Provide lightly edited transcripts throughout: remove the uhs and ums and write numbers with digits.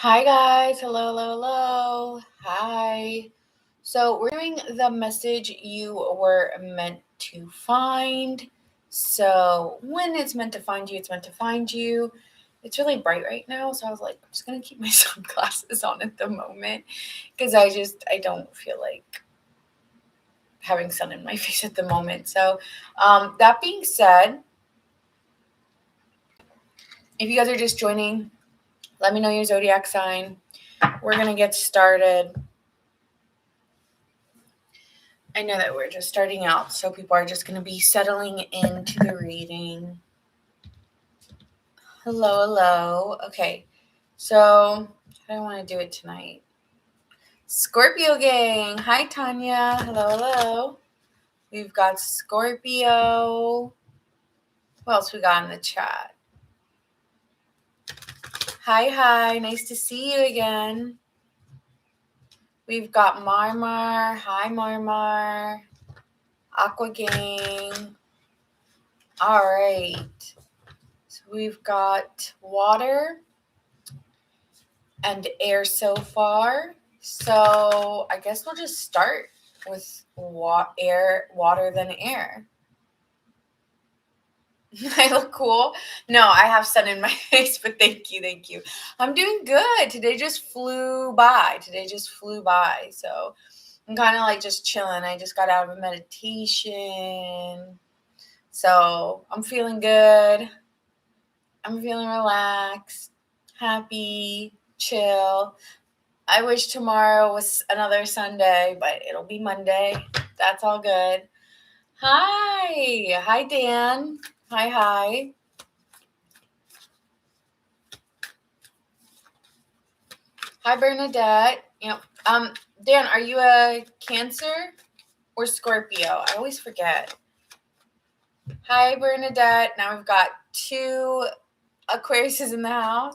Hi guys, hello. Hi. So we're doing the message you were meant to find. So when it's meant to find you, it's meant to find you. It's really bright right now, so I was like, I'm just gonna keep my sunglasses on at the moment because I don't feel like having sun in my face at the moment. So that being said, if you guys are just joining, let me know your zodiac sign. We're gonna get started. I know that we're just starting out, so people are just going to be settling into the reading. Hello. Okay, so how do I want to do it tonight? Scorpio gang. Hi, Tanya. Hello. We've got Scorpio. What else we got in the chat? Hi. Nice to see you again. We've got Marmar. Hi, Marmar. Aqua gang. All right. So we've got water and air so far. So I guess we'll just start with water, then air. I look cool. No, I have sun in my face, but thank you. I'm doing good. Today just flew by. So I'm kind of like just chilling. I just got out of a meditation. So I'm feeling good. I'm feeling relaxed, happy, chill. I wish tomorrow was another Sunday, but it'll be Monday. That's all good. Hi, Dan. Hi. Hi, Bernadette. Dan, are you a Cancer or Scorpio? I always forget. Hi, Bernadette. Now we've got 2 Aquariuses in the house.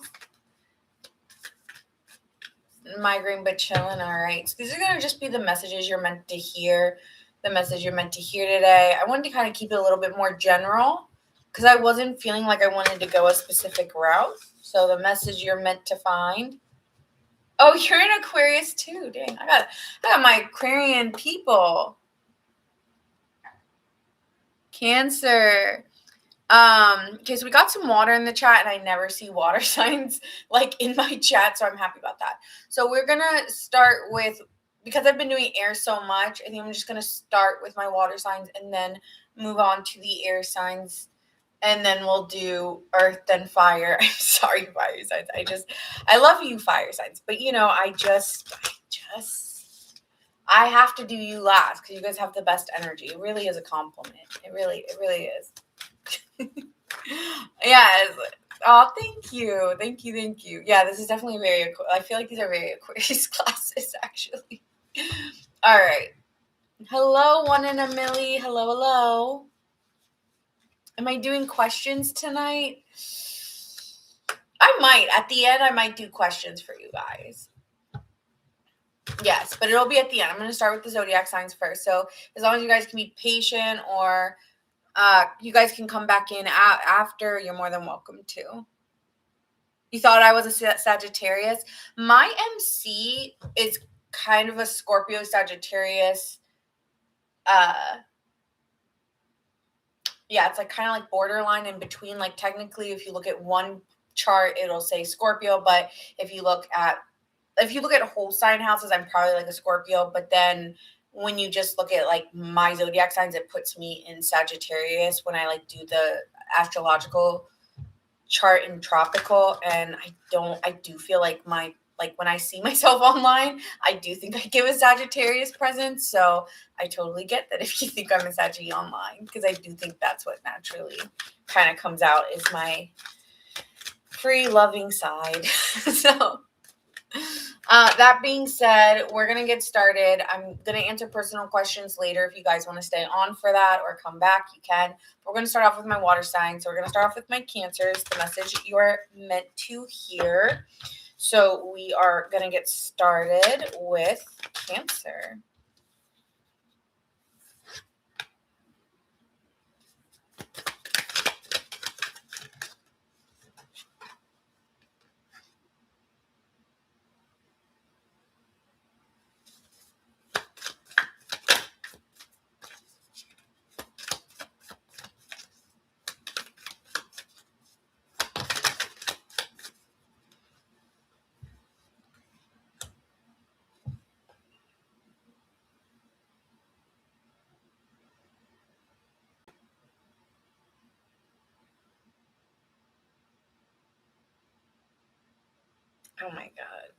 Migraine but chilling. All right. So these are going to just be the messages you're meant to hear. The message you're meant to hear today. I wanted to kind of keep it a little bit more general because I wasn't feeling like I wanted to go a specific route. So the message you're meant to find. Oh, you're an Aquarius too. Dang, I got my Aquarian people. Cancer. Okay, so we got some water in the chat, and I never see water signs like in my chat, so I'm happy about that. So we're gonna start with, because I've been doing air so much, I think I'm just gonna start with my water signs and then move on to the air signs, and then we'll do earth then fire. I'm sorry, fire signs. I love you, fire signs, but I have to do you last because you guys have the best energy. It really is a compliment. It really is. Yes. Oh, thank you. Yeah, this is definitely I feel like these are very Aquarius classes, actually. All right. Hello, 1 in a milli. Hello. Am I doing questions tonight? I might. At the end, I might do questions for you guys. Yes, but it'll be at the end. I'm going to start with the zodiac signs first. So as long as you guys can be patient, or you guys can come back in after, you're more than welcome to. You thought I was a Sagittarius? My MC is kind of a Scorpio Sagittarius. Yeah, it's like kind of like borderline in between. Like technically, if you look at one chart, it'll say Scorpio, but if you look at whole sign houses, I'm probably like a Scorpio. But then when you just look at like my zodiac signs, it puts me in Sagittarius when I like do the astrological chart in tropical. And I do feel like when I see myself online, I do think I give a Sagittarius presence. So I totally get that if you think I'm a Saggy online, because I do think that's what naturally kind of comes out is my free loving side. So that being said, we're going to get started. I'm going to answer personal questions later. If you guys want to stay on for that or come back, you can. But we're going to start off with my water sign. So we're going to start off with my Cancers, the message you are meant to hear. So we are going to get started with Cancer. Oh my God.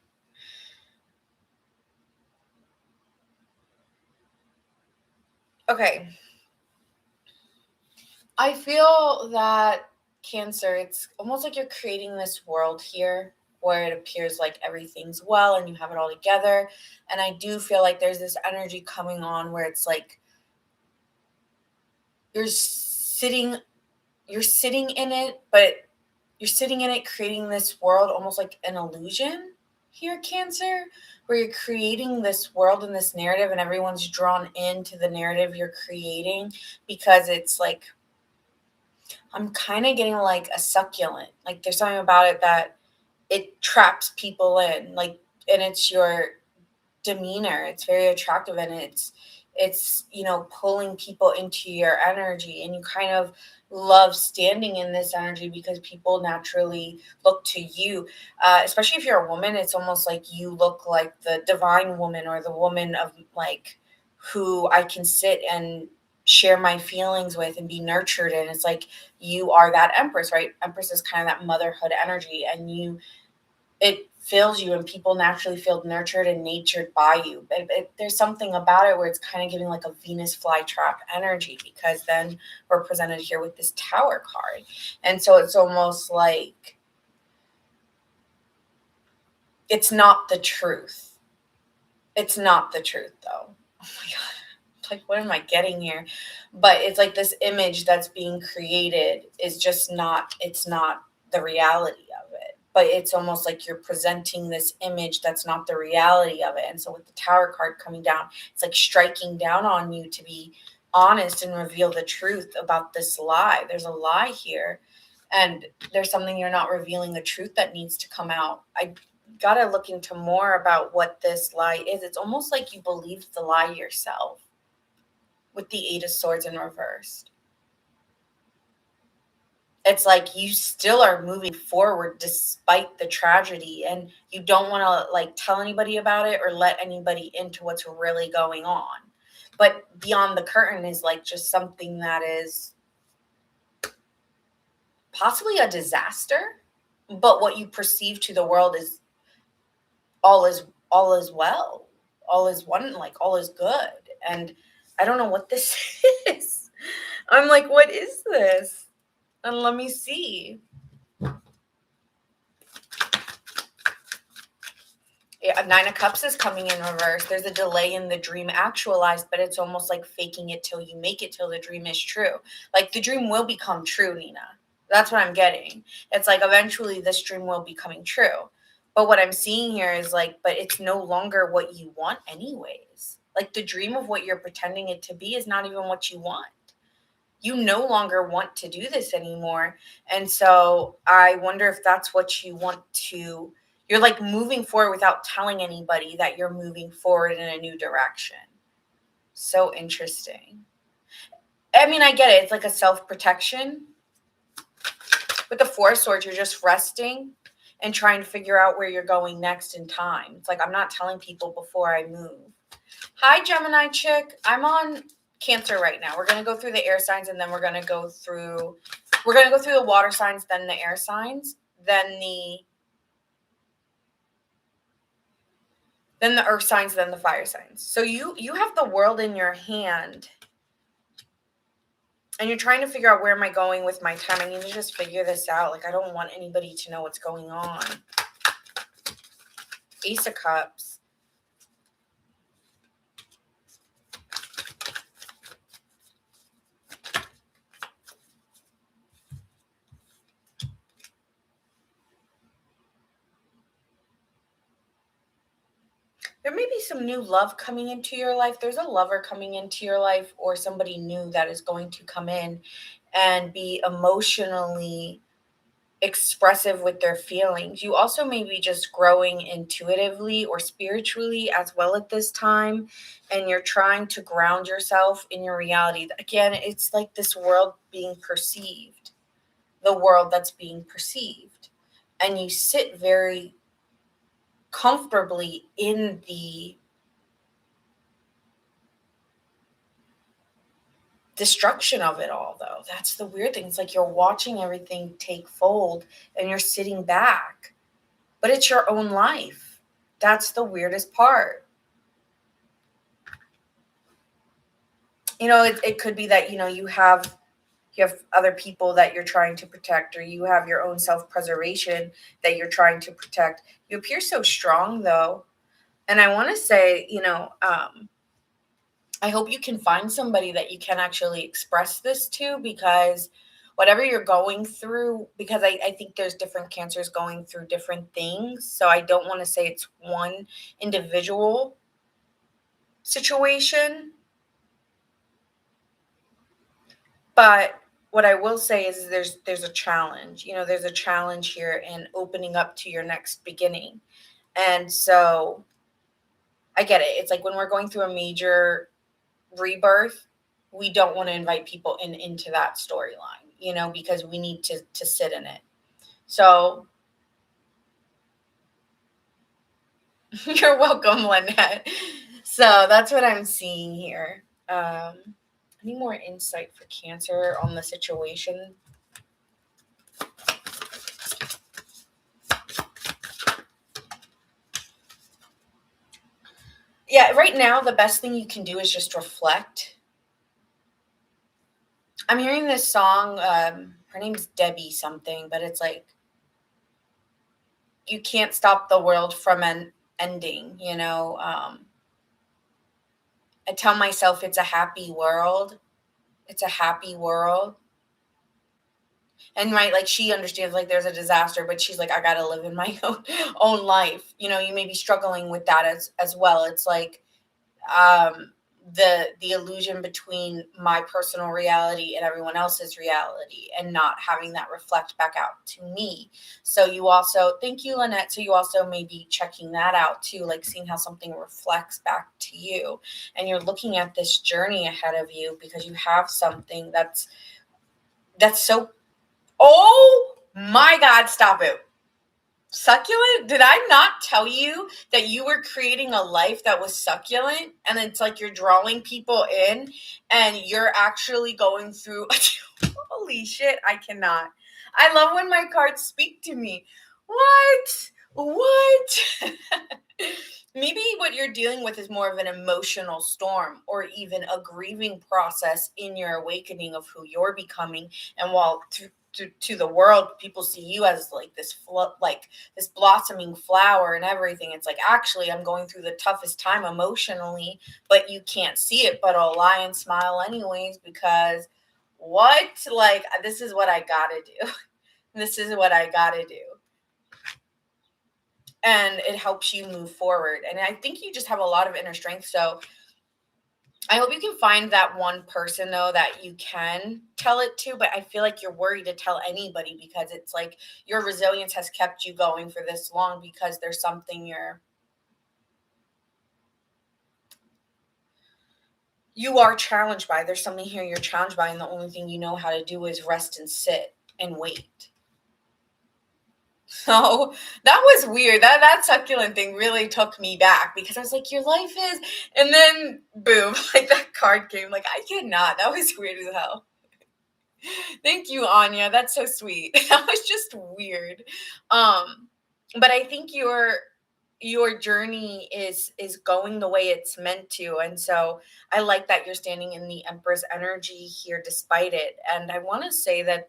Okay. I feel that Cancer, it's almost like you're creating this world here where it appears like everything's well and you have it all together. And I do feel like there's this energy coming on where it's like you're sitting you're sitting in it, but you're sitting in it creating this world almost like an illusion here, Cancer, where you're creating this world and this narrative and everyone's drawn into the narrative you're creating because it's like I'm kind of getting like a succulent. Like there's something about it that it traps people in. Like and it's your demeanor. It's very attractive and it's pulling people into your energy and you kind of love standing in this energy because people naturally look to you, especially if you're a woman. It's almost like you look like the divine woman or the woman of like who I can sit and share my feelings with and be nurtured in. It's like you are that empress, right? Empress is kind of that motherhood energy and it fills you and people naturally feel nurtured and natured by you. But there's something about it where it's kind of giving like a Venus flytrap energy because then we're presented here with this Tower card. And so it's almost like it's not the truth. It's not the truth though. Oh my God. Like, what am I getting here? But it's like this image that's being created is just it's not the reality of it. But it's almost like you're presenting this image that's not the reality of it. And so with the Tower card coming down, it's like striking down on you to be honest and reveal the truth about this lie. There's a lie here. And there's something you're not revealing the truth that needs to come out. I gotta look into more about what this lie is. It's almost like you believed the lie yourself with the Eight of Swords in reversed. It's like you still are moving forward despite the tragedy and you don't want to like tell anybody about it or let anybody into what's really going on. But beyond the curtain is like just something that is possibly a disaster, but what you perceive to the world is all is well. All is one, like all is good. And I don't know what this is. I'm like, what is this? And let me see. Yeah, Nine of Cups is coming in reverse. There's a delay in the dream actualized, but it's almost like faking it till you make it till the dream is true. Like the dream will become true, Nina. That's what I'm getting. It's like eventually this dream will be coming true. But what I'm seeing here is like, but it's no longer what you want, anyways. Like the dream of what you're pretending it to be is not even what you want. You no longer want to do this anymore. And so I wonder if that's what you want to, you're like moving forward without telling anybody that you're moving forward in a new direction. So interesting. I mean, I get it. It's like a self-protection. With the Four of Swords, you're just resting and trying to figure out where you're going next in time. It's like I'm not telling people before I move. Hi, Gemini chick. I'm on Cancer right now. We're going to go through the air signs and then we're going to go through the water signs, then the air signs, then the earth signs, then the fire signs. So you have the world in your hand and you're trying to figure out where am I going with my time. I need to just figure this out. Like I don't want anybody to know what's going on. Ace of Cups. There may be some new love coming into your life. There's a lover coming into your life or somebody new that is going to come in and be emotionally expressive with their feelings. You also may be just growing intuitively or spiritually as well at this time, and you're trying to ground yourself in your reality. Again, it's like this world being perceived, the world that's being perceived. And you sit very comfortably in the destruction of it all, though. That's the weird thing. It's like you're watching everything take fold and you're sitting back. but it's your own life. That's the weirdest part. It could be that, you have other people that you're trying to protect, or you have your own self-preservation that you're trying to protect. You appear so strong, though. And I want to say, I hope you can find somebody that you can actually express this to, because whatever you're going through, because I think there's different cancers going through different things. So I don't want to say it's one individual situation. But what I will say is there's a challenge. There's a challenge here in opening up to your next beginning. And so I get it. It's like when we're going through a major rebirth, we don't want to invite people into that storyline, because we need to sit in it. So you're welcome, Lynette. So that's what I'm seeing here. Any more insight for Cancer on the situation? Yeah, right now the best thing you can do is just reflect. I'm hearing this song. Her name's Debbie something, but it's like, you can't stop the world from an ending. I tell myself it's a happy world. It's a happy world. And right, like, she understands, like, there's a disaster, but she's like, I gotta live in my own life. You may be struggling with that as well. It's like, the illusion between my personal reality and everyone else's reality, and not having that reflect back out to me. So you also, thank you, Lynette. So you also may be checking that out too, like seeing how something reflects back to you, and you're looking at this journey ahead of you, because you have something that's so, oh my God, stop it. Succulent? Did I not tell you that you were creating a life that was succulent? And it's like you're drawing people in, and you're actually going through. Holy shit, I cannot. I love when my cards speak to me. What? Maybe what you're dealing with is more of an emotional storm, or even a grieving process in your awakening of who you're becoming. And while to the world, people see you as like this this blossoming flower and everything, it's like, actually, I'm going through the toughest time emotionally, but you can't see it, but I'll lie and smile anyways, because this is what I gotta do. This is what I gotta do. And it helps you move forward. And I think you just have a lot of inner strength. So I hope you can find that one person, though, that you can tell it to. But I feel like you're worried to tell anybody, because it's like your resilience has kept you going for this long, because there's something you are challenged by. There's something here you're challenged by, and the only thing you know how to do is rest and sit and wait. So that was weird. That succulent thing really took me back, because I was like, your life is, and then boom, like that card came. Like, I cannot. That was weird as hell. Thank you, Anya. That's so sweet. That was just weird. But I think your journey is going the way it's meant to. And so I like that you're standing in the Empress energy here despite it. And I want to say that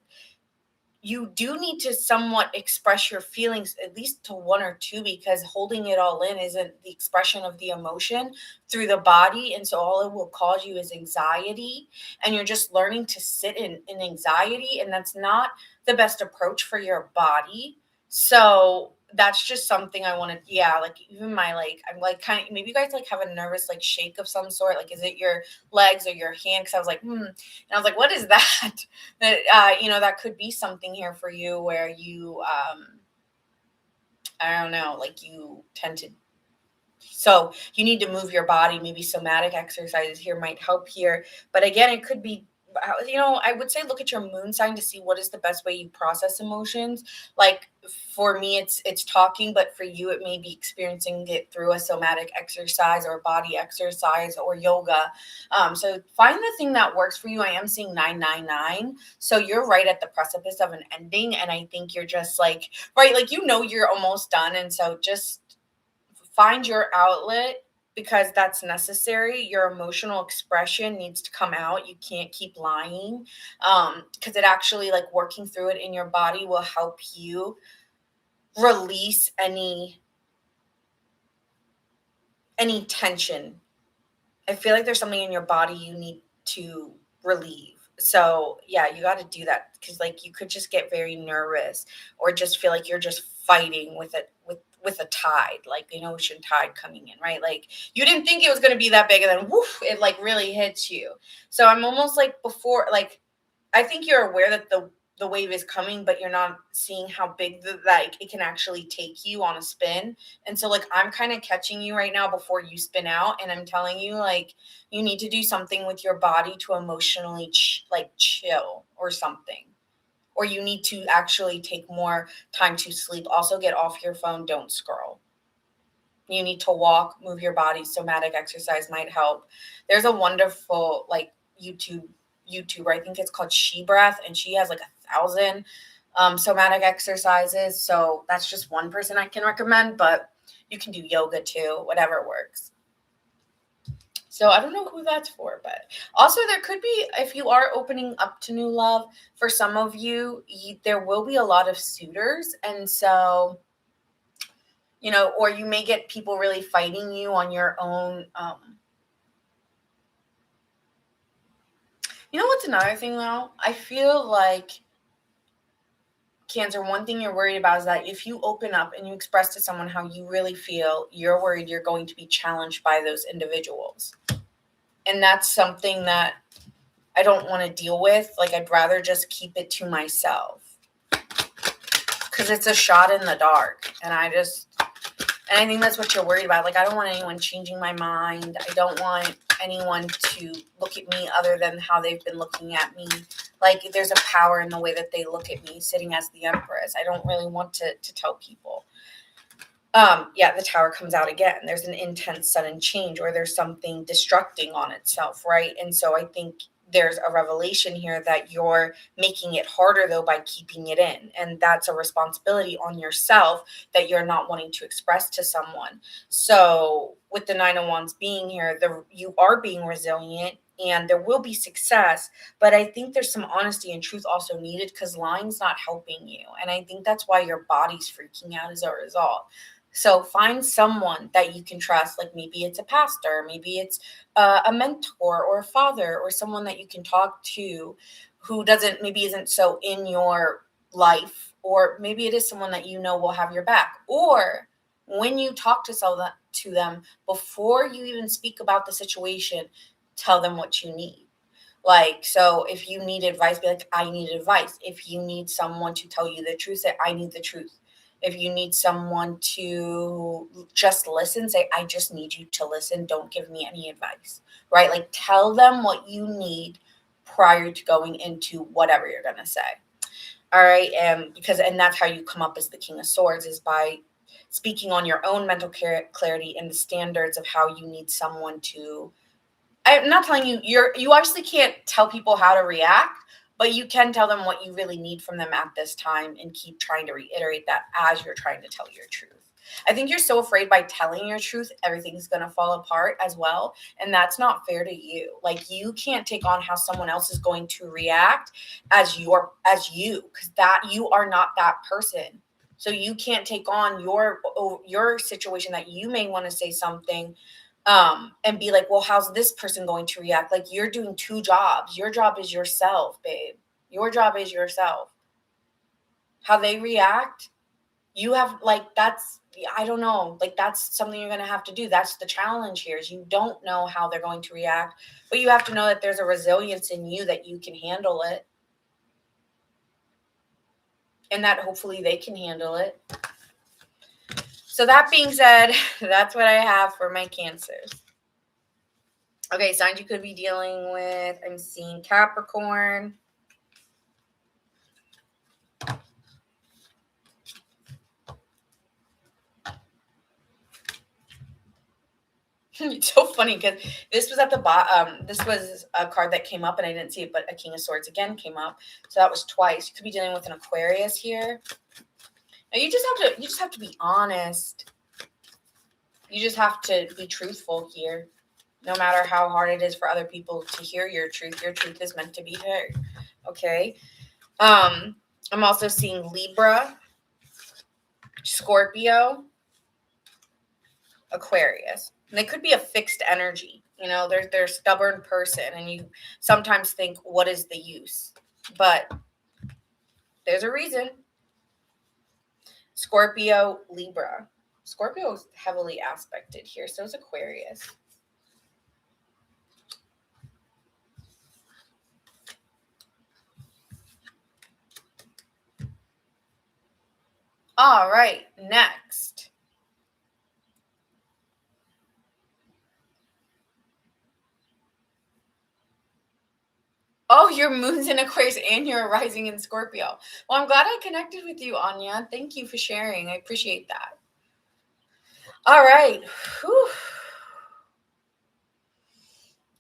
you do need to somewhat express your feelings, at least to one or two, because holding it all in isn't the expression of the emotion through the body. And so all it will cause you is anxiety, and you're just learning to sit in anxiety. And that's not the best approach for your body. So that's just something I wanted. Yeah, like, even I'm like, kind of, maybe you guys like have a nervous like shake of some sort. Like, is it your legs or your hand? Because I was like, and I was like, what is that? That that could be something here for you, where you I don't know, like, you tend to, so you need to move your body. Maybe somatic exercises here might help here. But again, it could be, I would say look at your moon sign to see what is the best way you process emotions. Like for me it's talking, but for you it may be experiencing it through a somatic exercise or body exercise or yoga. So find the thing that works for you. I am seeing 999, so you're right at the precipice of an ending, and I think you're just like, right, like, you're almost done, and so just find your outlet, because that's necessary. Your emotional expression needs to come out. You can't keep lying, because it actually, like, working through it in your body will help you release any tension. I feel like there's something in your body you need to relieve. So yeah, you got to do that, because, like, you could just get very nervous or just feel like you're just fighting with it with a tide, like an ocean tide coming in, right? Like, you didn't think it was going to be that big, and then woof, it like really hits you. So I'm almost like, before, like, I think you're aware that the wave is coming, but you're not seeing how big like, it can actually take you on a spin. And so, like, I'm kind of catching you right now before you spin out, and I'm telling you, like, you need to do something with your body to emotionally like chill or something. Or you need to actually take more time to sleep. Also, get off your phone, don't scroll. You need to walk, move your body. Somatic exercise might help. There's a wonderful, like, YouTuber, I think it's called She Breath, and she has like 1,000 somatic exercises. So that's just one person I can recommend, but you can do yoga too, whatever works. So I don't know who that's for, but also there could be, if you are opening up to new love, for some of you, there will be a lot of suitors. And so, or you may get people really fighting you on your own. What's another thing though? I feel like, Cancer, one thing you're worried about is that if you open up and you express to someone how you really feel, you're worried you're going to be challenged by those individuals. And that's something that I don't want to deal with. Like, I'd rather just keep it to myself, because it's a shot in the dark. And I think that's what you're worried about. Like, I don't want anyone changing my mind. I don't want anyone to look at me other than how they've been looking at me. Like, there's a power in the way that they look at me sitting as the Empress. I don't really want to tell people. Yeah, the Tower comes out again. There's an intense sudden change, or there's something destructing on itself, right? And so I think there's a revelation here that you're making it harder, though, by keeping it in. And that's a responsibility on yourself that you're not wanting to express to someone. So with the Nine of Wands being here, you are being resilient, and there will be success. But I think there's some honesty and truth also needed, because lying's not helping you. And I think that's why your body's freaking out as a result. So find someone that you can trust. Like, maybe it's a pastor, maybe it's a mentor or a father, or someone that you can talk to who maybe isn't so in your life, or maybe it is someone that will have your back. Or when you talk to them, before you even speak about the situation, tell them what you need. Like, so if you need advice, be like, I need advice. If you need someone to tell you the truth, say, I need the truth. If you need someone to just listen, say, I just need you to listen. Don't give me any advice, right? Like, tell them what you need prior to going into whatever you're going to say. All right. And that's how you come up as the King of Swords, is by speaking on your own mental clarity and the standards of how you need someone to. I'm not telling you, you obviously can't tell people how to react, but you can tell them what you really need from them at this time, and keep trying to reiterate that as you're trying to tell your truth. I think you're so afraid by telling your truth, everything's going to fall apart as well. And that's not fair to you. Like, you can't take on how someone else is going to react as you, because that you are not that person. So you can't take on your situation that you may want to say something and be like, well, how's this person going to react? Like, you're doing two jobs. Your job is yourself, babe. Your job is yourself. How they react, you have, like, I don't know. Like, that's something you're going to have to do. That's the challenge here, is you don't know how they're going to react, but you have to know that there's a resilience in you that you can handle it. And that hopefully they can handle it. So that being said, that's what I have for my Cancers. Okay, signs you could be dealing with. I'm seeing Capricorn, It's so funny because this was at the bottom. This was a card that came up and I didn't see it, but a King of Swords again came up. So that was twice. You could be dealing with an Aquarius here. Now you just have to be honest. You just have to be truthful here. No matter how hard it is for other people to hear your truth is meant to be heard. Okay. I'm also seeing Libra, Scorpio, Aquarius. And they could be a fixed energy. You know, they're a stubborn person, and you sometimes think, what is the use? But there's a reason. Scorpio, Libra. Scorpio is heavily aspected here, so is Aquarius. All right, next. Oh, your moon's in Aquarius and you're rising in Scorpio. Well, I'm glad I connected with you, Anya. Thank you for sharing. I appreciate that. All right. Whew.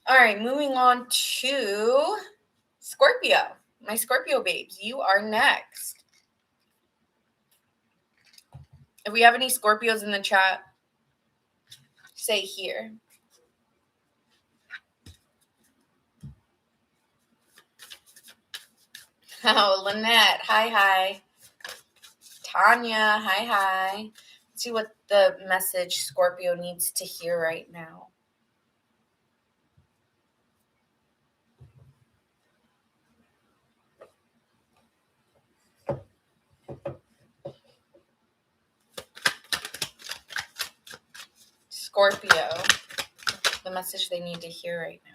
All right, moving on to Scorpio. My Scorpio babes, you are next. If we have any Scorpios in the chat, say here. Oh, Lynette, hi. Tanya, hi. Let's see what the message Scorpio needs to hear right now. Scorpio, the message they need to hear right now.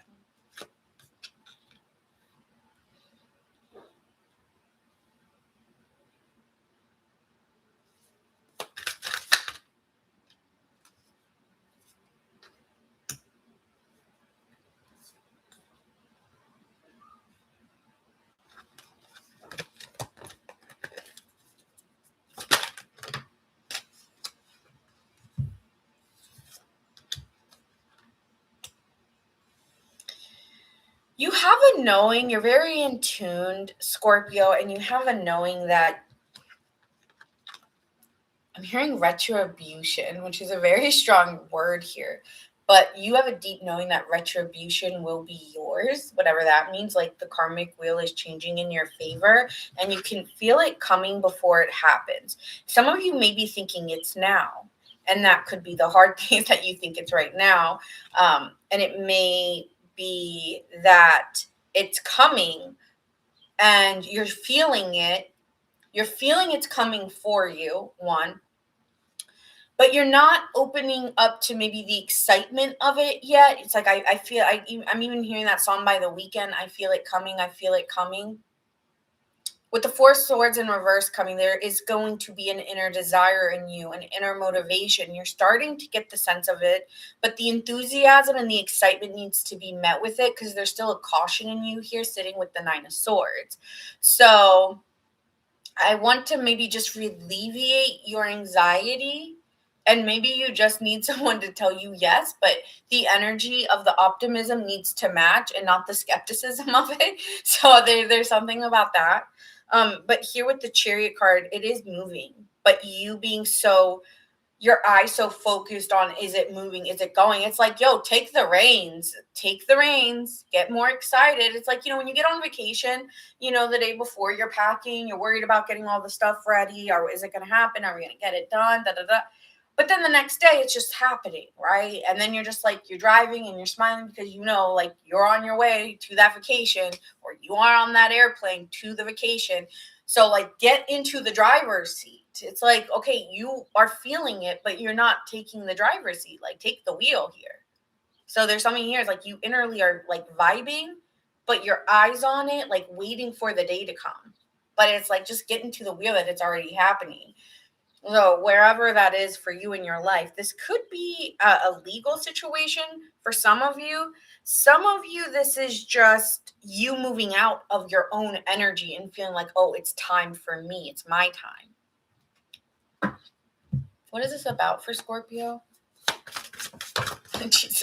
You have a knowing, you're very in tuned, Scorpio, and you have a knowing that I'm hearing retribution, which is a very strong word here. But you have a deep knowing that retribution will be yours, whatever that means. Like the karmic wheel is changing in your favor, and you can feel it coming before it happens. Some of you may be thinking it's now, and that could be the hard thing, that you think it's right now. And it may be that it's coming and you're feeling it. You're feeling it's coming for you, one, but you're not opening up to maybe the excitement of it yet. It's like I'm even hearing that song by The Weeknd. I feel it coming. I feel it coming. With the Four Swords in reverse coming, there is going to be an inner desire in you, an inner motivation. You're starting to get the sense of it, but the enthusiasm and the excitement needs to be met with it, because there's still a caution in you here sitting with the Nine of Swords. So I want to maybe just alleviate your anxiety, and maybe you just need someone to tell you yes, but the energy of the optimism needs to match and not the skepticism of it. So there's something about that. But here with the Chariot card, it is moving, but you being your eye so focused on, is it moving? Is it going? It's like, yo, take the reins, get more excited. It's like, when you get on vacation, the day before you're packing, you're worried about getting all the stuff ready. Or is it going to happen? Are we going to get it done? But then the next day it's just happening, right? And then you're just like, you're driving and you're smiling because like you're on your way to that vacation, or you are on that airplane to the vacation. So like, get into the driver's seat. It's like, okay, you are feeling it, but you're not taking the driver's seat. Like, take the wheel here. So there's something here. It's like you innerly are like vibing, but your eyes on it, like waiting for the day to come. But it's like, just get into the wheel that it's already happening. So wherever that is for you in your life, this could be a legal situation for some of you. Some of you, this is just you moving out of your own energy and feeling like, oh, it's time for me. It's my time. What is this about for Scorpio? Jesus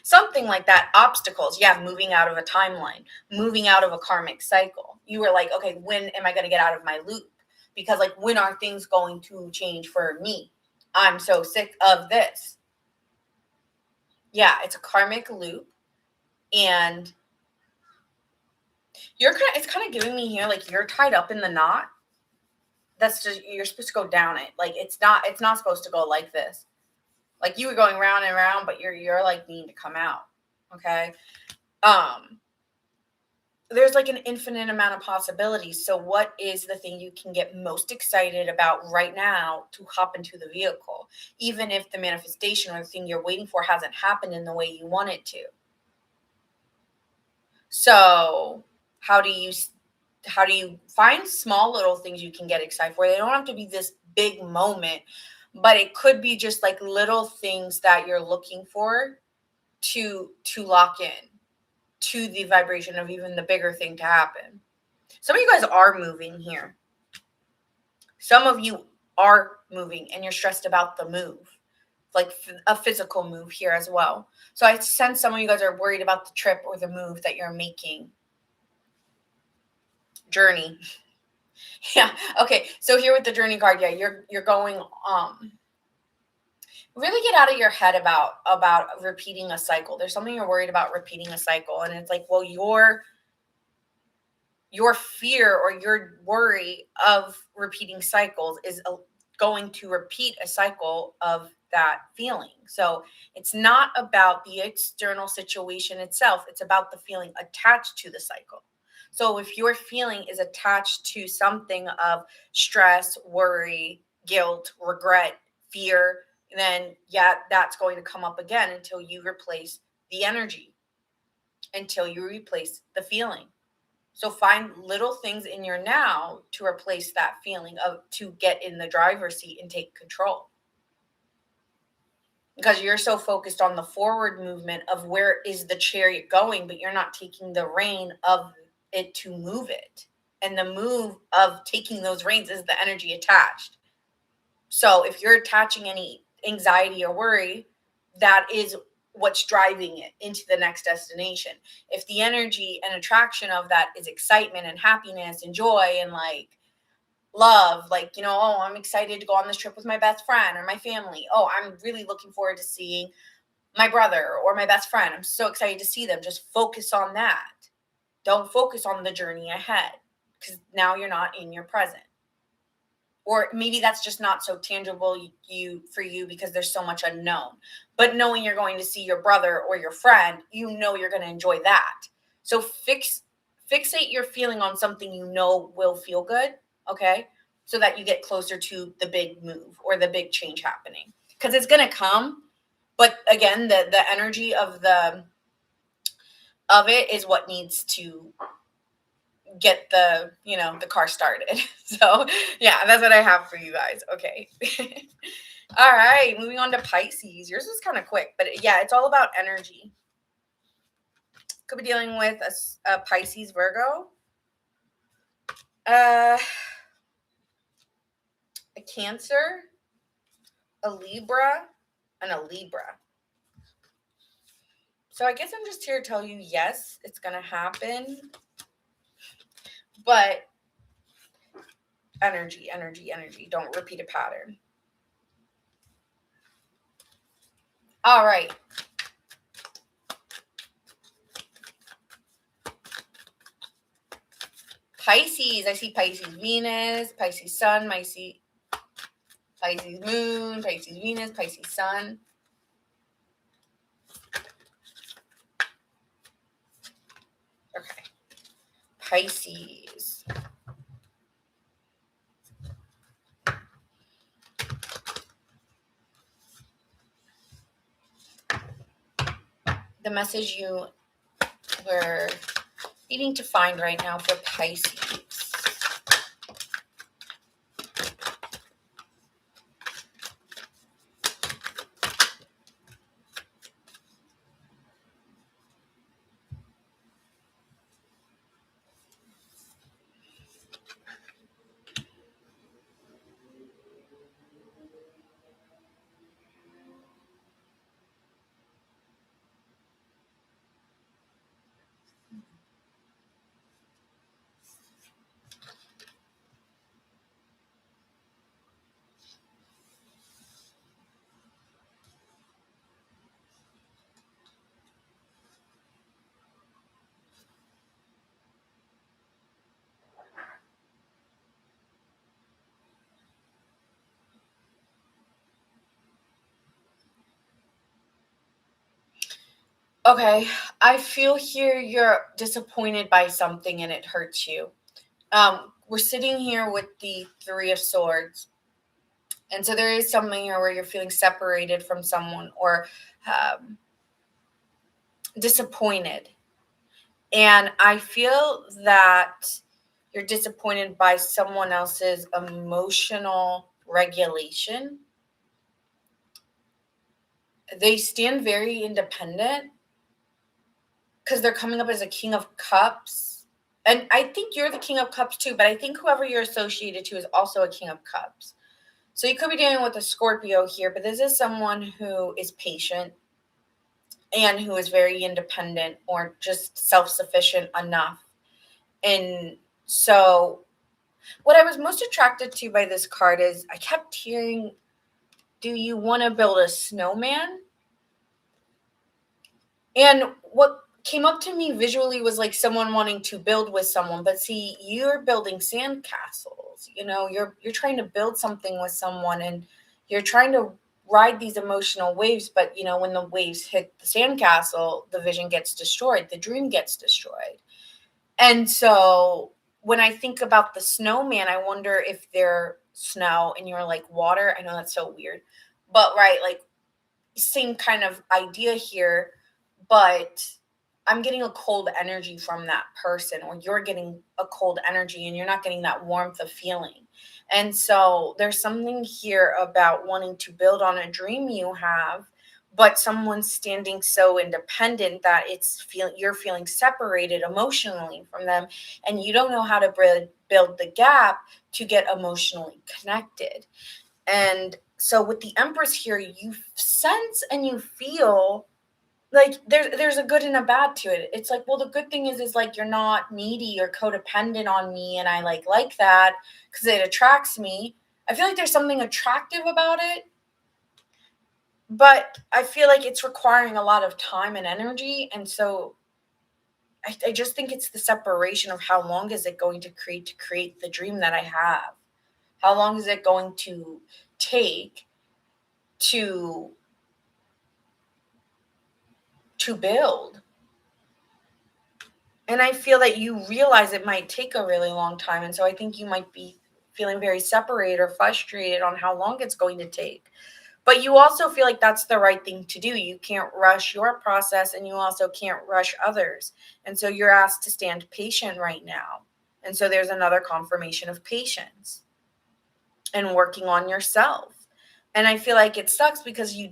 something like that. Obstacles, yeah, moving out of a timeline, moving out of a karmic cycle. You were like, okay, when am I going to get out of my loop? Because like, when are things going to change for me? I'm so sick of this. Yeah, it's a karmic loop, and it's kind of giving me here like you're tied up in the knot. That's just, you're supposed to go down it. Like it's not supposed to go like this. Like you were going round and round, but you're like needing to come out. Okay. There's like an infinite amount of possibilities. So what is the thing you can get most excited about right now to hop into the vehicle, even if the manifestation or the thing you're waiting for hasn't happened in the way you want it to? So how do you find small little things you can get excited for? They don't have to be this big moment, but it could be just like little things that you're looking for to lock in to the vibration of even the bigger thing to happen. Some of you guys are moving here. Some of you are moving and you're stressed about the move, like a physical move here as well. So I sense some of you guys are worried about the trip or the move that you're making. Journey. Yeah. Okay. So here with the journey card, yeah, you're going really get out of your head about repeating a cycle. There's something you're worried about repeating a cycle, and it's like, well, your fear or your worry of repeating cycles is going to repeat a cycle of that feeling. So it's not about the external situation itself, it's about the feeling attached to the cycle. So if your feeling is attached to something of stress, worry, guilt, regret, fear, then yeah, that's going to come up again until you replace the energy, until you replace the feeling. So find little things in your now to replace that feeling of, to get in the driver's seat and take control. Because you're so focused on the forward movement of where is the chariot going, but you're not taking the rein of it to move it. And the move of taking those reins is the energy attached. So if you're attaching any anxiety or worry, that is what's driving it into the next destination. If the energy and attraction of that is excitement and happiness and joy and like love, like, you know, oh, I'm excited to go on this trip with my best friend or my family. Oh, I'm really looking forward to seeing my brother or my best friend. I'm so excited to see them. Just focus on that. Don't focus on the journey ahead, because now you're not in your present. Or maybe that's just not so tangible for you because there's so much unknown. But knowing you're going to see your brother or your friend, you know you're going to enjoy that. So fixate your feeling on something you know will feel good, okay? So that you get closer to the big move or the big change happening. Because it's going to come, but again, the energy of it is what needs to get the car started. So yeah, that's what I have for you guys. Okay. All right, moving on to Pisces. Yours is kind of quick, but yeah, it's all about energy. Could be dealing with a Pisces, Virgo, a Cancer, a Libra, and a Libra. So I guess I'm just here to tell you, yes, it's gonna happen, but energy. Don't repeat a pattern. All right. Pisces. I see Pisces Venus, Pisces Sun, Pisces Moon, Pisces Venus, Pisces Sun. Okay. Pisces. The message you were needing to find right now for Pisces. Okay, I feel here you're disappointed by something and it hurts you. We're sitting here with the Three of Swords, and so there is something here where you're feeling separated from someone or um, disappointed. And I feel that you're disappointed by someone else's emotional regulation. They stand very independent because they're coming up as a King of Cups. And I think you're the King of Cups too, but I think whoever you're associated to is also a King of Cups. So you could be dealing with a Scorpio here, but this is someone who is patient and who is very independent or just self sufficient enough. And so, what I was most attracted to by this card is I kept hearing, do you want to build a snowman? And what came up to me visually was like someone wanting to build with someone, but see, you're building sandcastles. You're trying to build something with someone, and you're trying to ride these emotional waves, but when the waves hit the sandcastle, the vision gets destroyed, the dream gets destroyed. And so when I think about the snowman, I wonder if they're snow and you're like water. I know that's so weird, but right, like same kind of idea here, but I'm getting a cold energy from that person, or you're getting a cold energy and you're not getting that warmth of feeling. And so there's something here about wanting to build on a dream you have, but someone's standing so independent that you're feeling separated emotionally from them, and you don't know how to build the gap to get emotionally connected. And so with the Empress here, you sense and you feel like there's a good and a bad to it. It's like, well, the good thing is like you're not needy or codependent on me, and I like that because it attracts me. I feel like there's something attractive about it, but I feel like it's requiring a lot of time and energy. And so I just think it's the separation of how long is it going to create the dream that I have. How long is it going to take to build? And I feel that you realize it might take a really long time. And so I think you might be feeling very separated or frustrated on how long it's going to take. But you also feel like that's the right thing to do. You can't rush your process, and you also can't rush others. And so you're asked to stand patient right now. And so there's another confirmation of patience and working on yourself. And I feel like it sucks because you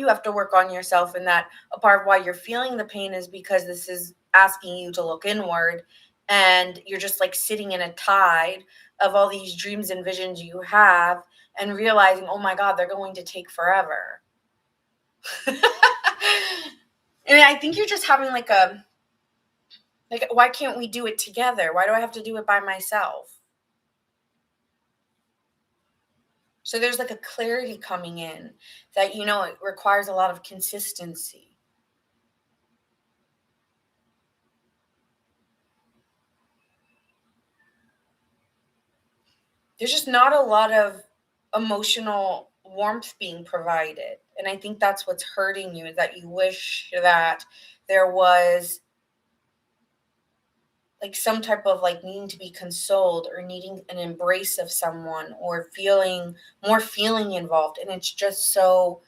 have to work on yourself, and that a part of why you're feeling the pain is because this is asking you to look inward, and you're just like sitting in a tide of all these dreams and visions you have, and realizing, oh my God, they're going to take forever. And I think you're just having like why can't we do it together? Why do I have to do it by myself? So there's like a clarity coming in that, it requires a lot of consistency. There's just not a lot of emotional warmth being provided. And I think that's what's hurting you, is that you wish that there was like some type of like needing to be consoled or needing an embrace of someone or feeling more feeling involved. And it's just so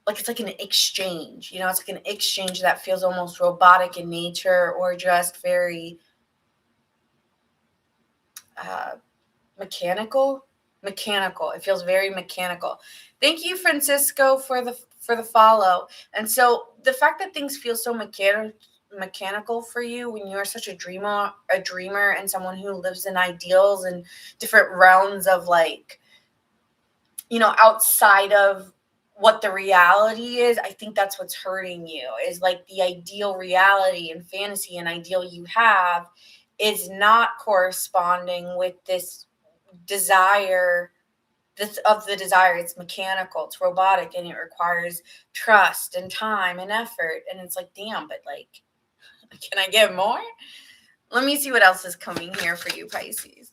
like it's like an exchange, it's like an exchange that feels almost robotic in nature, or just very uh, mechanical. It feels very mechanical. Thank you, Francisco, for the follow. And so the fact that things feel so mechanical for you when you're such a dreamer and someone who lives in ideals and different realms of like, outside of what the reality is, I think that's what's hurting you, is like the ideal reality and fantasy and ideal you have is not corresponding with this desire. The desire, it's mechanical, it's robotic, and it requires trust and time and effort. And it's like, damn, but like, can I get more? Let me see what else is coming here for you, Pisces.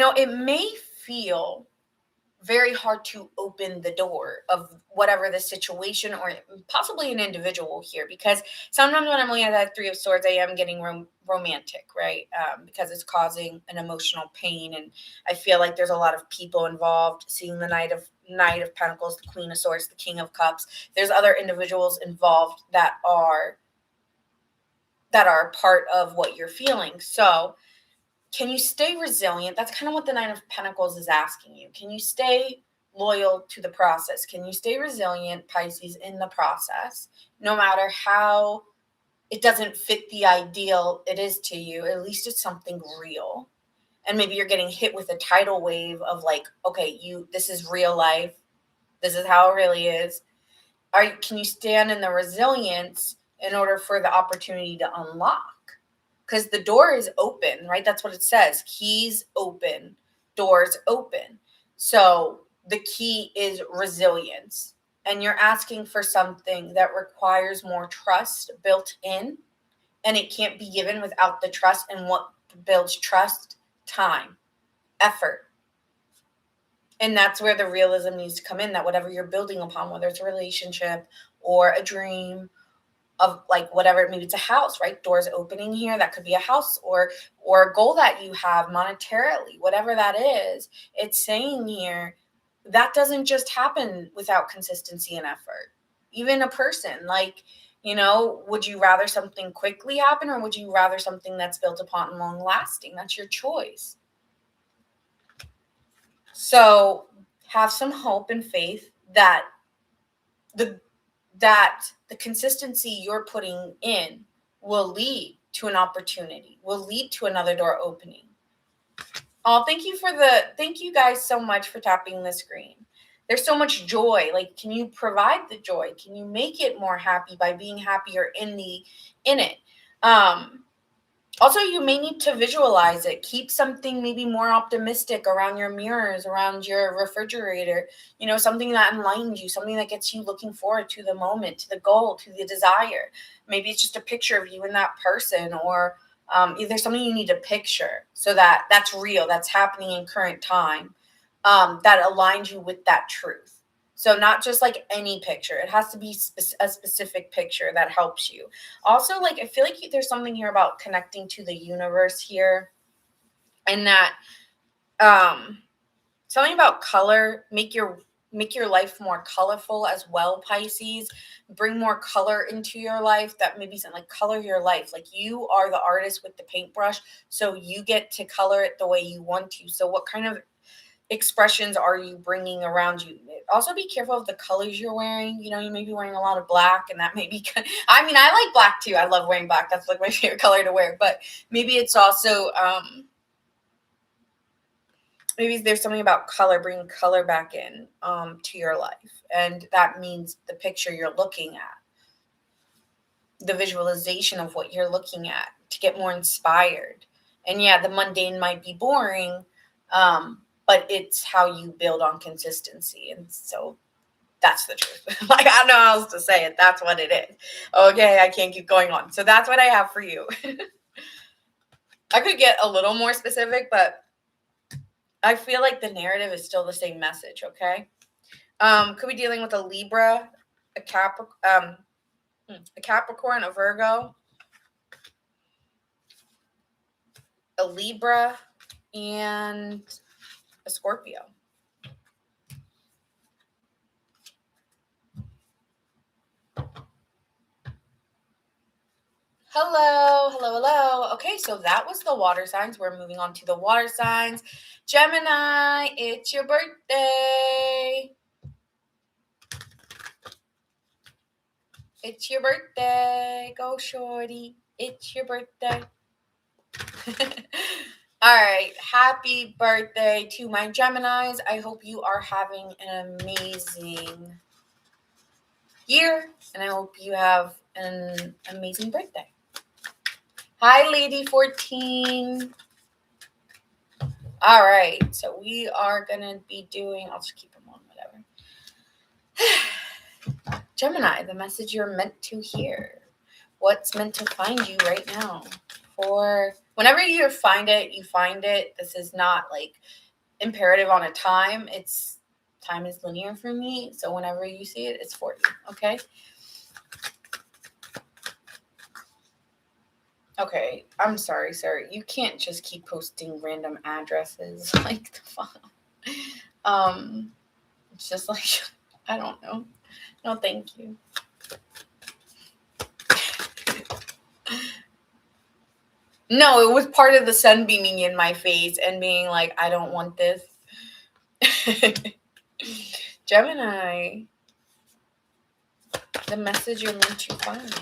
it may feel very hard to open the door of whatever the situation or possibly an individual here, because sometimes when I'm looking at that Three of Swords, I am getting romantic, right? Because it's causing an emotional pain, and I feel like there's a lot of people involved. Seeing the Knight of Pentacles, the Queen of Swords, the King of Cups, there's other individuals involved that are part of what you're feeling. So can you stay resilient? That's kind of what the Nine of Pentacles is asking you. Can you stay loyal to the process? Can you stay resilient, Pisces, in the process, no matter how it doesn't fit the ideal it is to you? At least it's something real. And maybe you're getting hit with a tidal wave of like, okay, this is real life. This is how it really is. Can you stand in the resilience in order for the opportunity to unlock? Because the door is open, right? That's what it says. Keys open, doors open. So the key is resilience. And you're asking for something that requires more trust built in. And it can't be given without the trust. And what builds trust? Time, effort. And that's where the realism needs to come in, that whatever you're building upon, whether it's a relationship or a dream of like whatever, maybe it's a house, right? Doors opening here. That could be a house or a goal that you have monetarily, whatever that is. It's saying here that doesn't just happen without consistency and effort. Even a person, like, would you rather something quickly happen, or would you rather something that's built upon long lasting? That's your choice. So have some hope and faith that the consistency you're putting in will lead to an opportunity, will lead to another door opening. Oh, thank you guys so much for tapping the screen. There's so much joy. Like, can you provide the joy? Can you make it more happy by being happier in it? Also, you may need to visualize it. Keep something maybe more optimistic around your mirrors, around your refrigerator, something that enlightens you, something that gets you looking forward to the moment, to the goal, to the desire. Maybe it's just a picture of you and that person, or either something you need to picture so that that's real, that's happening in current time, that aligns you with that truth. So not just like any picture. It has to be a specific picture that helps you. Also, like, I feel like there's something here about connecting to the universe here, and that something about color. Make your life more colorful as well, Pisces. Bring more color into your life. That maybe something like color your life. Like, you are the artist with the paintbrush, so you get to color it the way you want to. So what kind of expressions are you bringing around you? Also, be careful of the colors you're wearing. You may be wearing a lot of black, and that may be I like black too. I love wearing black. That's like my favorite color to wear. But maybe it's also maybe there's something about color, bringing color back in to your life, and that means the picture you're looking at, the visualization of what you're looking at, to get more inspired. And yeah, the mundane might be boring, but it's how you build on consistency. And so that's the truth. Like, I don't know how else to say it. That's what it is. Okay, I can't keep going on. So that's what I have for you. I could get a little more specific, but I feel like the narrative is still the same message, okay? Could be dealing with a Libra, a Capricorn, a Virgo, a Libra, and a Scorpio. Hello. Okay, so that was the water signs. We're moving on to the water signs. Gemini, it's your birthday. It's your birthday. Go, shorty. It's your birthday. All right. Happy birthday to my Geminis. I hope you are having an amazing year, and I hope you have an amazing birthday. Hi, Lady 14. All right. So we are going to be doing, I'll just keep them on, whatever. Gemini, the message you're meant to hear. What's meant to find you right now for Whenever you find it, you find it. This is not like imperative on a time. It's time is linear for me. So whenever you see it, it's for you. Okay. Okay. I'm sorry, sir. You can't just keep posting random addresses like the fuck. It's just like I don't know. No, thank you. No, it was part of the sun beaming in my face and being like, I don't want this. Gemini, the message you're meant to find.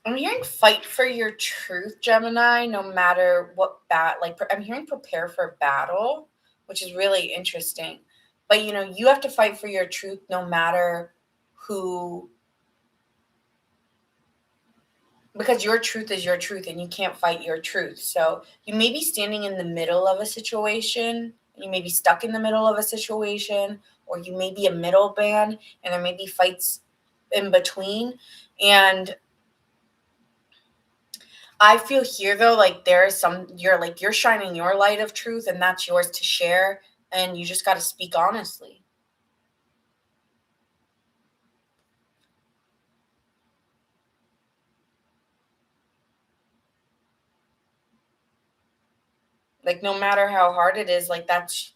I'm hearing fight for your truth, Gemini, no matter what I'm hearing prepare for battle, which is really interesting. But you have to fight for your truth no matter who, because your truth is your truth and you can't fight your truth. So you may be standing in the middle of a situation, you may be stuck in the middle of a situation, or you may be a middle band and there may be fights in between. And I feel here though, like there is you're shining your light of truth and that's yours to share. And you just got to speak honestly. Like no matter how hard it is, like that's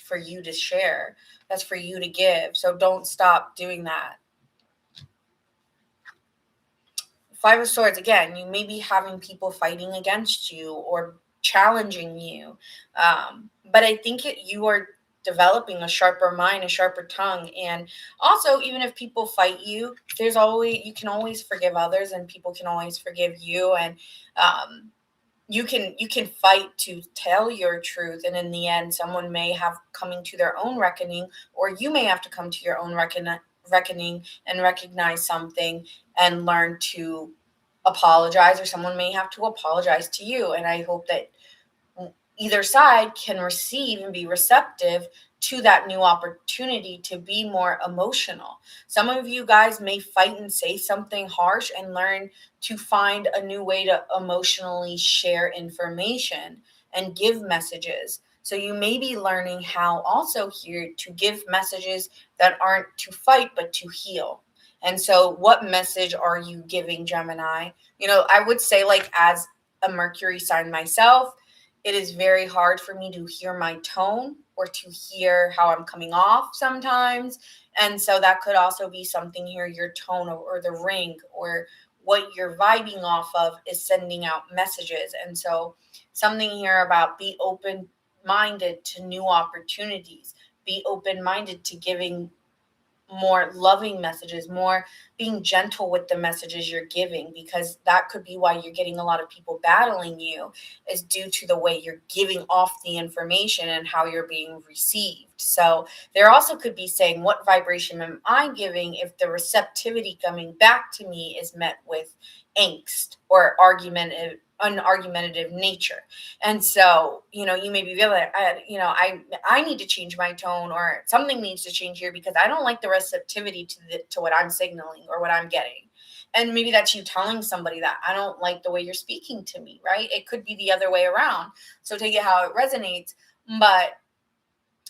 for you to share. That's for you to give. So don't stop doing that. Five of Swords, again, you may be having people fighting against you or challenging you. But I think you are developing a sharper mind, a sharper tongue. And also, even if people fight you, you can always forgive others and people can always forgive you. And you can fight to tell your truth. And in the end, someone may have coming to their own reckoning, or you may have to come to your own reckoning and recognize something and learn to apologize, or someone may have to apologize to you. And I hope that either side can receive and be receptive to that new opportunity to be more emotional. Some of you guys may fight and say something harsh and learn to find a new way to emotionally share information and give messages. So you may be learning how also here to give messages that aren't to fight but to heal. And so what message are you giving, Gemini? I would say, like, as a Mercury sign myself, it is very hard for me to hear my tone or to hear how I'm coming off sometimes. And so that could also be something here, your tone or the ring or what you're vibing off of is sending out messages. And so something here about be open minded to new opportunities, be open minded to giving more loving messages, more being gentle with the messages you're giving, because that could be why you're getting a lot of people battling you, is due to the way you're giving off the information and how you're being received. So there also could be saying, what vibration am I giving if the receptivity coming back to me is met with angst or an argumentative nature? And so, you may be feeling, I need to change my tone, or something needs to change here because I don't like the receptivity to what I'm signaling or what I'm getting. And maybe that's you telling somebody that I don't like the way you're speaking to me, right? It could be the other way around. So take it how it resonates. But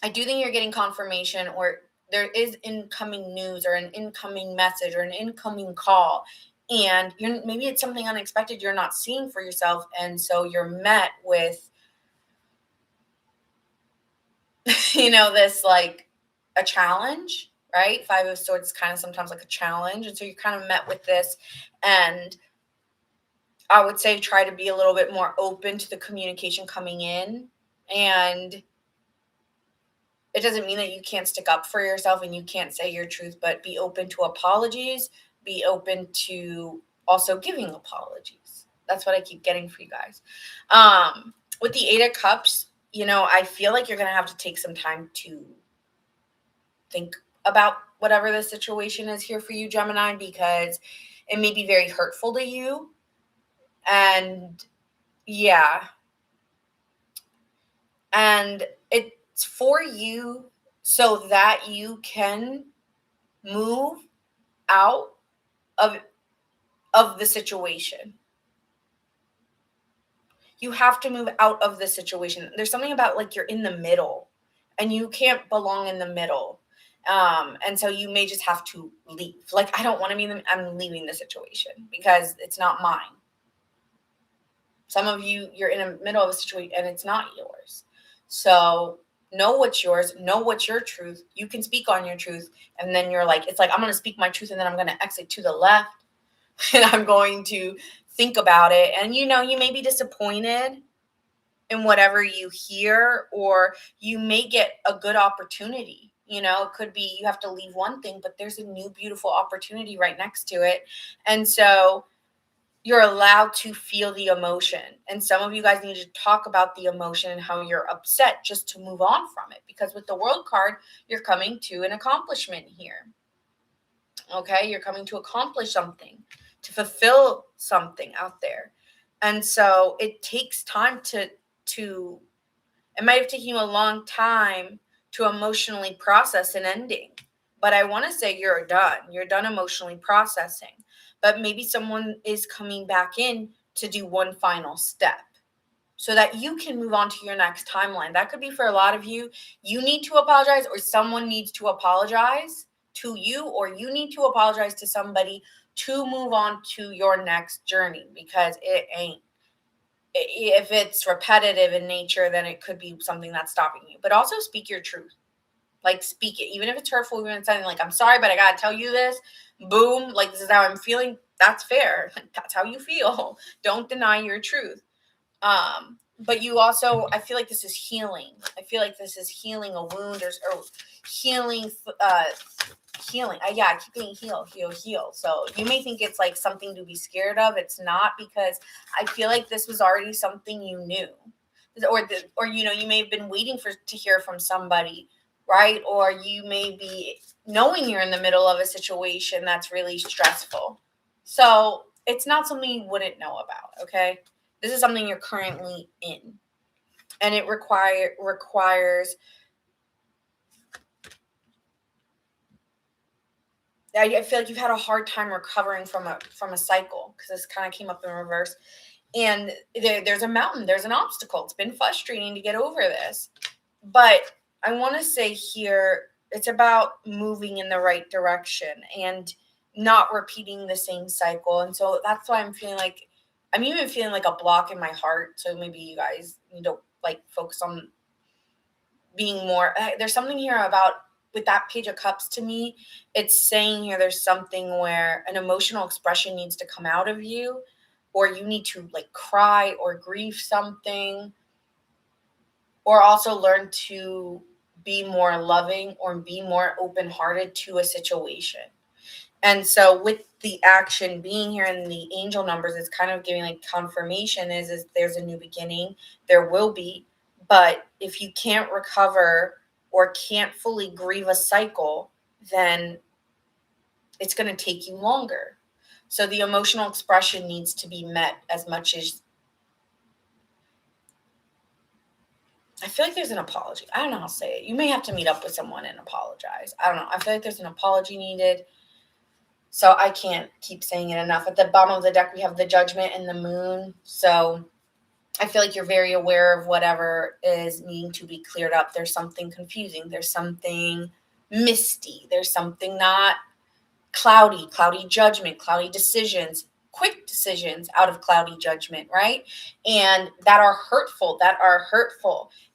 I do think you're getting confirmation, or there is incoming news or an incoming message or an incoming call. And maybe it's something unexpected you're not seeing for yourself. And so you're met with, this like a challenge, right? Five of Swords is kind of sometimes like a challenge. And so you're kind of met with this. And I would say try to be a little bit more open to the communication coming in. And it doesn't mean that you can't stick up for yourself and you can't say your truth, but be open to apologies, be open to also giving apologies. That's what I keep getting for you guys. With the Eight of Cups, I feel like you're going to have to take some time to think about whatever the situation is here for you, Gemini, because it may be very hurtful to you. And yeah. And it's for you so that you can move out of the situation. You have to move out of the situation. There's something about like you're in the middle and you can't belong in the middle. And so you may just have to leave. Like, I don't want to be in the, I'm leaving the situation because it's not mine. Some of you, you're in the middle of a situation and it's not yours. So know what's yours, know what's your truth. You can speak on your truth. And then you're like, it's like, I'm going to speak my truth and then I'm going to exit to the left and I'm going to think about it. And, you may be disappointed in whatever you hear, or you may get a good opportunity. It could be you have to leave one thing, but there's a new beautiful opportunity right next to it. And so you're allowed to feel the emotion. And some of you guys need to talk about the emotion and how you're upset just to move on from it. Because with the World card, you're coming to an accomplishment here. Okay? You're coming to accomplish something, to fulfill something out there. And so it takes time to it might have taken you a long time to emotionally process an ending. But I want to say you're done. You're done emotionally processing. But maybe someone is coming back in to do one final step so that you can move on to your next timeline. That could be for a lot of you. You need to apologize, or someone needs to apologize to you, or you need to apologize to somebody to move on to your next journey, because it ain't. If it's repetitive in nature, then it could be something that's stopping you. But also speak your truth. Like, speak it. Even if it's hurtful, even if it's something like, I'm sorry, but I got to tell you this. Boom. Like, this is how I'm feeling. That's fair. That's how you feel. Don't deny your truth. But you also, I feel like this is healing. I feel like this is healing a wound, or healing, healing. Yeah, I keep getting heal. So you may think it's like something to be scared of. It's not, because I feel like this was already something you knew, or you may have been waiting to hear from somebody, right? Or you may be knowing you're in the middle of a situation that's really stressful. So it's not something you wouldn't know about. Okay, this is something you're currently in, and it requires. I feel like you've had a hard time recovering from a cycle, because this kind of came up in reverse. And there's a mountain, there's an obstacle. It's been frustrating to get over this. But I want to say here, it's about moving in the right direction and not repeating the same cycle. And so that's why I'm even feeling like a block in my heart. So maybe you guys need to like focus on being more. There's something here about, with that Page of Cups, to me, it's saying here there's something where an emotional expression needs to come out of you, or you need to like cry or grieve something, or also learn to be more loving or be more open-hearted to a situation. And so with the action being here in the angel numbers, it's kind of giving like confirmation is there's a new beginning. There will be. But if you can't recover or can't fully grieve a cycle, then it's going to take you longer. So the emotional expression needs to be met as much as, I feel like there's an apology. I don't know how to say it. You may have to meet up with someone and apologize. I don't know. I feel like there's an apology needed. So I can't keep saying it enough. At the bottom of the deck, we have the Judgment and the Moon. So I feel like you're very aware of whatever is needing to be cleared up. There's something confusing. There's something misty. There's something not cloudy judgment, cloudy decisions, quick decisions out of cloudy judgment, right? And that are hurtful,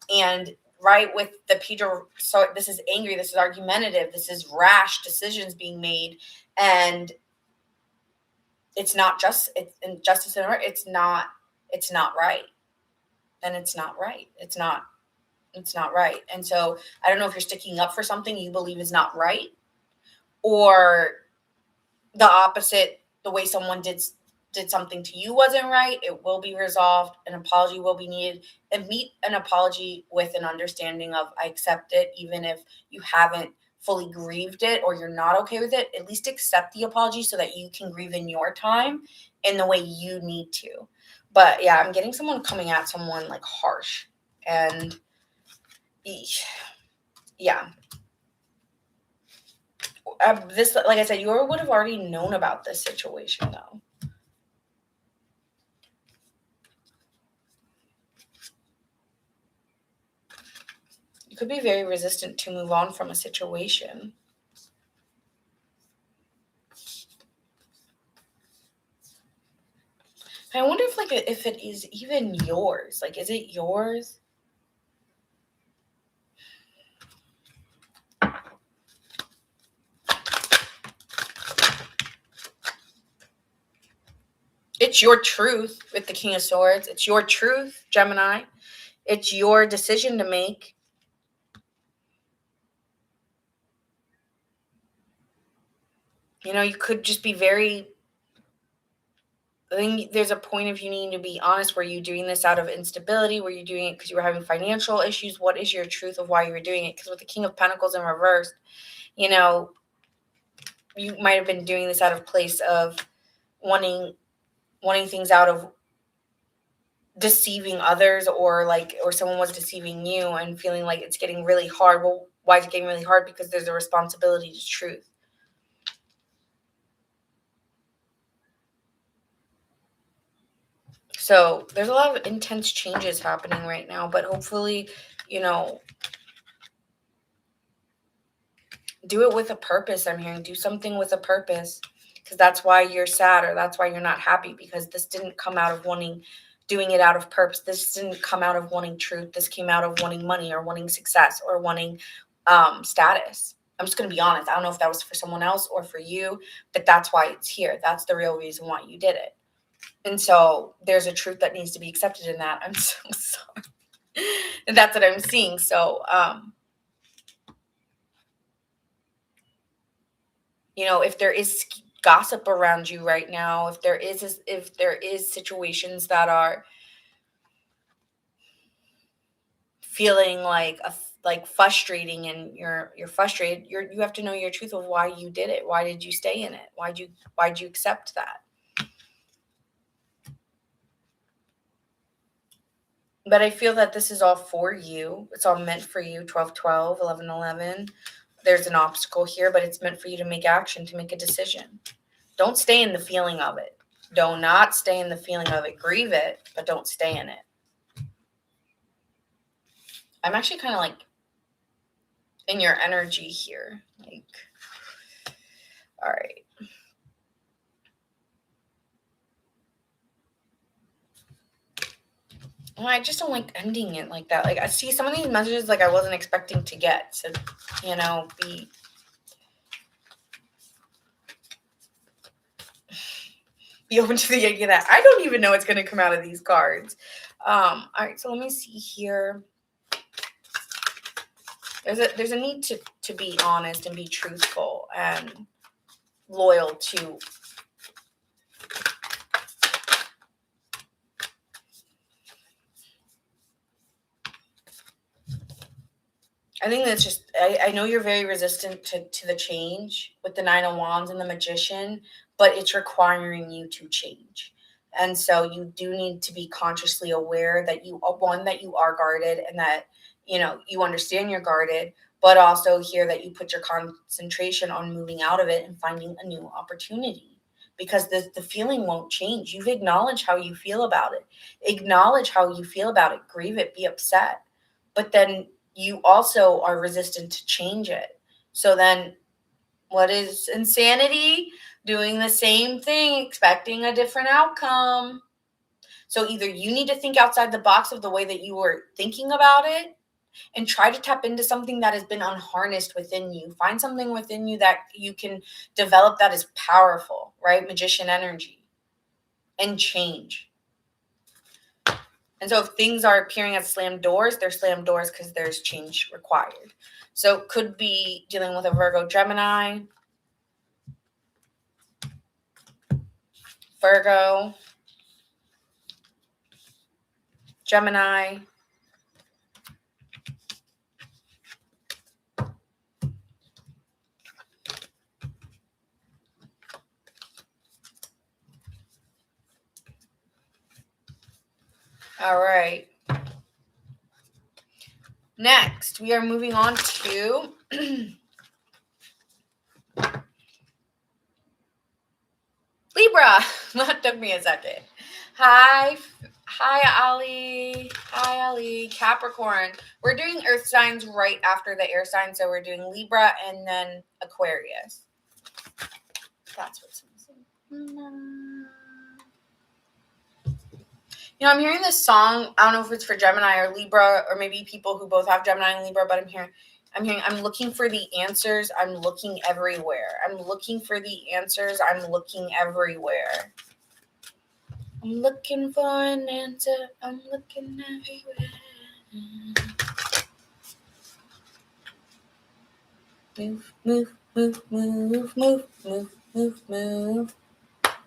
And right? With the Pedro, so this is angry, this is argumentative, this is rash decisions being made, and it's not just it's injustice and it's not right. And it's not right. It's not right. And so I don't know if you're sticking up for something you believe is not right, or the opposite, the way someone did something to you wasn't right. It will be resolved. An apology will be needed, and meet an apology with an understanding of I accept it, even if you haven't fully grieved it or you're not okay with it. At least accept the apology so that you can grieve in your time in the way you need to. But yeah, I'm getting someone coming at someone like harsh, and yeah. This, like I said, you would have already known about this situation though. You could be very resistant to move on from a situation. I wonder if it is even yours. Like, is it yours? It's your truth with the King of Swords. It's your truth, Gemini. It's your decision to make. You know, you could just be very, I think there's a point of you needing to be honest. Were you doing this out of instability? Were you doing it because you were having financial issues? What is your truth of why you were doing it? Because with the King of Pentacles in reverse, you know, you might have been doing this out of place of wanting things out of deceiving others, or someone was deceiving you and feeling like it's getting really hard. Well, why is it getting really hard? Because there's a responsibility to truth. So there's a lot of intense changes happening right now, but hopefully, you know, do it with a purpose. I'm hearing do something with a purpose, because that's why you're sad, or that's why you're not happy, because this didn't come out of doing it out of purpose. This didn't come out of wanting truth. This came out of wanting money, or wanting success, or wanting status. I'm just going to be honest. I don't know if that was for someone else or for you, but that's why it's here. That's the real reason why you did it. And so there's a truth that needs to be accepted in that. I'm so sorry. And that's what I'm seeing. So, you know, if there is gossip around you right now, if there is situations that are feeling like frustrating, and you're frustrated, you have to know your truth of why you did it. Why did you stay in it? Why'd you accept that? But I feel that this is all for you. It's all meant for you. 12-12, 11-11. There's an obstacle here, but it's meant for you to make action, to make a decision. Don't stay in the feeling of it. Do not stay in the feeling of it. Grieve it, but don't stay in it. I'm actually kind of like in your energy here. Like, all right. Well, I just don't like ending it like that. Like, I see some of these messages like I wasn't expecting to get. So, you know, be open to the idea that I don't even know what's going to come out of these cards. All right, so let me see here. There's a need to be honest and be truthful and loyal to. I think that's just, I know you're very resistant to the change with the Nine of Wands and the Magician, but it's requiring you to change. And so you do need to be consciously aware that that you are guarded, and that, you know, you understand you're guarded, but also here that you put your concentration on moving out of it and finding a new opportunity, because the feeling won't change. You've acknowledged how you feel about it. Acknowledge how you feel about it. Grieve it. Be upset. But then you also are resistant to change it. So then what is insanity? Doing the same thing, expecting a different outcome. So either you need to think outside the box of the way that you were thinking about it, and try to tap into something that has been unharnessed within you. Find something within you that you can develop that is powerful, right? Magician energy, and change. And so if things are appearing as slammed doors, they're slammed doors because there's change required. So it could be dealing with a Virgo, Gemini, Gemini. All right. Next, we are moving on to Libra. That took me a second. Hi, Ali. Hi, Ali. Capricorn. We're doing earth signs right after the air sign. So we're doing Libra and then Aquarius. That's what's missing. You know, I'm hearing this song. I don't know if it's for Gemini or Libra, or maybe people who both have Gemini and Libra, but I'm looking for the answers. I'm looking everywhere. I'm looking for the answers. I'm looking everywhere. I'm looking for an answer. I'm looking everywhere. Move, move, move, move, move, move, move, move,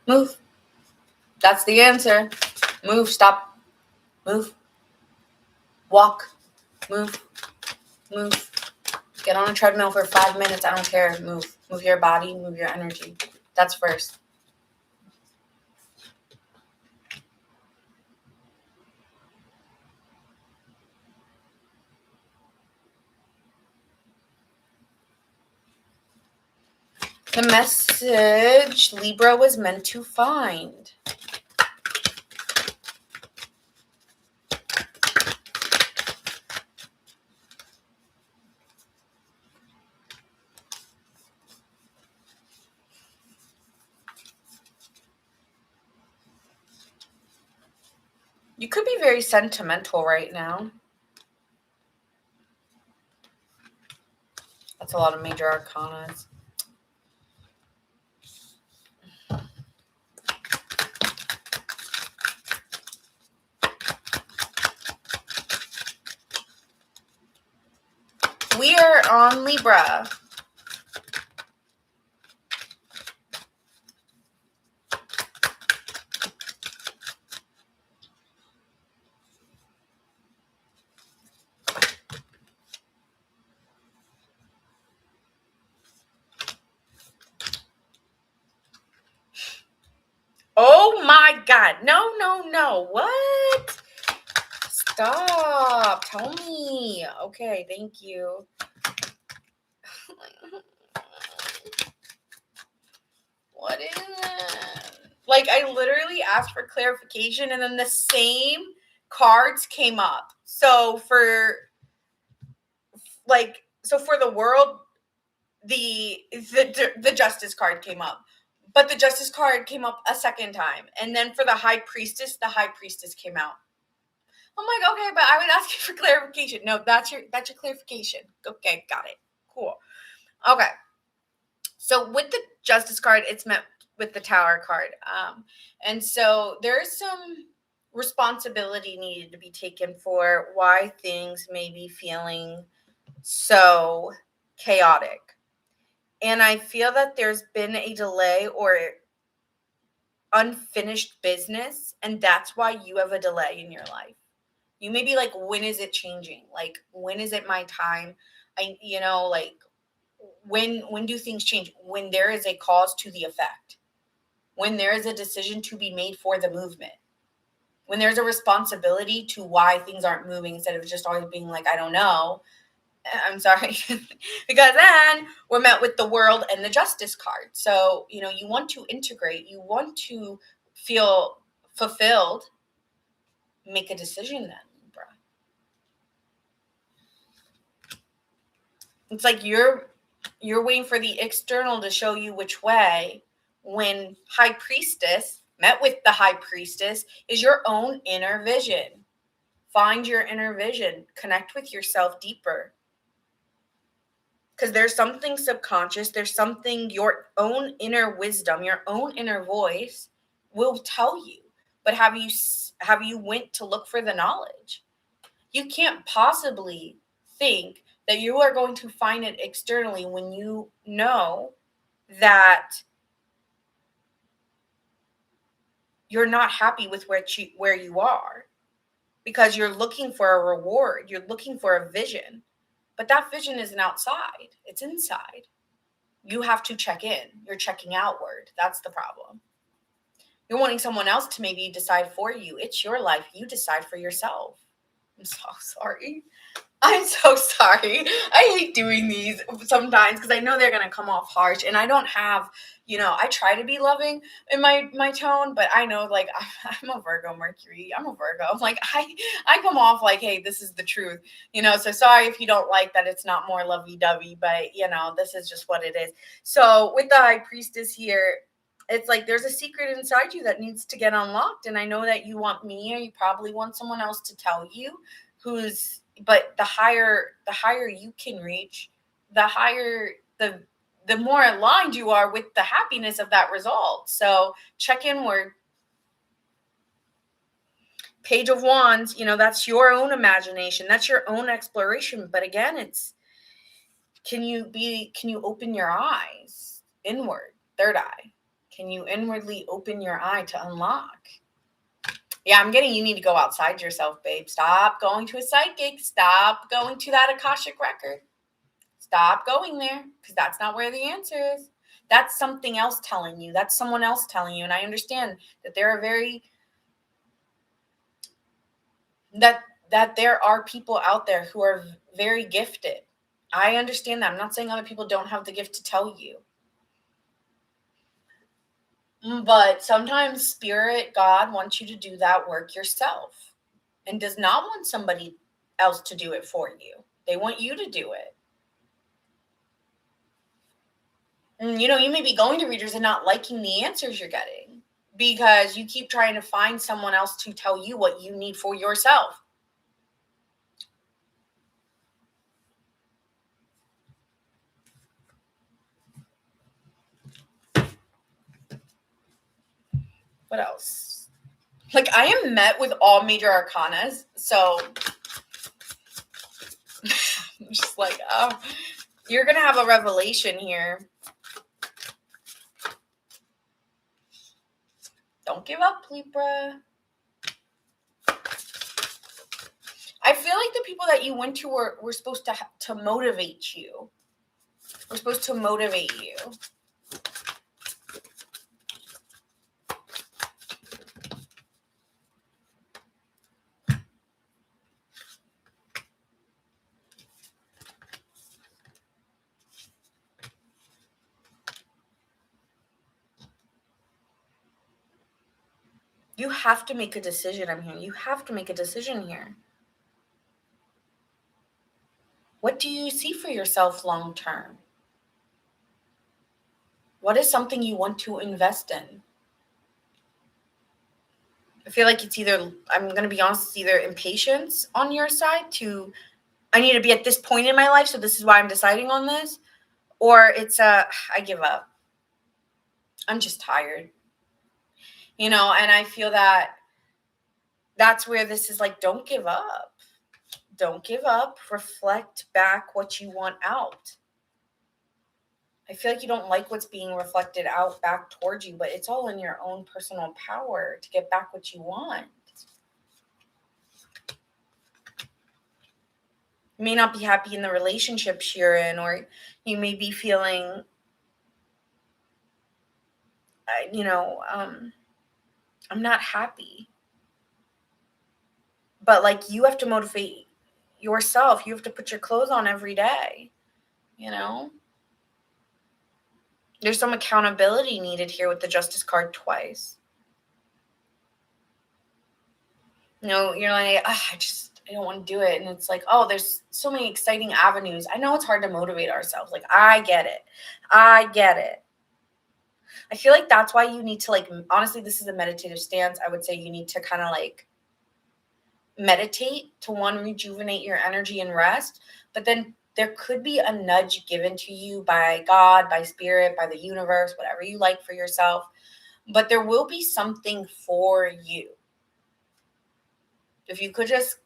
move. That's the answer. Move, stop, move, walk, move, move. Get on a treadmill for 5 minutes. I don't care. Move. Move your body, move your energy. That's first. The message Libra was meant to find. You could be very sentimental right now. That's a lot of major arcanas. We are on Libra. Oh my God. No, no, no. What? Stop. Tell me. Okay, thank you. What is it? Like, I literally asked for clarification and then the same cards came up. So for the world, the justice card came up. But the justice card came up a second time. And then for the high priestess came out. I'm like, okay, but I was asking for clarification. No, that's your clarification. Okay, got it. Cool. Okay. So with the justice card, it's met with the tower card. And so there's some responsibility needed to be taken for why things may be feeling so chaotic. And I feel that there's been a delay or unfinished business, and that's why you have a delay in your life. You may be like, when is it changing? Like, when is it my time? When do things change? When there is a cause to the effect. When there is a decision to be made for the movement. When there's a responsibility to why things aren't moving instead of just always being like, I don't know. I'm sorry. Because then we're met with the world and the justice card. So, you want to integrate. You want to feel fulfilled. Make a decision then, Libra. It's like you're waiting for the external to show you which way, when high priestess met with the high priestess is your own inner vision. Find your inner vision. Connect with yourself deeper. Because there's something subconscious. There's something your own inner wisdom, your own inner voice will tell you. But have you went to look for the knowledge? You can't possibly think that you are going to find it externally when you know that you're not happy with where you are, because you're looking for a reward, you're looking for a vision. But that vision isn't outside, it's inside. You have to check in. You're checking outward. That's the problem. You're wanting someone else to maybe decide for you. It's your life. You decide for yourself. I'm so sorry. I'm so sorry. I hate doing these sometimes because I know they're gonna come off harsh, and I don't have, I try to be loving in my tone, but I know, like, I'm a Virgo Mercury. I'm a Virgo. I'm like, I come off like, hey, this is the truth, So sorry if you don't like that. It's not more lovey dovey, but this is just what it is. So with the High Priestess here, it's like there's a secret inside you that needs to get unlocked, and I know that you want me, or you probably want someone else to tell you but the higher you can reach, the higher the more aligned you are with the happiness of that result. So check inward. Page of Wands, that's your own imagination, that's your own exploration. But again, it's can you open your eyes inward? Third eye. Can you inwardly open your eye to unlock? Yeah, I'm getting you need to go outside yourself, babe. Stop going to a psychic. Stop going to that Akashic record. Stop going there, because that's not where the answer is. That's something else telling you. That's someone else telling you. And I understand that there are that there are people out there who are very gifted. I understand that. I'm not saying other people don't have the gift to tell you. But sometimes Spirit, God wants you to do that work yourself and does not want somebody else to do it for you. They want you to do it. And, you may be going to readers and not liking the answers you're getting because you keep trying to find someone else to tell you what you need for yourself. What else? Like, I am met with all major arcanas, so I'm just like, oh, you're going to have a revelation here. Don't give up, Libra. I feel like the people that you went to were supposed to motivate you. We're supposed to motivate you. You have to make a decision. I'm hearing you have to make a decision here. What do you see for yourself long term? What is something you want to invest in? I feel like it's either, I'm going to be honest, it's either impatience on your side I need to be at this point in my life, so this is why I'm deciding on this. Or it's I give up. I'm just tired. And I feel that that's where this is like, don't give up. Don't give up. Reflect back what you want out. I feel like you don't like what's being reflected out back towards you, but it's all in your own personal power to get back what you want. You may not be happy in the relationships you're in, or you may be feeling, I'm not happy. But like, you have to motivate yourself. You have to put your clothes on every day, There's some accountability needed here with the Justice card twice. You're like, I don't want to do it. And it's like, oh, there's so many exciting avenues. I know it's hard to motivate ourselves. Like, I get it. I feel like that's why you need to, like, honestly, this is a meditative stance. I would say you need to kind of like meditate, to one, rejuvenate your energy and rest, but then there could be a nudge given to you by God, by spirit, by the universe, whatever you like for yourself. But there will be something for you. If you could just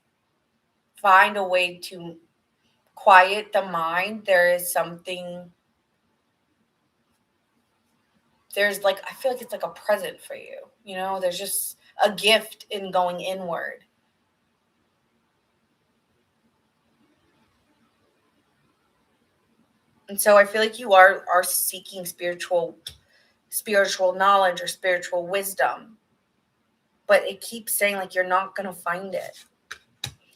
find a way to quiet the mind, there is something, there's like, I feel like it's like a present for you. You know, there's just a gift in going inward. And so I feel like you are seeking spiritual knowledge or spiritual wisdom, but it keeps saying like you're not going to find it.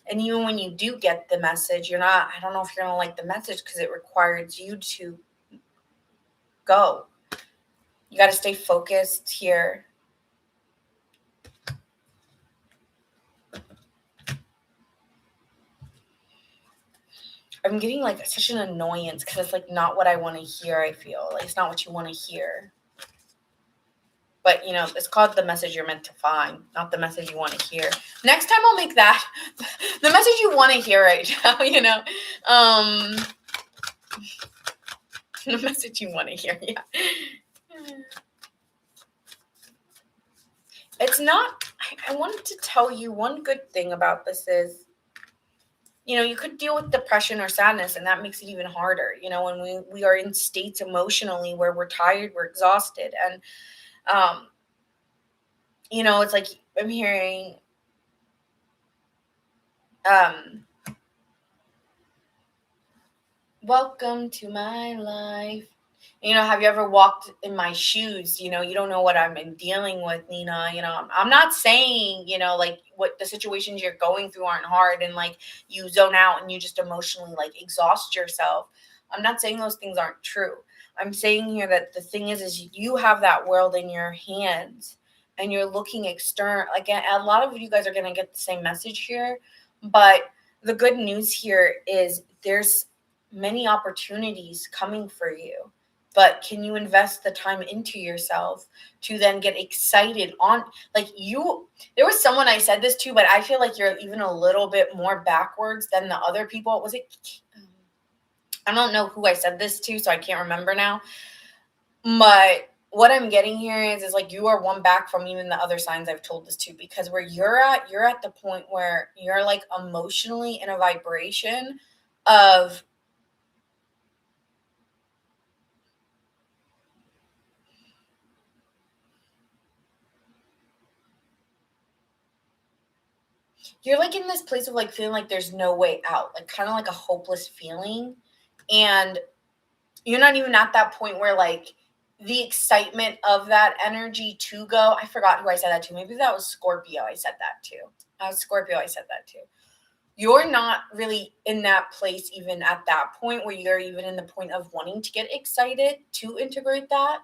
And even when you do get the message, you're not, I don't know if you're going to like the message because it requires you to go. You got to stay focused here. I'm getting like such an annoyance because it's like not what I want to hear. I feel like it's not what you want to hear. But you know, it's called the message you're meant to find, not the message you want to hear. Next time I'll make that the message you want to hear right now, you know. The message you want to hear, yeah. It's not, I wanted to tell you one good thing about this is, you know, you could deal with depression or sadness, and that makes it even harder. You know, when we are in states emotionally where we're tired, we're exhausted, and you know, it's like I'm hearing welcome to my life. You know, have you ever walked in my shoes? You know, you don't know what I'm dealing with, Nina. You know, I'm not saying, you know, like what the situations you're going through aren't hard and like you zone out and you just emotionally like exhaust yourself. I'm not saying those things aren't true. I'm saying here that the thing is you have that world in your hands and you're looking external. Like a lot of you guys are going to get the same message here, but the good news here is there's many opportunities coming for you, but can you invest the time into yourself to then get excited on, like, you, there was someone I said this to, but I feel like you're even a little bit more backwards than the other people. Was it, I don't know who I said this to, so I can't remember now, but what I'm getting here is like you are one back from even the other signs I've told this to, because where you're at the point where you're like emotionally in a vibration of you're like in this place of like feeling like there's no way out, like kind of like a hopeless feeling. And you're not even at that point where like the excitement of that energy to go. I forgot who I said that to. Maybe that was Scorpio. I said that to. Scorpio. I said that to. You're not really in that place even at that point where you're even in the point of wanting to get excited to integrate that.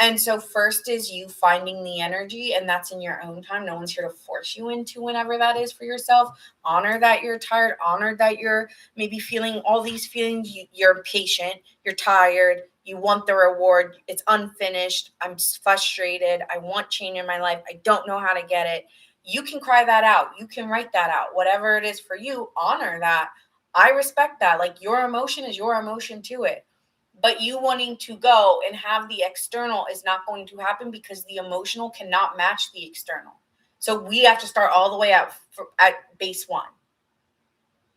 And so first is you finding the energy, and that's in your own time. No one's here to force you into whenever that is for yourself. Honor that you're tired. Honor that you're maybe feeling all these feelings. You're impatient. You're tired. You want the reward. It's unfinished. I'm frustrated. I want change in my life. I don't know how to get it. You can cry that out. You can write that out. Whatever it is for you, honor that. I respect that. Like, your emotion is your emotion to it. But you wanting to go and have the external is not going to happen because the emotional cannot match the external. So we have to start all the way at base one.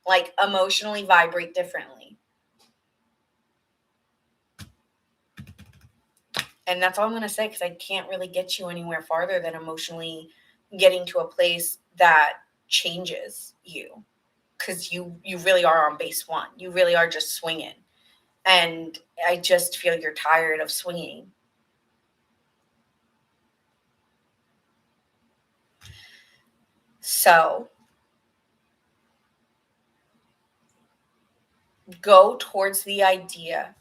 Like, emotionally vibrate differently. And that's all I'm going to say, because I can't really get you anywhere farther than emotionally getting to a place that changes you. Because you really are on base one. You really are just swinging. And I just feel you're tired of swinging. So go towards the idea.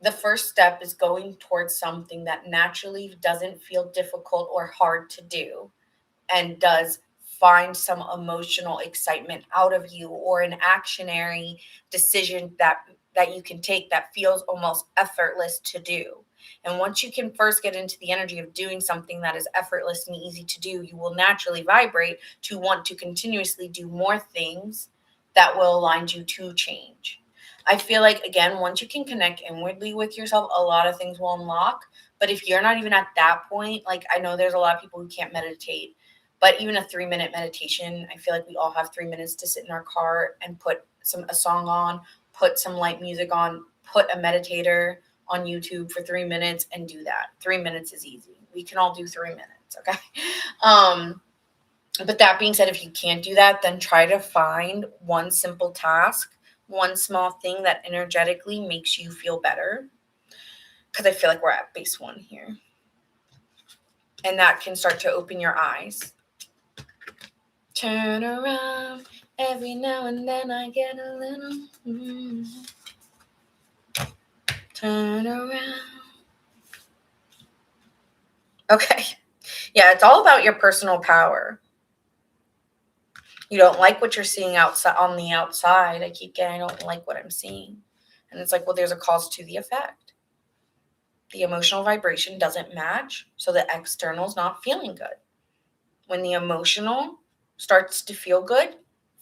The first step is going towards something that naturally doesn't feel difficult or hard to do, and does find some emotional excitement out of you, or an actionary decision that you can take that feels almost effortless to do. And once you can first get into the energy of doing something that is effortless and easy to do, you will naturally vibrate to want to continuously do more things that will align you to change. I feel like, again, once you can connect inwardly with yourself, a lot of things will unlock. But if you're not even at that point, like I know there's a lot of people who can't meditate, but even a 3-minute meditation, I feel like we all have 3 minutes to sit in our car and put a song on, put some light music on, put a meditator on YouTube for 3 minutes and do that. 3 minutes is easy. We can all do 3 minutes, okay? But that being said, if you can't do that, then try to find one simple task, one small thing that energetically makes you feel better. Because I feel like we're at base 1 here. And that can start to open your eyes. Turn around, every now and then I get a little. Turn around. Okay. Yeah, it's all about your personal power. You don't like what you're seeing outside on the outside. I keep getting, I don't like what I'm seeing. And it's like, well, there's a cause to the effect. The emotional vibration doesn't match, so the external's not feeling good. When the emotional starts to feel good,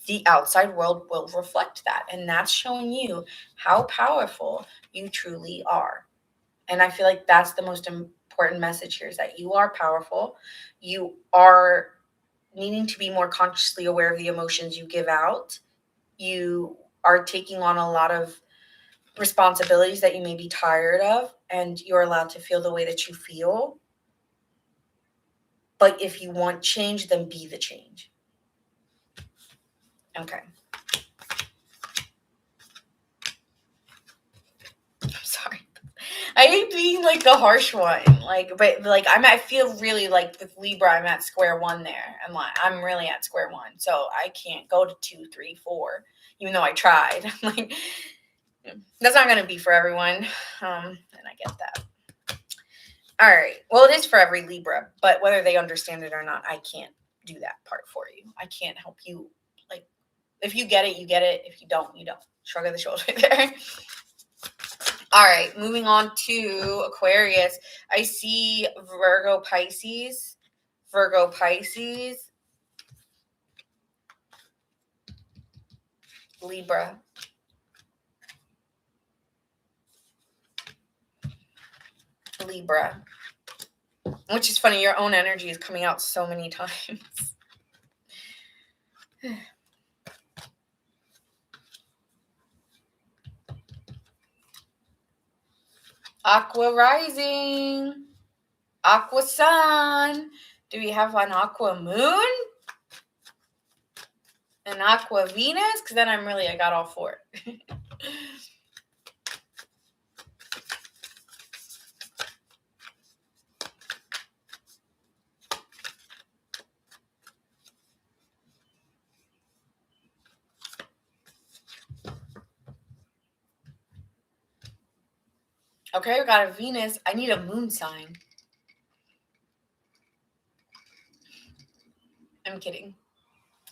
the outside world will reflect that. And that's showing you how powerful you truly are. And I feel like that's the most important message here, is that you are powerful. You are needing to be more consciously aware of the emotions you give out. You are taking on a lot of responsibilities that you may be tired of, and you're allowed to feel the way that you feel. But if you want change, then be the change. Okay. I'm sorry. I hate being like the harsh one. I feel really like with Libra, I'm at square one there. I'm really at square one. So I can't go to 2, 3, 4, even though I tried. Like, that's not going to be for everyone. And I get that. All right. Well, it is for every Libra, but whether they understand it or not, I can't do that part for you. I can't help you. Like, if you get it, you get it. If you don't, you don't. Shrug of the shoulder there. All right. Moving on to Aquarius. I see Virgo, Pisces, Libra. Which is funny. Your own energy is coming out so many times. Aqua rising, Aqua sun. Do we have an Aqua moon? An Aqua Venus? Because then I got all 4. Okay, we got a Venus. I need a moon sign. I'm kidding.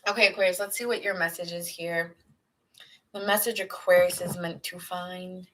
Okay, Aquarius, let's see what your message is here. The message Aquarius is meant to find.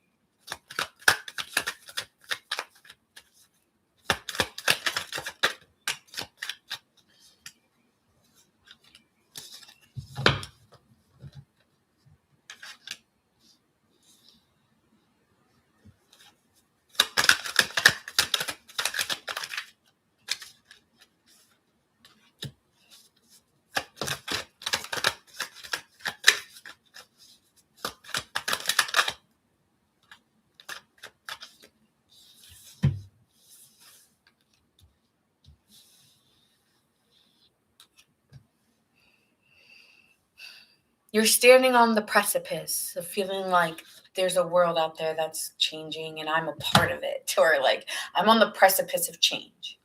You're standing on the precipice of feeling like there's a world out there that's changing and I'm a part of it. Or like I'm on the precipice of change.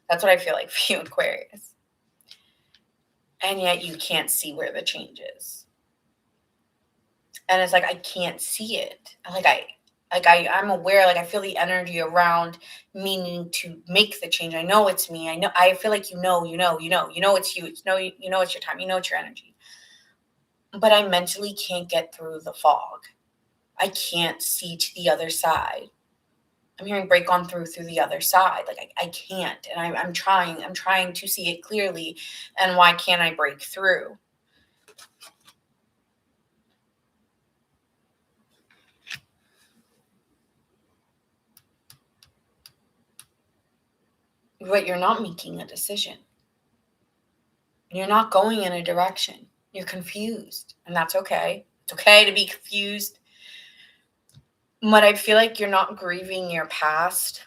That's what I feel like for you, Aquarius. And yet you can't see where the change is. And it's like, I can't see it. I'm aware, like I feel the energy around me needing to make the change. I know it's me. I feel like you know it's you. You know it's your time. You know it's your energy. But I mentally can't get through the fog. I can't see to the other side. I'm hearing break on through the other side. Like I can't, and I'm trying to see it clearly, and why can't I break through? But you're not making a decision. You're not going in a direction. You're confused, and that's okay. It's okay to be confused. But I feel like you're not grieving your past,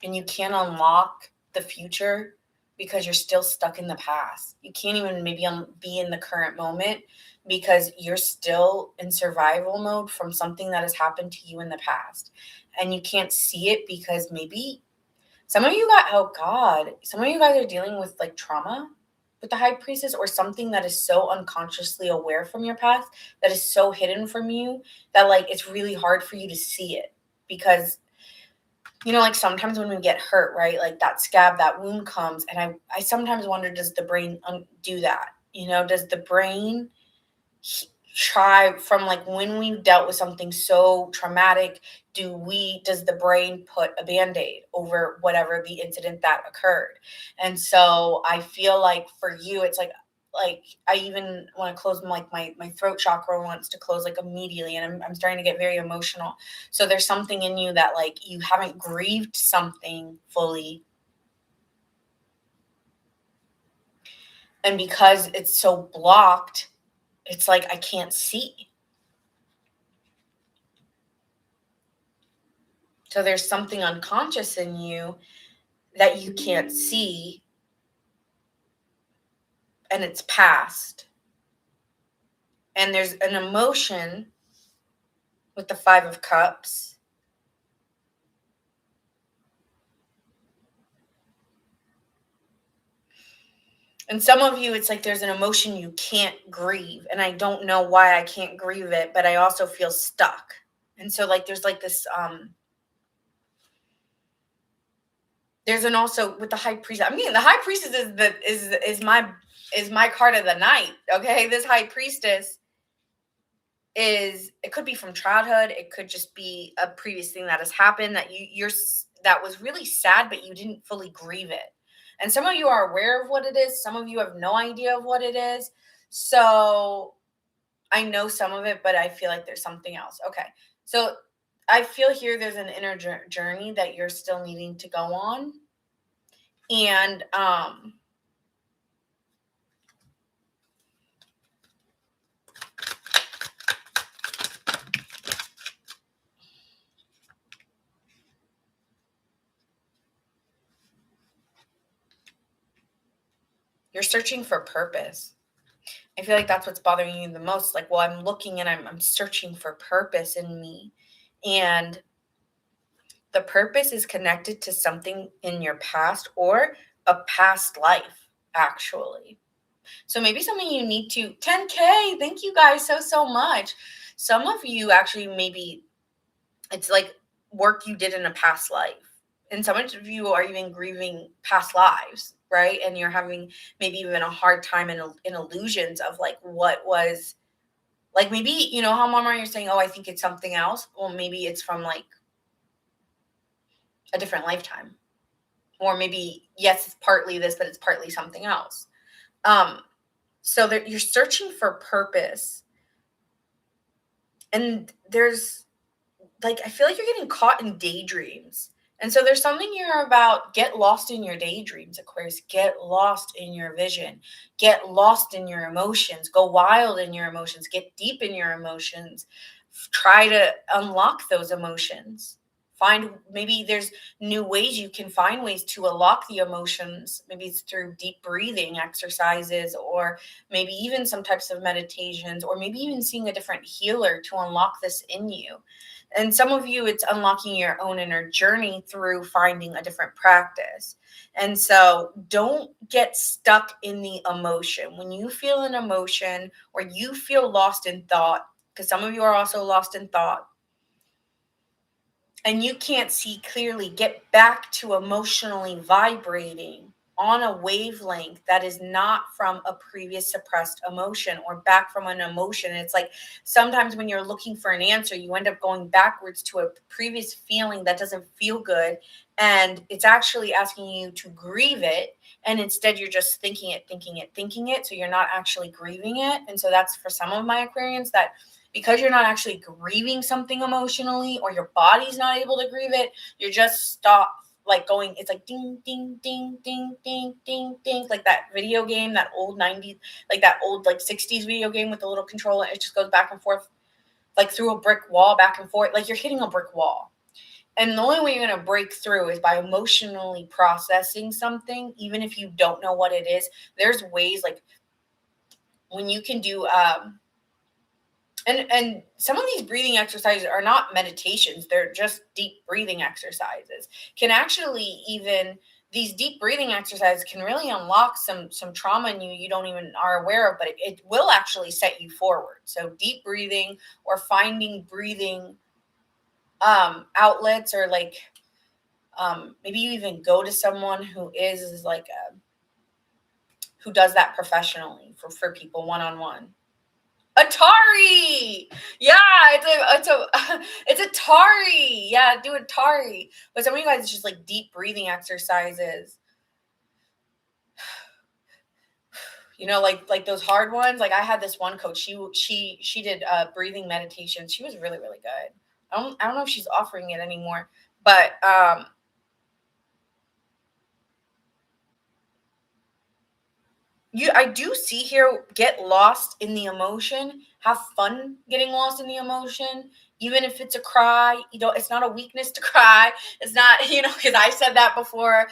and you can't unlock the future because you're still stuck in the past. You can't even maybe be in the current moment because you're still in survival mode from something that has happened to you in the past. And you can't see it because maybe some of you got, oh God, some of you guys are dealing with like trauma with the high priestess, or something that is so unconsciously aware from your past, that is so hidden from you, that like it's really hard for you to see it. Because like sometimes when we get hurt, right, like that scab, that wound comes, and I sometimes wonder, does the brain do that? Does the brain try from like when we dealt with something so traumatic, does the brain put a band-aid over whatever the incident that occurred? And so I feel like for you, it's like I even want to close, like my throat chakra wants to close like immediately, and I'm starting to get very emotional. So there's something in you that like you haven't grieved something fully, and because it's so blocked, it's like I can't see. So there's something unconscious in you that you can't see, and it's past. And there's an emotion with the 5 of Cups. And some of you, it's like there's an emotion you can't grieve, and I don't know why I can't grieve it, but I also feel stuck. And so like there's like this there's an also with the high priestess. I mean, the high priestess is my card of the night. Okay, this high priestess it could be from childhood, it could just be a previous thing that has happened that that was really sad, but you didn't fully grieve it. And some of you are aware of what it is, some of you have no idea of what it is. So I know some of it, but I feel like there's something else. Okay, so I feel here there's an inner journey that you're still needing to go on. And you're searching for purpose. I feel like that's what's bothering you the most. Like, well, I'm looking and I'm searching for purpose in me. And the purpose is connected to something in your past or a past life, actually. So maybe something you need to 10K. Thank you guys so much. Some of you actually, maybe it's like work you did in a past life. And some of you are even grieving past lives, right? And you're having maybe even a hard time in illusions of like what was, like maybe, how Mama, you're saying, oh, I think it's something else. Well, maybe it's from like a different lifetime. Or maybe, yes, it's partly this, but it's partly something else. So that you're searching for purpose. And there's like, I feel like you're getting caught in daydreams. And so there's something here about get lost in your daydreams, Aquarius. Get lost in your vision. Get lost in your emotions. Go wild in your emotions. Get deep in your emotions. Try to unlock those emotions. Maybe there's new ways you can find ways to unlock the emotions. Maybe it's through deep breathing exercises, or maybe even some types of meditations, or maybe even seeing a different healer to unlock this in you. And some of you, it's unlocking your own inner journey through finding a different practice. And so don't get stuck in the emotion. When you feel an emotion or you feel lost in thought, because some of you are also lost in thought, and you can't see clearly, get back to emotionally vibrating on a wavelength that is not from a previous suppressed emotion or back from an emotion. It's like sometimes when you're looking for an answer, you end up going backwards to a previous feeling that doesn't feel good. And it's actually asking you to grieve it. And instead, you're just thinking it, thinking it, thinking it. So you're not actually grieving it. And so that's for some of my Aquarians, that because you're not actually grieving something emotionally, or your body's not able to grieve it, you're just stop like going, it's like ding ding ding ding ding ding ding, like that video game, that old 90s, like that old like 60s video game with the little controller. It just goes back and forth like through a brick wall, back and forth, like you're hitting a brick wall. And the only way you're going to break through is by emotionally processing something, even if you don't know what it is. There's ways, like when you can do and some of these breathing exercises are not meditations, they're just deep breathing exercises. Can actually, even these deep breathing exercises can really unlock some trauma in you you don't even are aware of, but it will actually set you forward. So deep breathing, or finding breathing outlets, or like maybe you even go to someone who is like who does that professionally for people one-on-one. Atari. Yeah, it's Atari. Yeah, do Atari. But some of you guys, it's just like deep breathing exercises. You know, like those hard ones. Like I had this one coach. She did breathing meditation. She was really, really good. I don't know if she's offering it anymore, but I do see here, get lost in the emotion, have fun getting lost in the emotion, even if it's a cry. It's not a weakness to cry. It's not, because I said that before.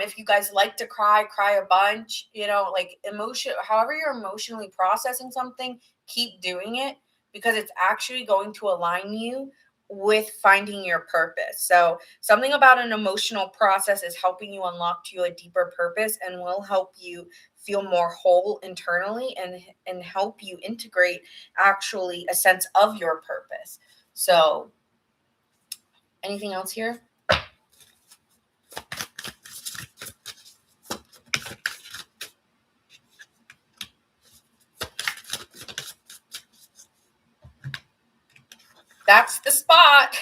If you guys like to cry a bunch, like emotion, however you're emotionally processing something, keep doing it, because it's actually going to align you with finding your purpose. So something about an emotional process is helping you unlock to you a deeper purpose, and will help you feel more whole internally, and help you integrate actually a sense of your purpose. So anything else here? That's the spot.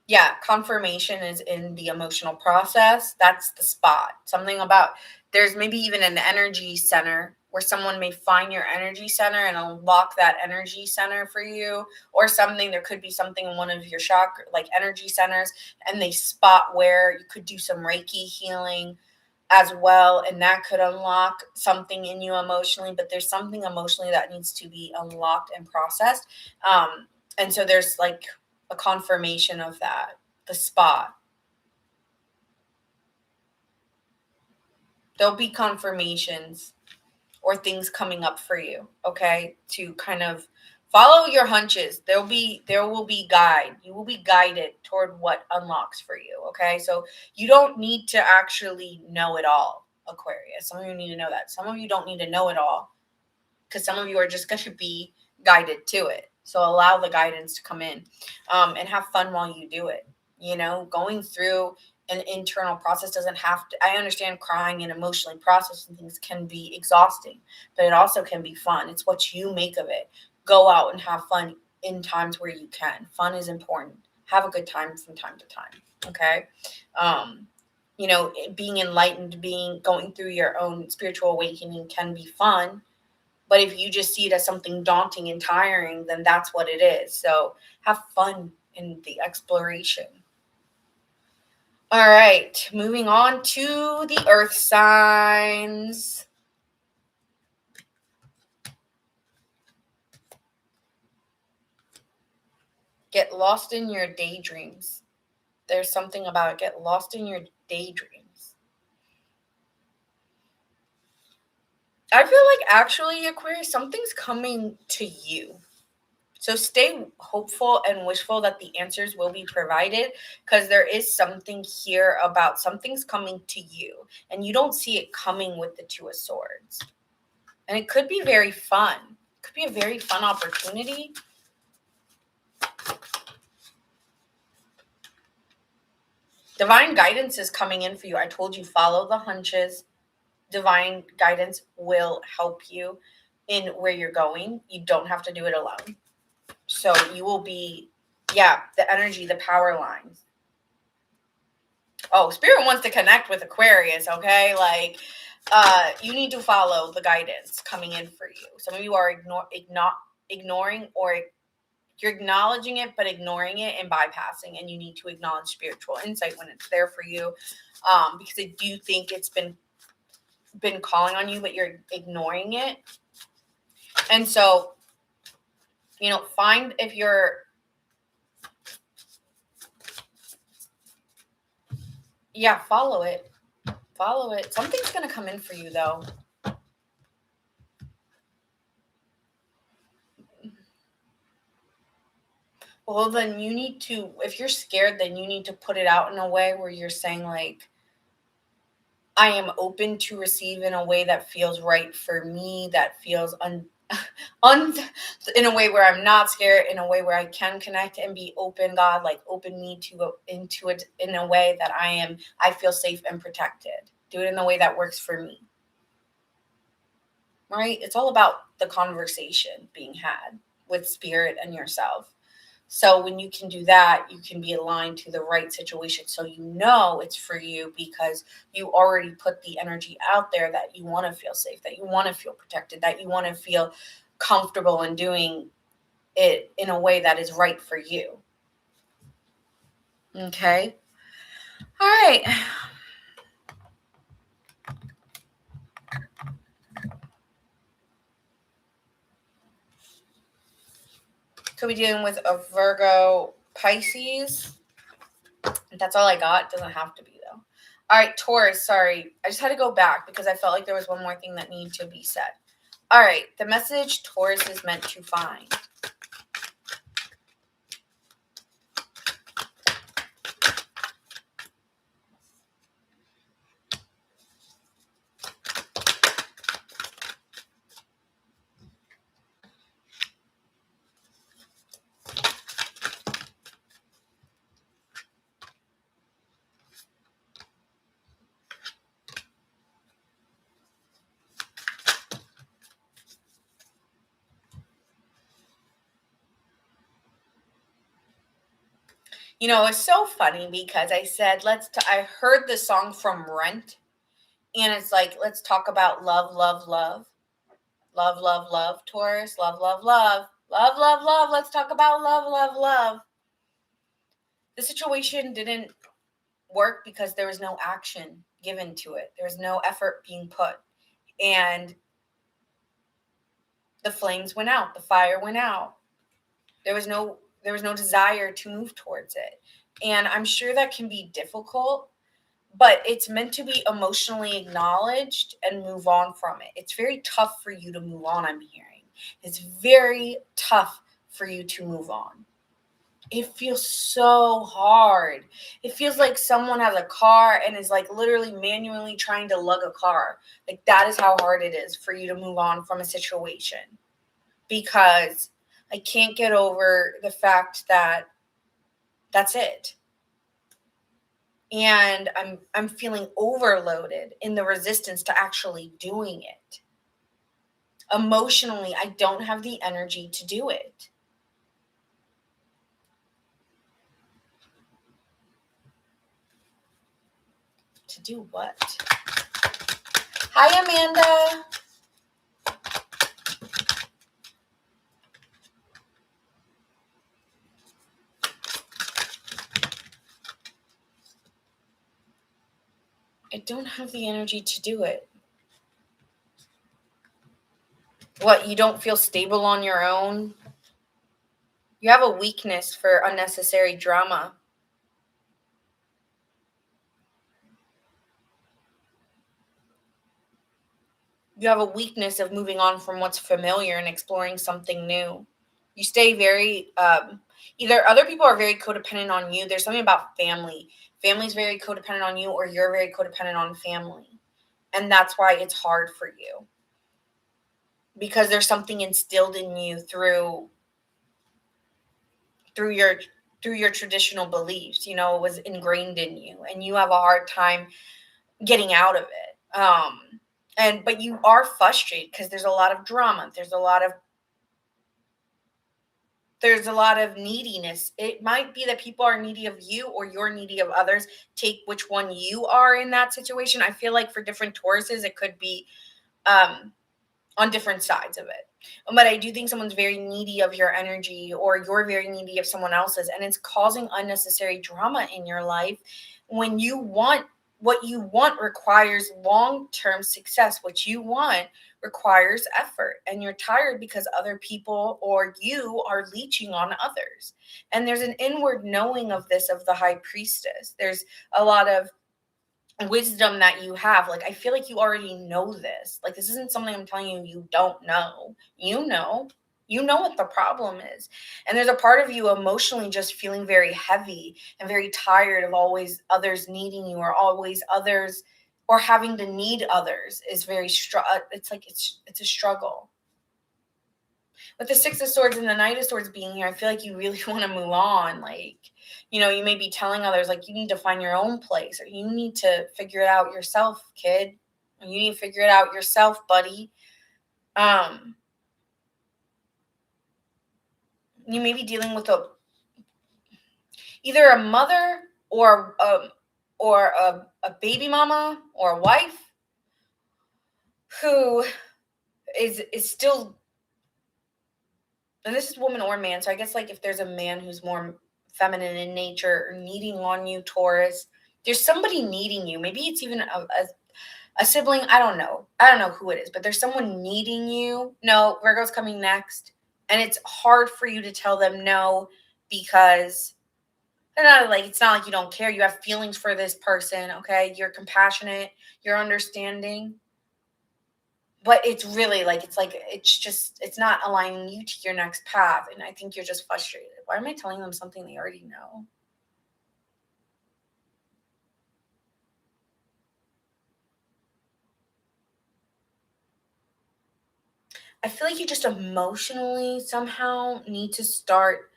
Yeah, confirmation is in the emotional process. That's the spot. Something about, there's maybe even an energy center where someone may find your energy center and unlock that energy center for you, or something. There could be something in one of your chakra, like energy centers, and they spot where you could do some Reiki healing as well, and that could unlock something in you emotionally. But there's something emotionally that needs to be unlocked and processed, and so there's like a confirmation of that, the spot. There'll be confirmations or things coming up for you, okay, to kind of follow your hunches. There will be guide. You will be guided toward what unlocks for you, okay? So you don't need to actually know it all, Aquarius. Some of you need to know that. Some of you don't need to know it all, because some of you are just going to be guided to it. So allow the guidance to come in, and have fun while you do it. Going through an internal process doesn't have to, I understand crying and emotionally processing things can be exhausting, but it also can be fun. It's what you make of it. Go out and have fun in times where you can. Fun is important. Have a good time from time to time. Okay. Being enlightened, going through your own spiritual awakening can be fun. But if you just see it as something daunting and tiring, then that's what it is. So have fun in the exploration. All right, moving on to the earth signs. Get lost in your daydreams. There's something about it. Get lost in your daydreams. I feel like actually, Aquarius, something's coming to you. So stay hopeful and wishful that the answers will be provided, because there is something here about something's coming to you, and you don't see it coming with the Two of Swords. And it could be very fun. It could be a very fun opportunity. Divine guidance is coming in for you. I told you, follow the hunches. Divine guidance will help you in where you're going. You don't have to do it alone. So you will be, the energy, the power lines. Oh, Spirit wants to connect with Aquarius, okay? Like, you need to follow the guidance coming in for you. Some of you are ignoring, or you're acknowledging it, but ignoring it and bypassing. And you need to acknowledge spiritual insight when it's there for you, because I do think it's been calling on you, but you're ignoring it. And so, find if you're, follow it. Follow it. Something's going to come in for you, though. Well, then you need to, if you're scared, then you need to put it out in a way where you're saying, like, I am open to receive in a way that feels right for me, that feels in a way where I'm not scared, in a way where I can connect and be open. God, like, open me to go into it in a way that I feel safe and protected. Do it in the way that works for me. Right? It's all about the conversation being had with spirit and yourself. So when you can do that, you can be aligned to the right situation. So it's for you, because you already put the energy out there that you want to feel safe, that you want to feel protected, that you want to feel comfortable in doing it in a way that is right for you. Okay? All right. Could be dealing with a Virgo, Pisces. That's all I got. It doesn't have to be, though. All right, Taurus, sorry. I just had to go back because I felt like there was one more thing that needed to be said. All right, the message Taurus is meant to find. It's so funny because I said, I heard the song from Rent, and it's like, let's talk about love, love, love. Love, love, love, Taurus. Love, love, love. Love, love, love. Let's talk about love, love, love. The situation didn't work because there was no action given to it. There was no effort being put. And the flames went out. The fire went out. There was no desire to move towards it. And I'm sure that can be difficult, but it's meant to be emotionally acknowledged and move on from it. It's very tough for you to move on, I'm hearing. It's very tough for you to move on. It feels so hard. It feels like someone has a car and is like literally manually trying to lug a car. Like, that is how hard it is for you to move on from a situation. Because I can't get over the fact that that's it. And I'm feeling overloaded in the resistance to actually doing it. Emotionally, I don't have the energy to do it. To do what? Hi, Amanda. I don't have the energy to do it. What, you don't feel stable on your own? You have a weakness for unnecessary drama. You have a weakness of moving on from what's familiar and exploring something new. You stay very, either other people are very codependent on you. There's something about family. Family's very codependent on you, or you're very codependent on family. And that's why it's hard for you. Because there's something instilled in you through your through your traditional beliefs. It was ingrained in you, and you have a hard time getting out of it. But you are frustrated because there's a lot of drama. There's a lot of neediness. It might be that people are needy of you or you're needy of others. Take which one you are in that situation. I feel like for different Tauruses, it could be um, on different sides of it. But I do think someone's very needy of your energy or you're very needy of someone else's, and it's causing unnecessary drama in your life. When you want what you want requires long-term success. What you want requires effort, and you're tired because other people or you are leeching on others. And there's an inward knowing of this of the high priestess. There's a lot of wisdom that you have. Like, I feel like you already know this. Like, this isn't something I'm telling you you don't know. You know what the problem is. And there's a part of you emotionally just feeling very heavy and very tired of always others needing you, or always others, or having to need others is very it's like it's a struggle. With the Six of Swords and the Knight of Swords being here, I feel like you really want to move on. Like, you may be telling others, like, you need to find your own place, or you need to figure it out yourself, kid. Or you need to figure it out yourself, buddy. You may be dealing with either a mother or a baby mama or a wife who is still, and this is woman or man, so I guess, like, if there's a man who's more feminine in nature or needing on you, Taurus, there's somebody needing you. Maybe it's even a sibling. I don't know who it is, but there's someone needing you. No, Virgo's coming next, and it's hard for you to tell them no, because it's not like you don't care. You have feelings for this person, okay? You're compassionate, you're understanding. But it's really it's not aligning you to your next path. And I think you're just frustrated. Why am I telling them something they already know? I feel like you just emotionally somehow need to start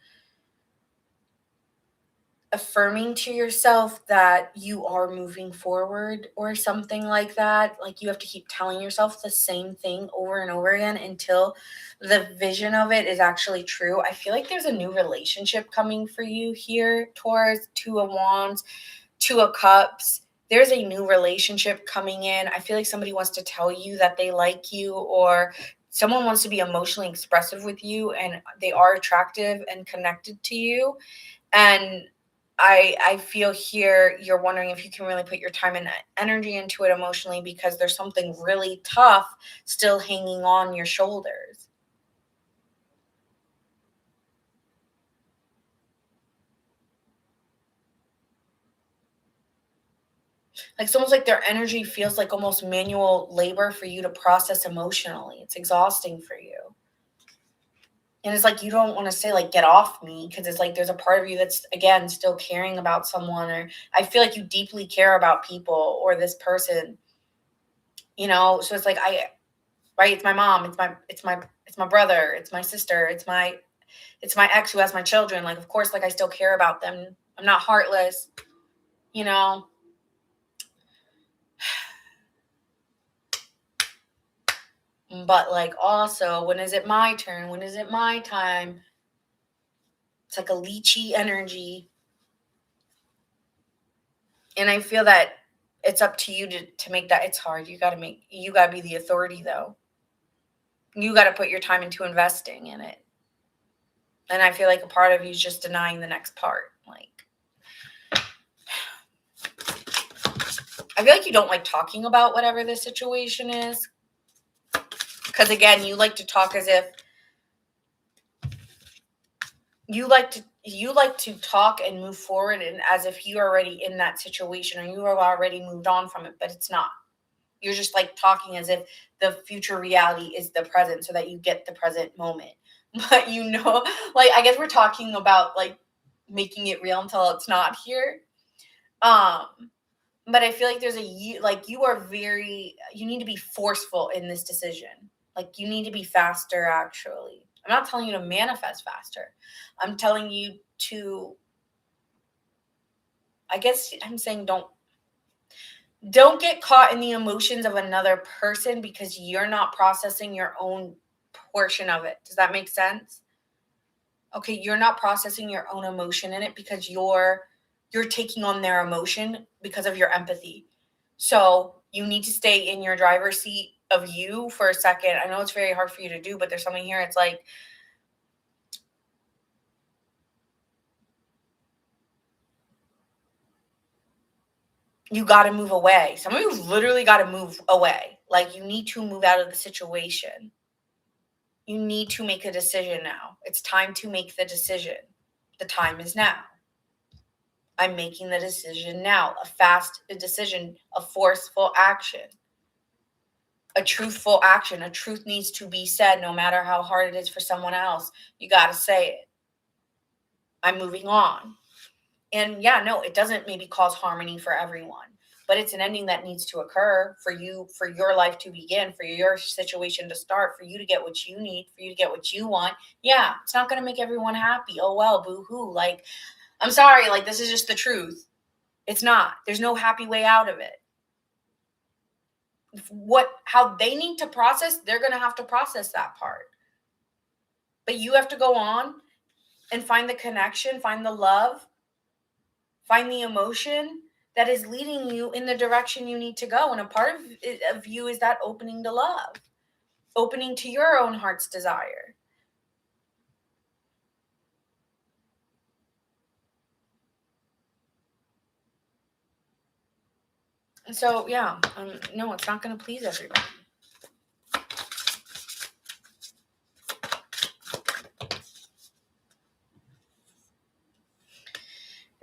affirming to yourself that you are moving forward or something like that. Like, you have to keep telling yourself the same thing over and over again until the vision of it is actually true. I feel like there's a new relationship coming for you here, Taurus. Two of Wands, Two of Cups. There's a new relationship coming in. I feel like somebody wants to tell you that they like you, or someone wants to be emotionally expressive with you, and they are attractive and connected to you. And I feel here you're wondering if you can really put your time and energy into it emotionally, because there's something really tough still hanging on your shoulders. Like, it's almost like their energy feels like almost manual labor for you to process emotionally. It's exhausting for you. And it's like you don't want to say, like, get off me, because it's like there's a part of you that's, again, still caring about someone, or I feel like you deeply care about people or this person. So it's like, right, it's my mom, it's my brother, it's my sister, it's my ex who has my children. Like, of course, like, I still care about them. I'm not heartless, you know. But, like, also, when is it my turn? When is it my time? It's like a leechy energy. And I feel that it's up to you to make that. It's hard. You gotta be the authority, though. You gotta put your time into investing in it. And I feel like a part of you is just denying the next part. Like, I feel like you don't like talking about whatever the situation is. Because, again, you like to talk as if you like to talk and move forward, and as if you're already in that situation or you have already moved on from it, but it's not. You're just, like, talking as if the future reality is the present, so that you get the present moment. But, like, I guess we're talking about, like, making it real until it's not here. Um, but I feel like you need to be forceful in this decision. Like, you need to be faster, actually. I'm not telling you to manifest faster. I'm telling you to I guess I'm saying don't get caught in the emotions of another person because you're not processing your own portion of it. Does that make sense? Okay, you're not processing your own emotion in it because you're taking on their emotion because of your empathy. So you need to stay in your driver's seat of you for a second. I know it's very hard for you to do, but there's something here. It's like, you got to move away. Some of you literally got to move away. Like, you need to move out of the situation. You need to make a decision now. It's time to make the decision. The time is now. I'm making the decision now. A fast decision, a forceful action, a truthful action. A truth needs to be said no matter how hard it is for someone else. You got to say it. I'm moving on. And yeah, no, it doesn't maybe cause harmony for everyone, but it's an ending that needs to occur for you, for your life to begin, for your situation to start, for you to get what you need, for you to get what you want. Yeah, it's not going to make everyone happy. Oh, well, boo-hoo. Like, I'm sorry. Like, this is just the truth. It's not. There's no happy way out of it. How they need to process, they're going to have to process that part. But you have to go on and find the connection, find the love, find the emotion that is leading you in the direction you need to go. And a part of you is that opening to love, opening to your own heart's desire. And so, yeah, no, it's not going to please everybody.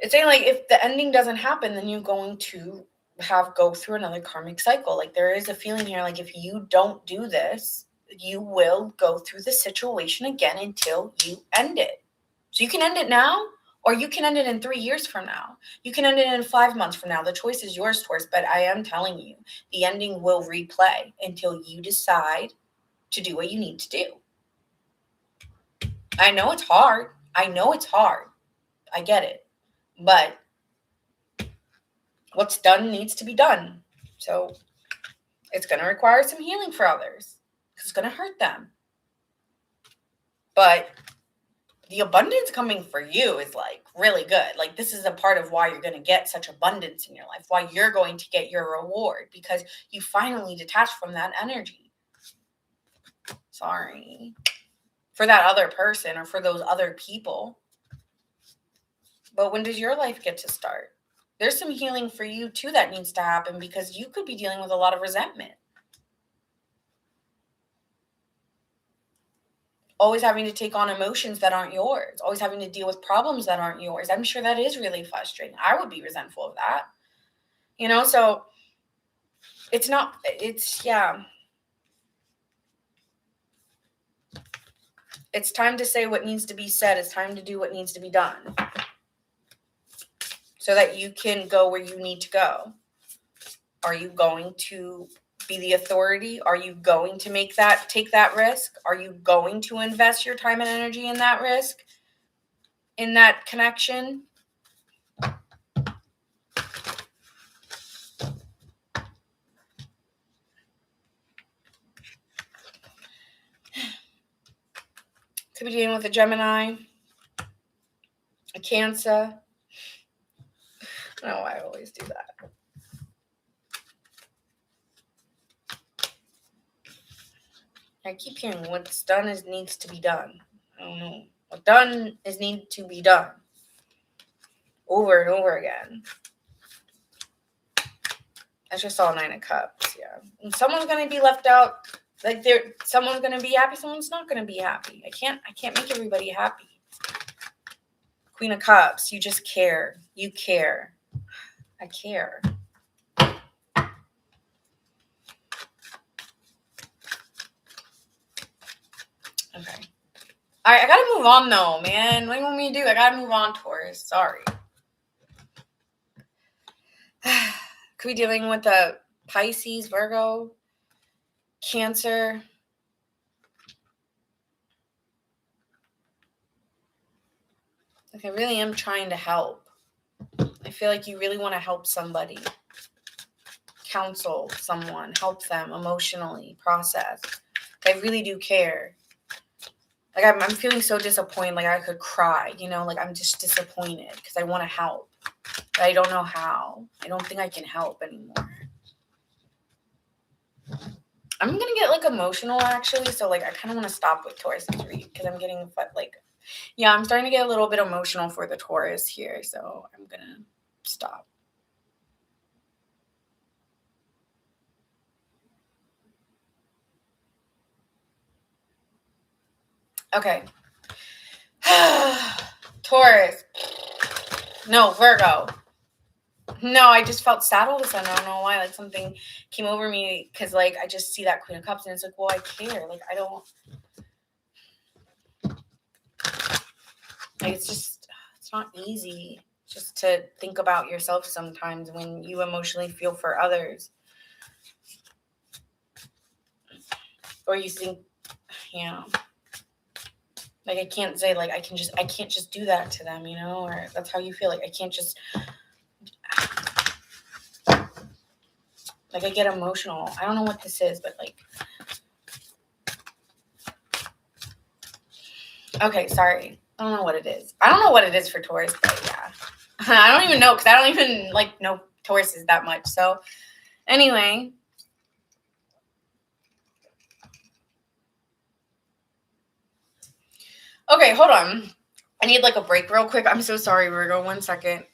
It's saying, like, if the ending doesn't happen, then you're going to go through another karmic cycle. Like, there is a feeling here, like, if you don't do this, you will go through the situation again until you end it. So you can end it now, or you can end it in 3 years from now. You can end it in 5 months from now. The choice is yours, Taurus, but I am telling you, the ending will replay until you decide to do what you need to do. I know it's hard. I get it. But what's done needs to be done. So it's going to require some healing for others because it's going to hurt them. But the abundance coming for you is, like, really good. Like, this is a part of why you're going to get such abundance in your life, why you're going to get your reward, because you finally detach from that energy. Sorry for that other person or for those other people. But when does your life get to start? There's some healing for you too that needs to happen, because you could be dealing with a lot of resentment. Always having to take on emotions that aren't yours, always having to deal with problems that aren't yours. I'm sure that is really frustrating. I would be resentful of that. So yeah. It's time to say what needs to be said. It's time to do what needs to be done so that you can go where you need to go. Are you going to be the authority? Are you going to take that risk? Are you going to invest your time and energy in that risk, in that connection? Could be dealing with a Gemini, a Cancer. I don't know why I always do that. I keep hearing what's done needs to be done. I don't know. What's done needs to be done. Over and over again. I just saw 9 of Cups, yeah. And someone's going to be left out. Like, someone's going to be happy, someone's not going to be happy. I can't make everybody happy. Queen of Cups, you just care. You care. I care. Okay. All right, I got to move on, though, man. What do you want me to do? I got to move on, Taurus. Sorry. Could be dealing with a Pisces, Virgo, Cancer. Like, I really am trying to help. I feel like you really want to help somebody, counsel someone, help them emotionally process. I really do care. Like, I'm feeling so disappointed, like I could cry, like I'm just disappointed because I want to help, but I don't know how. I don't think I can help anymore. I'm gonna get like emotional actually, so like I kind of want to stop with Taurus's read because I'm getting I'm starting to get a little bit emotional for the Taurus here, so I'm gonna stop. Okay. Taurus. No, Virgo. No, I just felt sad all of a sudden. I don't know why. Like something came over me because like I just see that Queen of Cups and it's like, well, I care. Like I don't. Like it's not easy just to think about yourself sometimes when you emotionally feel for others. Or you think, like I can't say like I can't just do that to them, or that's how you feel. Like I can't just, like I get emotional. I don't know what this is, but like, okay, sorry. I don't know what it is. I don't know what it is for Taurus, but yeah. I don't even know because I don't even like know Tauruses that much. So anyway. Okay, hold on. I need like a break real quick. I'm so sorry, Virgo. 1 second.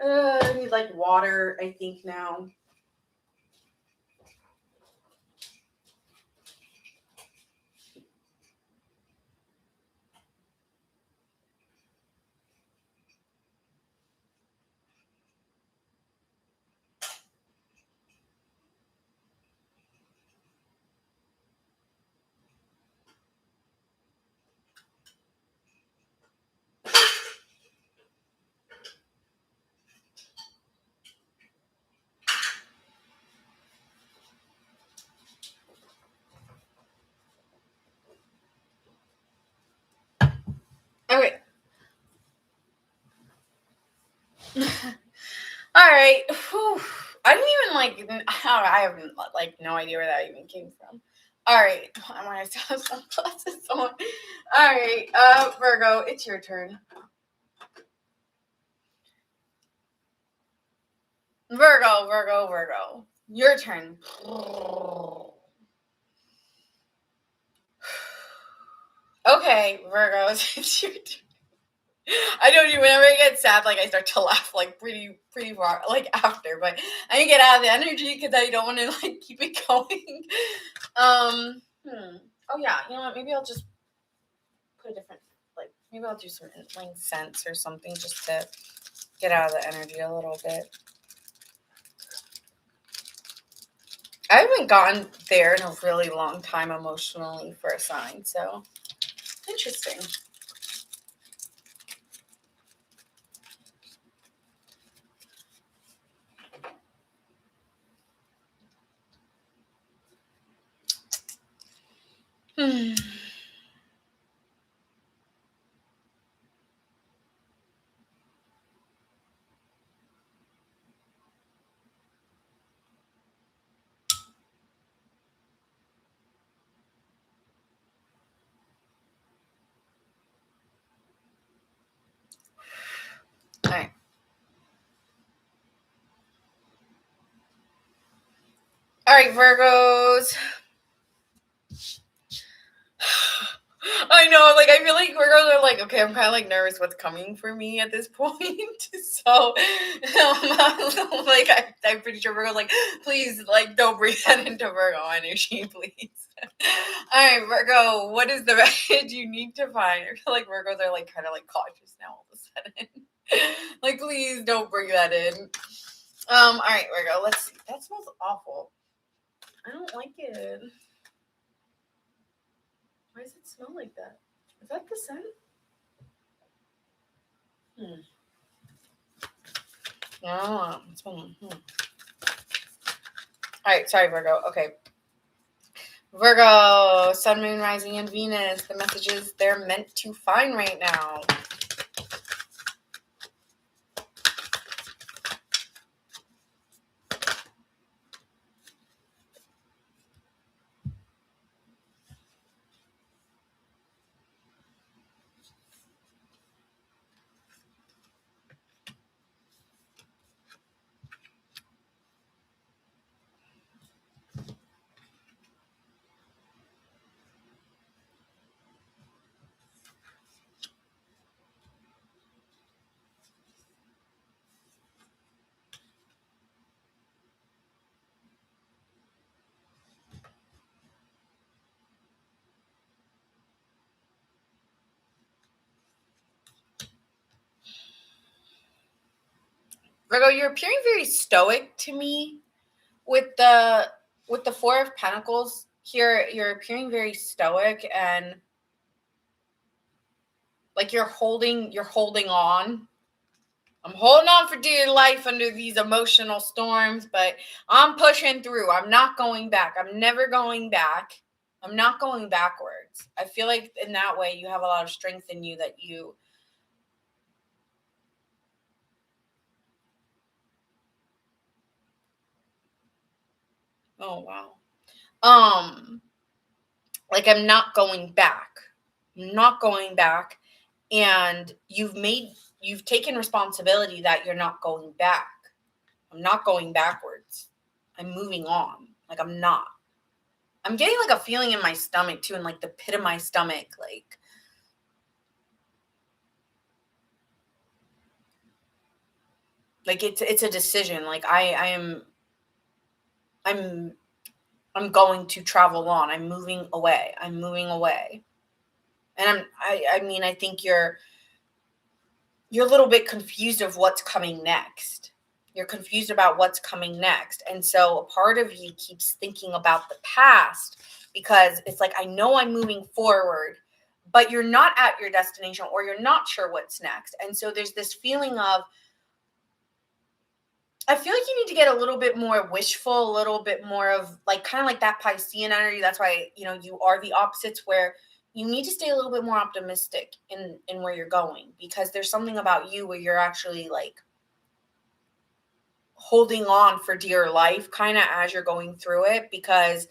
I need like water, I think now. Okay. All right. Whew. I didn't even I have like no idea where that even came from. All right. I might have to have some glasses on. All right. Virgo, it's your turn. Virgo. Your turn. Okay, Virgo, it's your turn. I don't even, whenever I get sad, like I start to laugh like pretty far, like after, but I get out of the energy because I don't want to like keep it going. Oh yeah, you know what? Maybe I'll just put a different, like maybe I'll do some like scents or something just to get out of the energy a little bit. I haven't gotten there in a really long time emotionally for a sign, so interesting. All right, Virgos. I know, like, I feel like Virgos are like, okay, I'm kind of like nervous what's coming for me at this point. So, like, I'm pretty sure Virgo's like, please, like, don't bring that into Virgo energy, please. All right, Virgo, what is the message you need to find? I feel like Virgos are like kind of like cautious now all of a sudden. Like, please don't bring that in. All right, Virgo, let's see. That smells awful. I don't like it. Why does it smell like that? Is that the scent? No, it's been. All right, sorry, Virgo. Okay. Virgo, Sun, Moon, Rising, and Venus. The messages they're meant to find right now. Virgo, you're appearing very stoic to me with the Four of Pentacles here. You're appearing very stoic and like you're holding on. I'm holding on for dear life under these emotional storms, but I'm pushing through. I'm not going back. I'm never going back. I'm not going backwards. I feel like in that way you have a lot of strength in you that you oh wow. Like I'm not going back. I'm not going back. And you've taken responsibility that you're not going back. I'm not going backwards. I'm moving on. Like I'm not. I'm getting like a feeling in my stomach too, in like the pit of my stomach, like it's a decision. Like I'm I'm going to travel on. I'm moving away. I'm moving away. And I mean I think you're a little bit confused of what's coming next. You're confused about what's coming next. And so a part of you keeps thinking about the past because it's like, I know I'm moving forward, but you're not at your destination or you're not sure what's next. And so there's this feeling of, I feel like you need to get a little bit more wishful, a little bit more of like kind of like that Piscean energy. That's why, you are the opposites where you need to stay a little bit more optimistic in where you're going because there's something about you where you're actually like holding on for dear life kind of as you're going through it because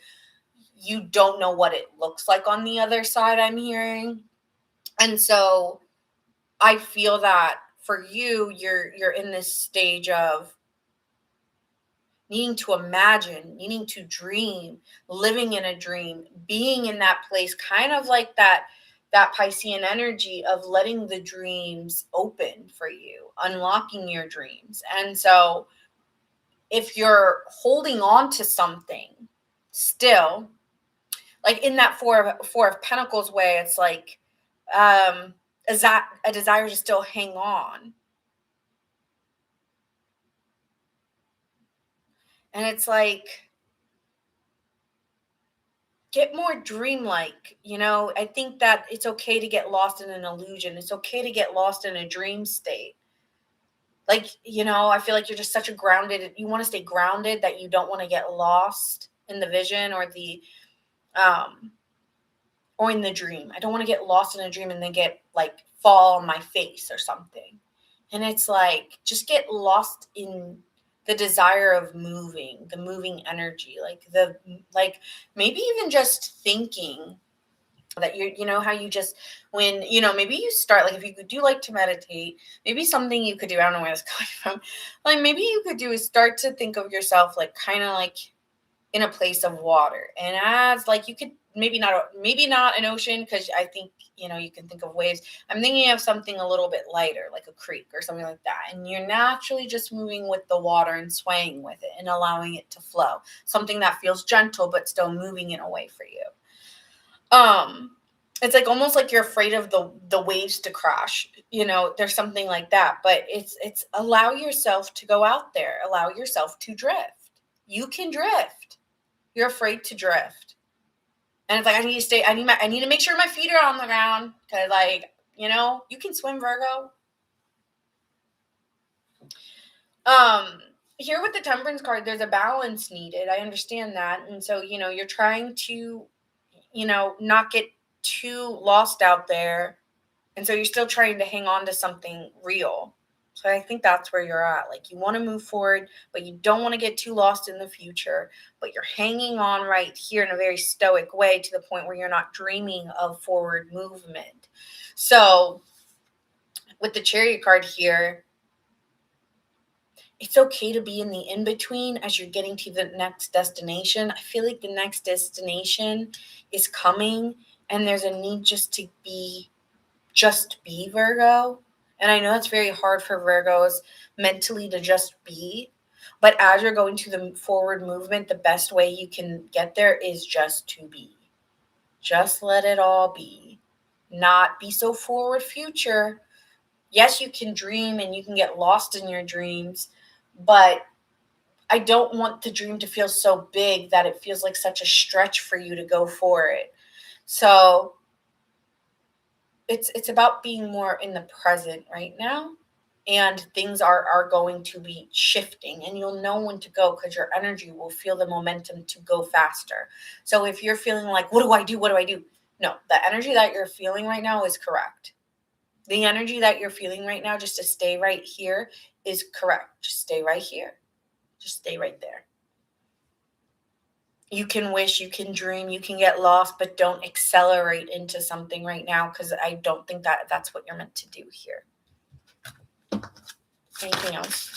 you don't know what it looks like on the other side, I'm hearing. And so I feel that for you, you're in this stage of needing to imagine, needing to dream, living in a dream, being in that place, kind of like that Piscean energy of letting the dreams open for you, unlocking your dreams. And so if you're holding on to something still, like in that four of Pentacles way, it's like is that a desire to still hang on. And it's like, get more dreamlike. I think that it's okay to get lost in an illusion. It's okay to get lost in a dream state. Like, I feel like you're just such a grounded, you want to stay grounded that you don't want to get lost in the vision um or in the dream. I don't want to get lost in a dream and then get like fall on my face or something. And it's like, just get lost in the desire of moving, the moving energy, like maybe even just thinking that how you just, when, maybe you start, like if you do like to meditate, maybe something you could do, I don't know where it's coming from, like maybe you could do is start to think of yourself like kind of like in a place of water. And as like you could maybe not an ocean because I think you can think of waves. I'm thinking of something a little bit lighter like a creek or something like that, and you're naturally just moving with the water and swaying with it and allowing it to flow, something that feels gentle but still moving in a way for you. It's like almost like you're afraid of the waves to crash. There's something like that, but it's allow yourself to go out there, allow yourself to drift. You can drift. You're afraid to drift. And it's like, I need to stay, I need to make sure my feet are on the ground. Cause like, you can swim, Virgo. Here with the Temperance card, there's a balance needed. I understand that. And so, you're trying to, not get too lost out there. And so you're still trying to hang on to something real. So I think that's where you're at. Like you want to move forward, but you don't want to get too lost in the future. But you're hanging on right here in a very stoic way to the point where you're not dreaming of forward movement. So with the Chariot card here, it's okay to be in the in-between as you're getting to the next destination. I feel like the next destination is coming and there's a need just be Virgo. And I know it's very hard for Virgos mentally to just be, but as you're going to the forward movement, the best way you can get there is just to be. Just let it all be. Not be so forward future. Yes, you can dream and you can get lost in your dreams, but I don't want the dream to feel so big that it feels like such a stretch for you to go for it. So it's about being more in the present right now, and things are going to be shifting, and you'll know when to go because your energy will feel the momentum to go faster. So if you're feeling like, what do I do, what do I do, no, the energy that you're feeling right now is correct. The energy that you're feeling right now, just to stay right here, is correct. Just stay right here, just stay right there. You can wish, you can dream, you can get lost, but don't accelerate into something right now, because I don't think that that's what you're meant to do here. Anything else?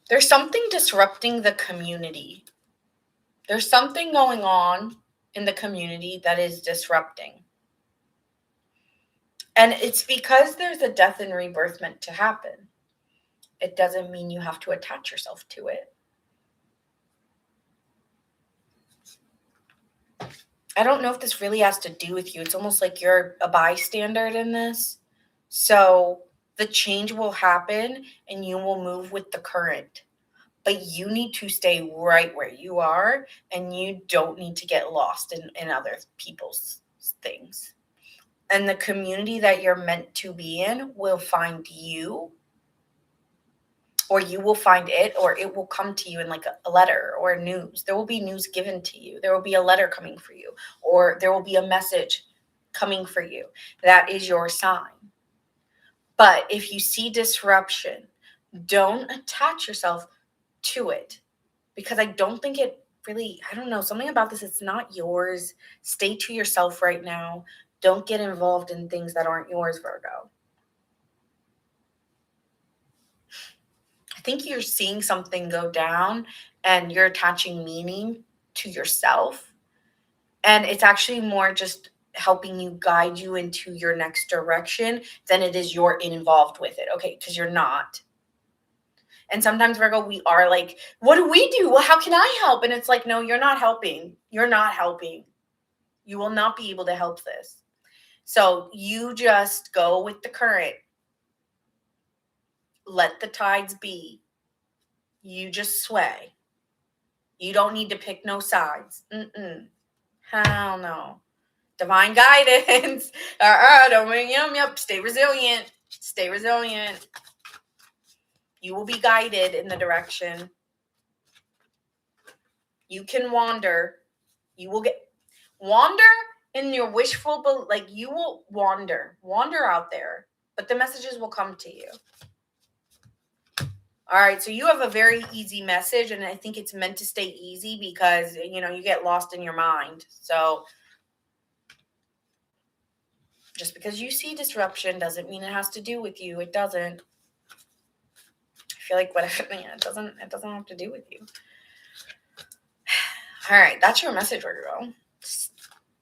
There's something disrupting the community. There's something going on in the community that is disrupting. And it's because there's a death and rebirth meant to happen. It doesn't mean you have to attach yourself to it. I don't know if this really has to do with you. It's almost like you're a bystander in this. So the change will happen and you will move with the current. But you need to stay right where you are, and you don't need to get lost in other people's things. And the community that you're meant to be in will find you, or you will find it, or it will come to you in like a letter or news. There will be news given to you. There will be a letter coming for you, or there will be a message coming for you. That is your sign. But if you see disruption, don't attach yourself to it, because I don't think it really, I don't know, something about this, it's not yours. Stay to yourself right now. Don't get involved in things that aren't yours, Virgo. I think you're seeing something go down and you're attaching meaning to yourself. And it's actually more just helping you guide you into your next direction than it is you're involved with it. Okay, because you're not. And sometimes, Virgo, we are like, what do we do? Well, how can I help? And it's like, no, you're not helping. You're not helping. You will not be able to help this. So you just go with the current. Let the tides be. You just sway. You don't need to pick no sides. Hell no. Divine guidance. Yep. Stay resilient. Stay resilient. You will be guided in the direction. You can wander. You will wander in your wishful, but like you will wander out there, but the messages will come to you. All right, so you have a very easy message, and I think it's meant to stay easy because, you get lost in your mind. So just because you see disruption doesn't mean it has to do with you. It doesn't. I feel like whatever, it doesn't have to do with you. All right, that's your message, Virgo.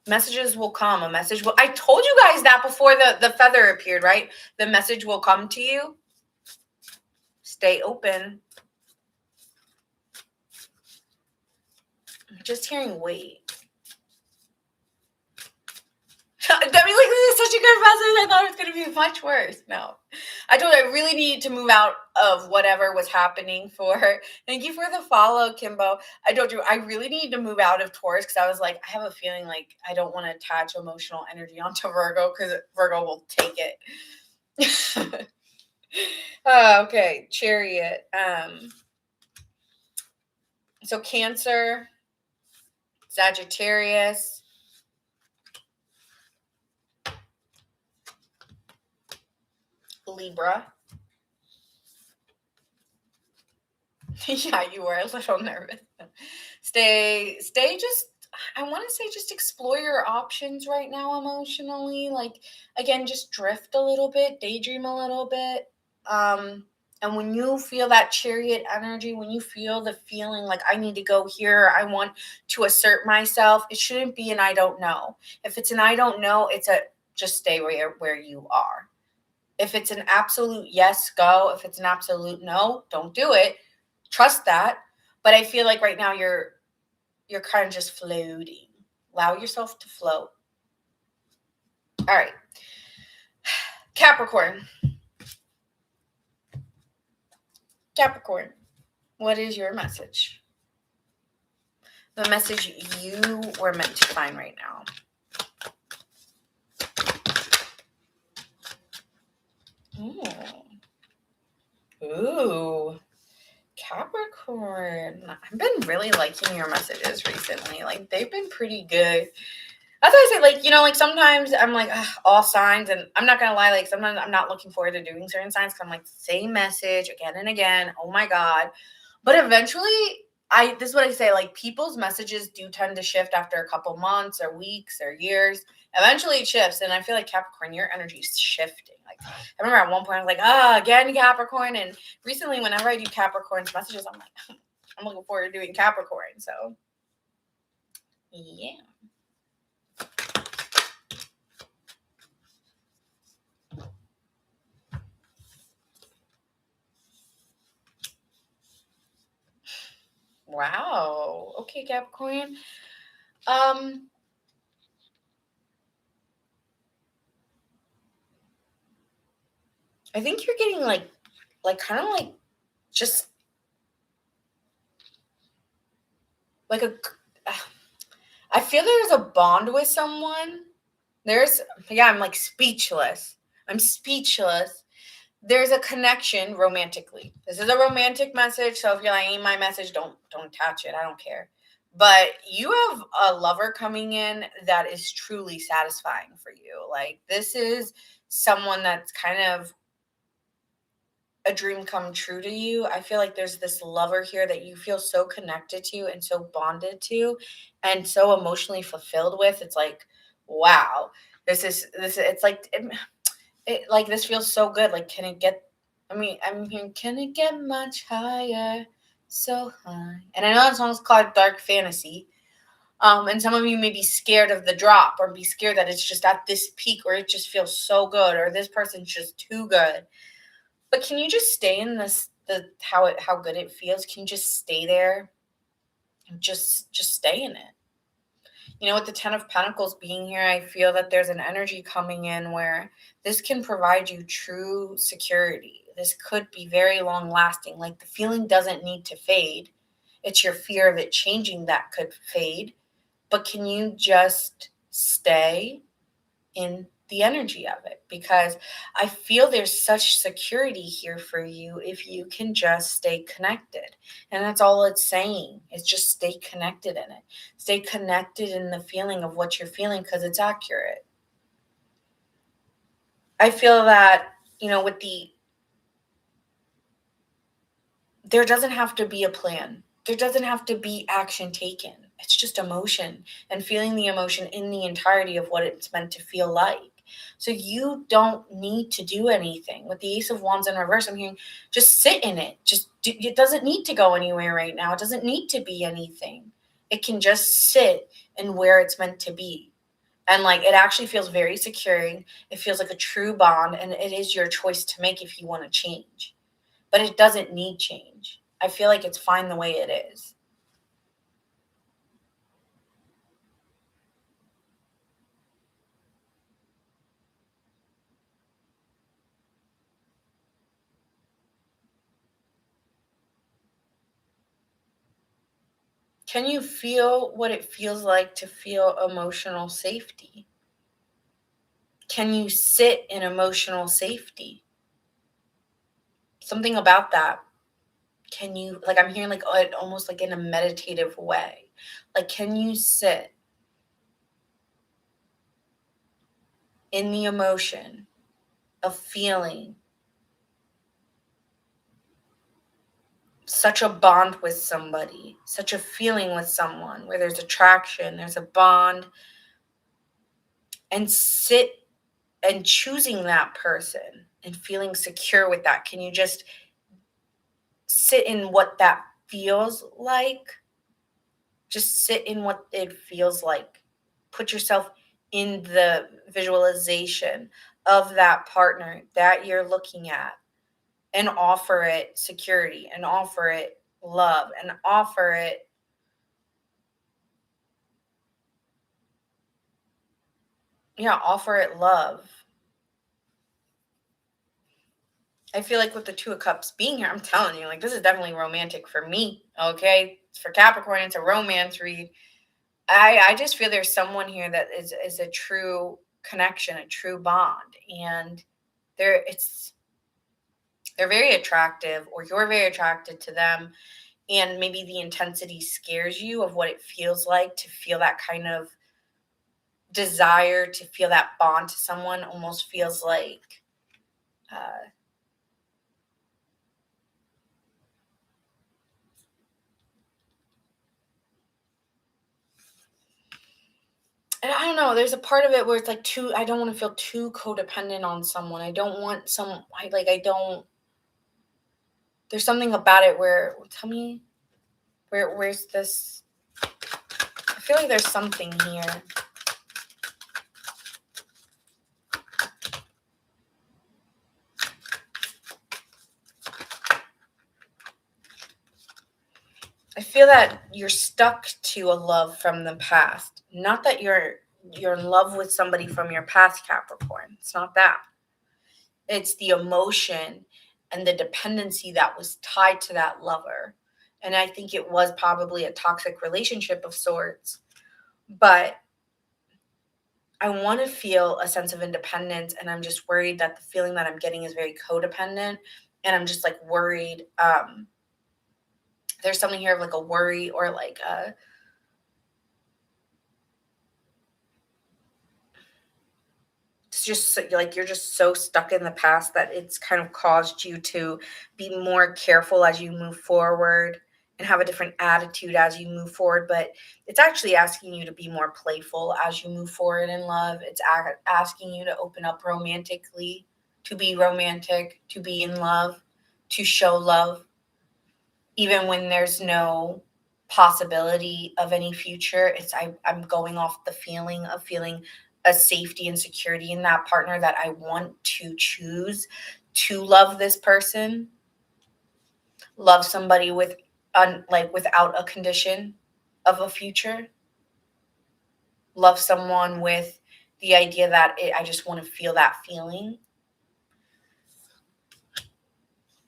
Messages will come. I told you guys that before the feather appeared, right? The message will come to you. Stay open. I'm just hearing wait. I mean, like, this is such a good message. I thought it was going to be much worse. No. I told you I really need to move out of whatever was happening for. Thank you for the follow, Kimbo. I told you I really need to move out of Taurus because I was like, I have a feeling like I don't want to attach emotional energy onto Virgo because Virgo will take it. Okay, Chariot. So Cancer, Sagittarius, Libra. Yeah, you were a little nervous. Stay just, I want to say, just explore your options right now emotionally. Like, again, just drift a little bit, daydream a little bit. And when you feel that Chariot energy, when you feel the feeling like I need to go here, I want to assert myself, it shouldn't be an I don't know. If it's an I don't know, it's a just stay where you are. If it's an absolute yes, go. If it's an absolute no, don't do it. Trust that. But I feel like right now you're kind of just floating. Allow yourself to float. All right. Capricorn. Capricorn, what is your message? The message you were meant to find right now. Ooh. Capricorn. I've been really liking your messages recently. Like, they've been pretty good. That's why I say, like, like, sometimes I'm like, all signs, and I'm not gonna lie, like, sometimes I'm not looking forward to doing certain signs because I'm like, same message again and again. Oh my God. But eventually, this is what I say, like, people's messages do tend to shift after a couple months or weeks or years. Eventually it shifts, and I feel like Capricorn, your energy is shifting. Like, I remember at one point I was like, again Capricorn, and recently whenever I do Capricorn's messages, I'm like, I'm looking forward to doing Capricorn. So yeah. Wow. Okay, Capricorn. I think you're getting like kind of like just like I feel there's a bond with someone. I'm like speechless. I'm speechless. There's a connection romantically. This is a romantic message, so if you're like, ain't my message, don't attach it. I don't care. But you have a lover coming in that is truly satisfying for you. Like, this is someone that's kind of a dream come true to you. I feel like there's this lover here that you feel so connected to and so bonded to and so emotionally fulfilled with. It's like, wow, it's like, like, this feels so good. Like, can it get, I'm hearing, can it get much higher? So high. And I know that song's called Dark Fantasy. And some of you may be scared of the drop or be scared that it's just at this peak or it just feels so good or this person's just too good. But can you just stay in how good it feels? Can you just stay there and just stay in it? With the 10 of Pentacles being here, I feel that there's an energy coming in where this can provide you true security. This could be very long lasting. Like, the feeling doesn't need to fade. It's your fear of it changing that could fade. But can you just stay in the energy of it? Because I feel there's such security here for you if you can just stay connected. And that's all it's saying, is just stay connected in it. Stay connected in the feeling of what you're feeling, because it's accurate. I feel that, with there doesn't have to be a plan. There doesn't have to be action taken. It's just emotion and feeling the emotion in the entirety of what it's meant to feel like. So you don't need to do anything. With the Ace of Wands in reverse, I'm hearing just sit in it. It doesn't need to go anywhere right now. It doesn't need to be anything. It can just sit in where it's meant to be. And like, it actually feels very securing. It feels like a true bond, and it is your choice to make if you want to change. But it doesn't need change. I feel like it's fine the way it is. Can you feel what it feels like to feel emotional safety? Can you sit in emotional safety? Something about that. Can you, like, I'm hearing like almost like in a meditative way. Like, can you sit in the emotion of feeling such a bond with somebody, such a feeling with someone where there's attraction, there's a bond, and sit and choosing that person and feeling secure with that? Can you just sit in what that feels like? Just sit in what it feels like. Put yourself in the visualization of that partner that you're looking at and offer it security and offer it love and offer it. Yeah, offer it love. I feel like with the Two of Cups being here, I'm telling you, like, this is definitely romantic for me. Okay. For Capricorn, it's a romance read. I just feel there's someone here that is a true connection, a true bond. And it's they're very attractive, or you're very attracted to them. And maybe the intensity scares you of what it feels like to feel that kind of desire, to feel that bond to someone. Almost feels like uh, and I don't know, there's a part of it where it's like too I don't want to feel too codependent on someone. I don't want some I don't there's something about it where tell me where's this. I feel like there's something here. I feel that you're stuck to a love from the past. Not that you're in love with somebody from your past, Capricorn. It's not that. It's the emotion and the dependency that was tied to that lover. And I think it was probably a toxic relationship of sorts. But I want to feel a sense of independence, and I'm just worried that the feeling that I'm getting is very codependent, and I'm just like worried. There's something here of like a worry, or like it's just like you're just so stuck in the past that it's kind of caused you to be more careful as you move forward and have a different attitude as you move forward. But it's actually asking you to be more playful as you move forward in love. It's asking you to open up romantically, to be romantic, to be in love, to show love, even when there's no possibility of any future. I'm going off the feeling of feeling a safety and security in that partner, that I want to choose to love this person, love somebody with like without a condition of a future, love someone with the idea that I just want to feel that feeling.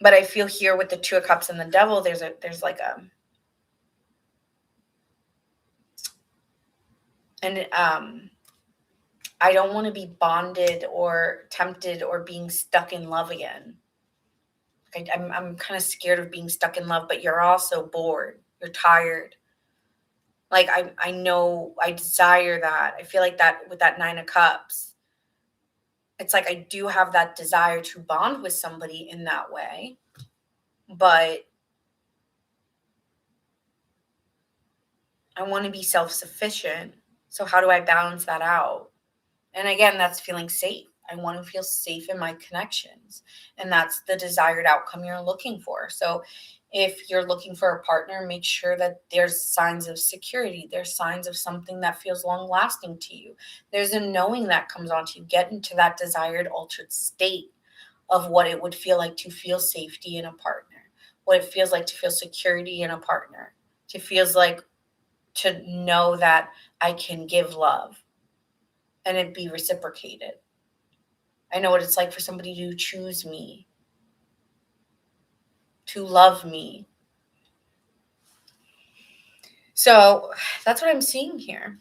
But I feel here with the Two of Cups and the Devil, there's like a and I don't want to be bonded or tempted or being stuck in love again. I'm kind of scared of being stuck in love, but you're also bored. You're tired. Like I know I desire that. I feel like that with that Nine of Cups, it's like I do have that desire to bond with somebody in that way, but I want to be self-sufficient. So how do I balance that out? And again, that's feeling safe. I want to feel safe in my connections. And that's the desired outcome you're looking for. So if you're looking for a partner, make sure that there's signs of security. There's signs of something that feels long lasting to you. There's a knowing that comes onto you. Get into that desired altered state of what it would feel like to feel safety in a partner, what it feels like to feel security in a partner, to feels like to know that I can give love and it be reciprocated. I know what it's like for somebody to choose me, to love me. So that's what I'm seeing here.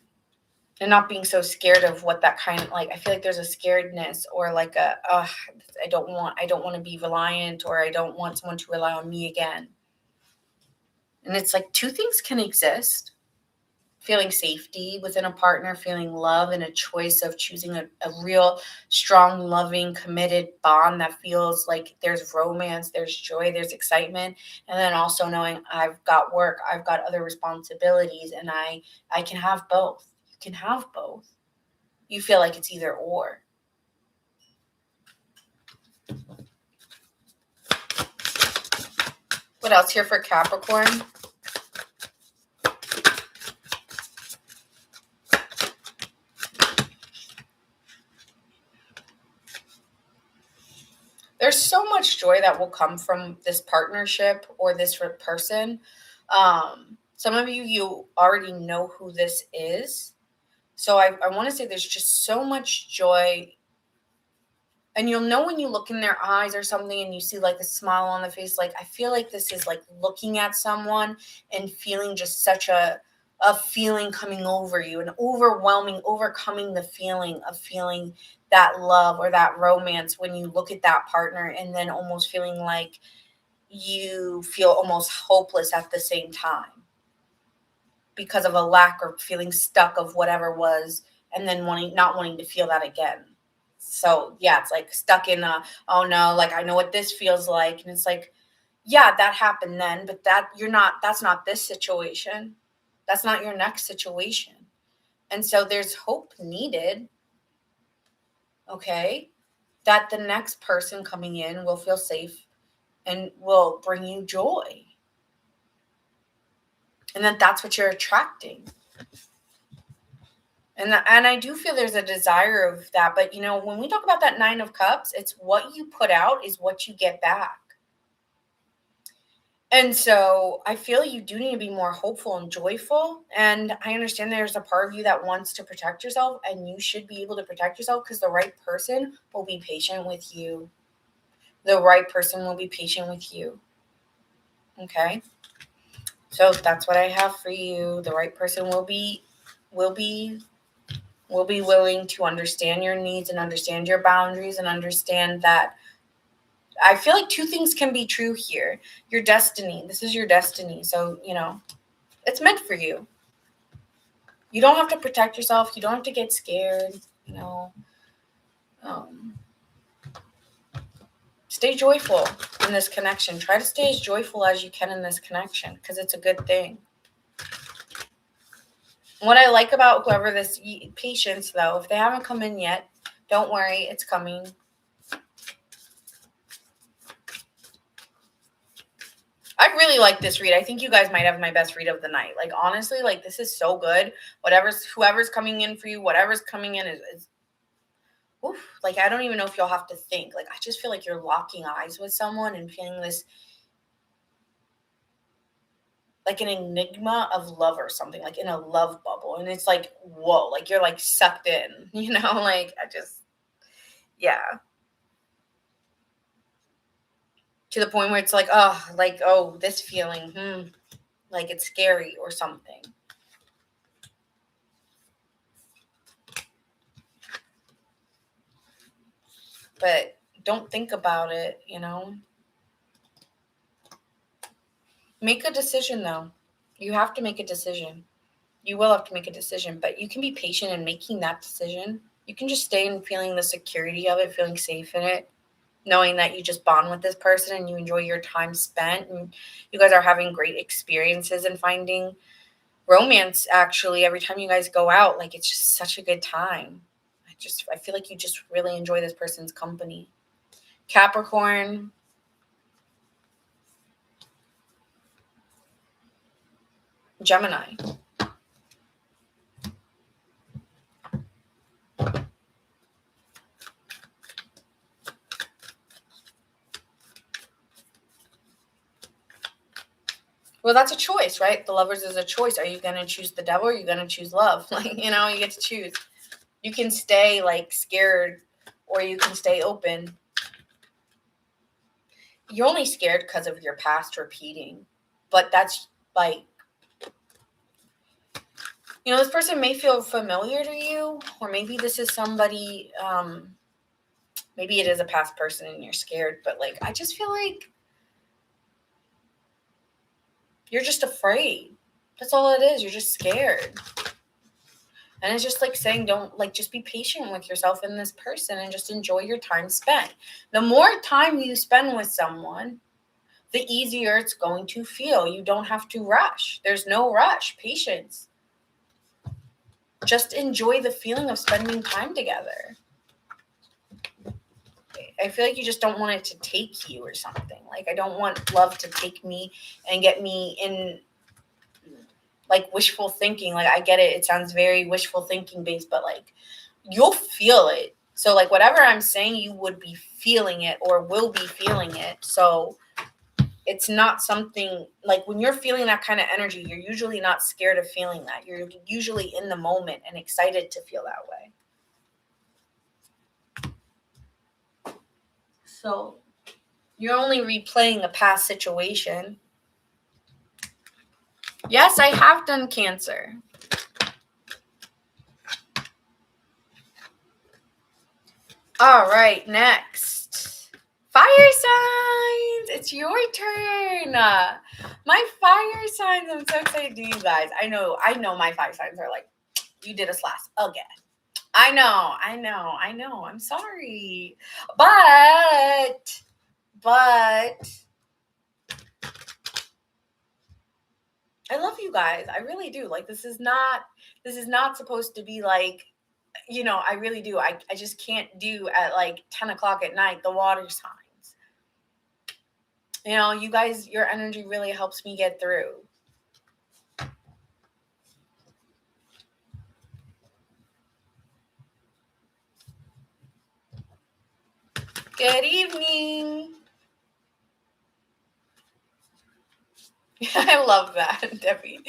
And not being so scared of what that kind of like, I feel like there's a scaredness, or like I don't want to be reliant, or I don't want someone to rely on me again. And it's like two things can exist: feeling safety within a partner, feeling love, and a choice of choosing a real strong, loving, committed bond that feels like there's romance, there's joy, there's excitement. And then also knowing I've got work, I've got other responsibilities, and I can have both. You can have both. You feel like it's either or. What else here for Capricorn? There's so much much joy that will come from this partnership or this person. Some of you already know who this is. So I want to say there's just so much joy. And you'll know when you look in their eyes or something and you see like a smile on the face, like I feel like this is like looking at someone and feeling just such a feeling coming over you, an overcoming the feeling of feeling that love or that romance when you look at that partner, and then almost feeling like you feel almost hopeless at the same time because of a lack or feeling stuck of whatever was, and then not wanting to feel that again. So yeah, it's like stuck in oh no, like I know what this feels like. And it's like, yeah, that happened then, but that's not this situation. That's not your next situation. And so there's hope needed, okay, that the next person coming in will feel safe and will bring you joy. And that's what you're attracting. And I do feel there's a desire of that. But, when we talk about that 9 of Cups, it's what you put out is what you get back. And so I feel you do need to be more hopeful and joyful. And I understand there's a part of you that wants to protect yourself, and you should be able to protect yourself because the right person will be patient with you. The right person will be patient with you. Okay? So that's what I have for you. The right person will be willing to understand your needs and understand your boundaries and understand that. I feel like 2 things can be true here. Your destiny. This is your destiny. So, it's meant for you. You don't have to protect yourself. You don't have to get scared. Stay joyful in this connection. Try to stay as joyful as you can in this connection because it's a good thing. What I like about whoever this patience, though, if they haven't come in yet, don't worry, it's coming. I really like this read. I think you guys might have my best read of the night. Like, honestly, like, this is so good. Whoever's coming in for you, whatever's coming in is oof. Like, I don't even know if you'll have to think. Like, I just feel like you're locking eyes with someone and feeling this, like an enigma of love or something, like in a love bubble. And it's like, whoa, like you're like sucked in, like yeah. To the point where it's like, oh, this feeling, like it's scary or something. But don't think about it, Make a decision, though. You have to make a decision. You will have to make a decision, but you can be patient in making that decision. You can just stay in feeling the security of it, feeling safe in it, knowing that you just bond with this person and you enjoy your time spent and you guys are having great experiences and finding romance. Actually, every time you guys go out, like, it's just such a good time. I feel like you just really enjoy this person's company. Capricorn. Gemini. Well, that's a choice, right? The Lovers is a choice. Are you going to choose the devil or are you going to choose love? Like, you get to choose. You can stay like scared or you can stay open. You're only scared because of your past repeating. But that's like, this person may feel familiar to you, or maybe this is somebody, maybe it is a past person and you're scared, but like, I just feel like you're just afraid. That's all it is. You're just scared. And it's just like saying, just be patient with yourself and this person and just enjoy your time spent. The more time you spend with someone, the easier it's going to feel. You don't have to rush. There's no rush. Patience. Just enjoy the feeling of spending time together. I feel like you just don't want it to take you or something. Like, I don't want love to take me and get me in like wishful thinking. Like, I get it. It sounds very wishful thinking based, but like, you'll feel it. So like whatever I'm saying, you would be feeling it or will be feeling it. So it's not something like when you're feeling that kind of energy, you're usually not scared of feeling that. You're usually in the moment and excited to feel that way. So you're only replaying a past situation. Yes, I have done Cancer. All right, next. Fire signs. It's your turn. My fire signs. I'm so excited to you guys. I know my fire signs are like, you did us last again. I know. I'm sorry. But I love you guys. I really do. Like this is not supposed to be like, I really do. I just can't do at like 10 o'clock at night the water signs. You guys, your energy really helps me get through. Good evening. I love that, Debbie.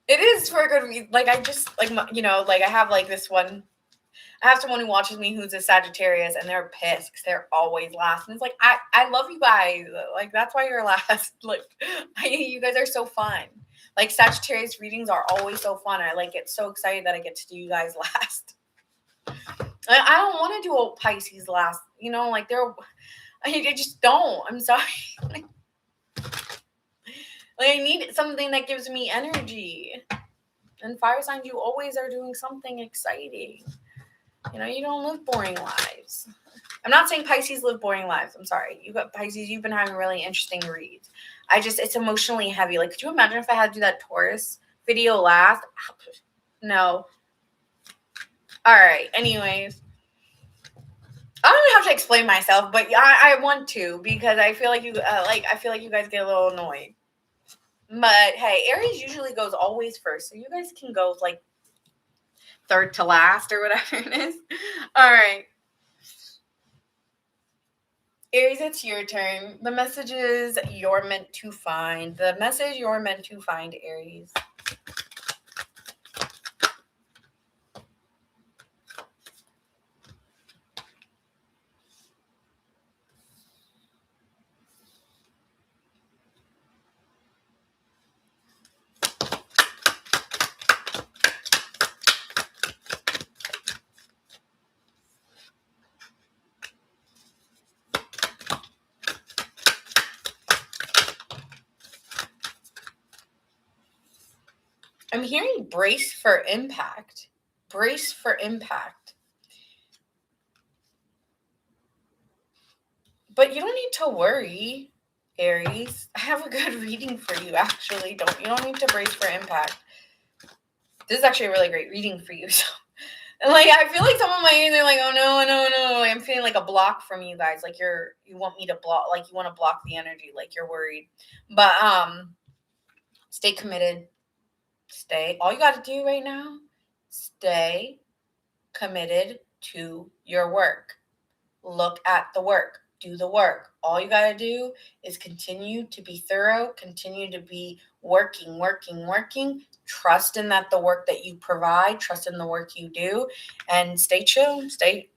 It is for a good reason. Like I just like like I have like this one. I have someone who watches me who's a Sagittarius, and they're pissed because they're always last. And it's like I love you guys. Like that's why you're last. Like you guys are so fun. Like Sagittarius readings are always so fun. I like get so excited that I get to do you guys last. I don't want to do a Pisces last. Like I just don't. I'm sorry. Like I need something that gives me energy. And fire signs, you always are doing something exciting. You don't live boring lives. I'm not saying Pisces live boring lives. I'm sorry. You got Pisces, you've been having really interesting reads. It's emotionally heavy. Like, could you imagine if I had to do that Taurus video last? No. All right. Anyways. I don't even have to explain myself, but I want to because I feel like I feel like you guys get a little annoyed. But hey, Aries usually goes always first, so you guys can go like third to last or whatever it is. All right. Aries, it's your turn. The messages you're meant to find. The message you're meant to find, Aries. I'm hearing brace for impact. Brace for impact. But you don't need to worry, Aries. I have a good reading for you, actually. You don't need to brace for impact. This is actually a really great reading for you. So, and like I feel like some of my ears are like, oh no. I'm feeling like a block from you guys. Like you want me to block, like you want to block the energy, like you're worried. But stay committed. All you got to do right now, stay committed to your work. Look at the work. Do the work. All you got to do is continue to be thorough, continue to be working. Trust in that the work that you provide, trust in the work you do, and stay chill. Stay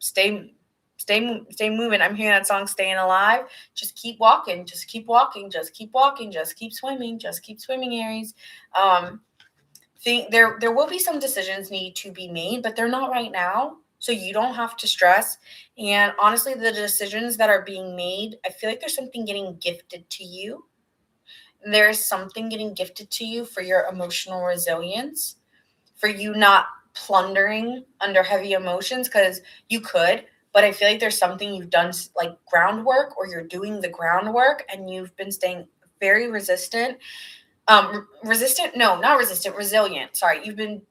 moving. I'm hearing that song Staying Alive. Just keep walking. Just keep walking. Just keep walking. Just keep swimming. Just keep swimming, Aries. Think there will be some decisions need to be made, but they're not right now. So you don't have to stress. And honestly, the decisions that are being made, I feel like there's something getting gifted to you. There's something getting gifted to you for your emotional resilience, for you not plundering under heavy emotions, because you could, but I feel like there's something you've done like groundwork, or you're doing the groundwork and you've been staying very resistant. Resilient. Sorry. You've been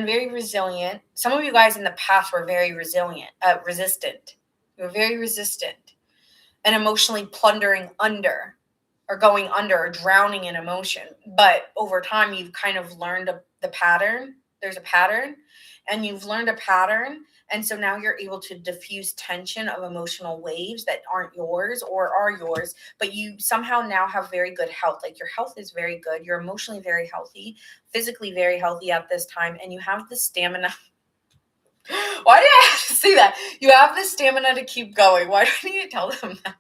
very resilient. Some of you guys in the past were very resistant. You were very resistant and emotionally plundering under or going under or drowning in emotion. But over time, you've kind of learned the pattern there's a pattern, and you've learned a pattern. And so now you're able to diffuse tension of emotional waves that aren't yours or are yours, but you somehow now have very good health. Like your health is very good. You're emotionally very healthy, physically very healthy at this time, and you have the stamina. Why did I have to say that? You have the stamina to keep going. Why do I need to tell them that?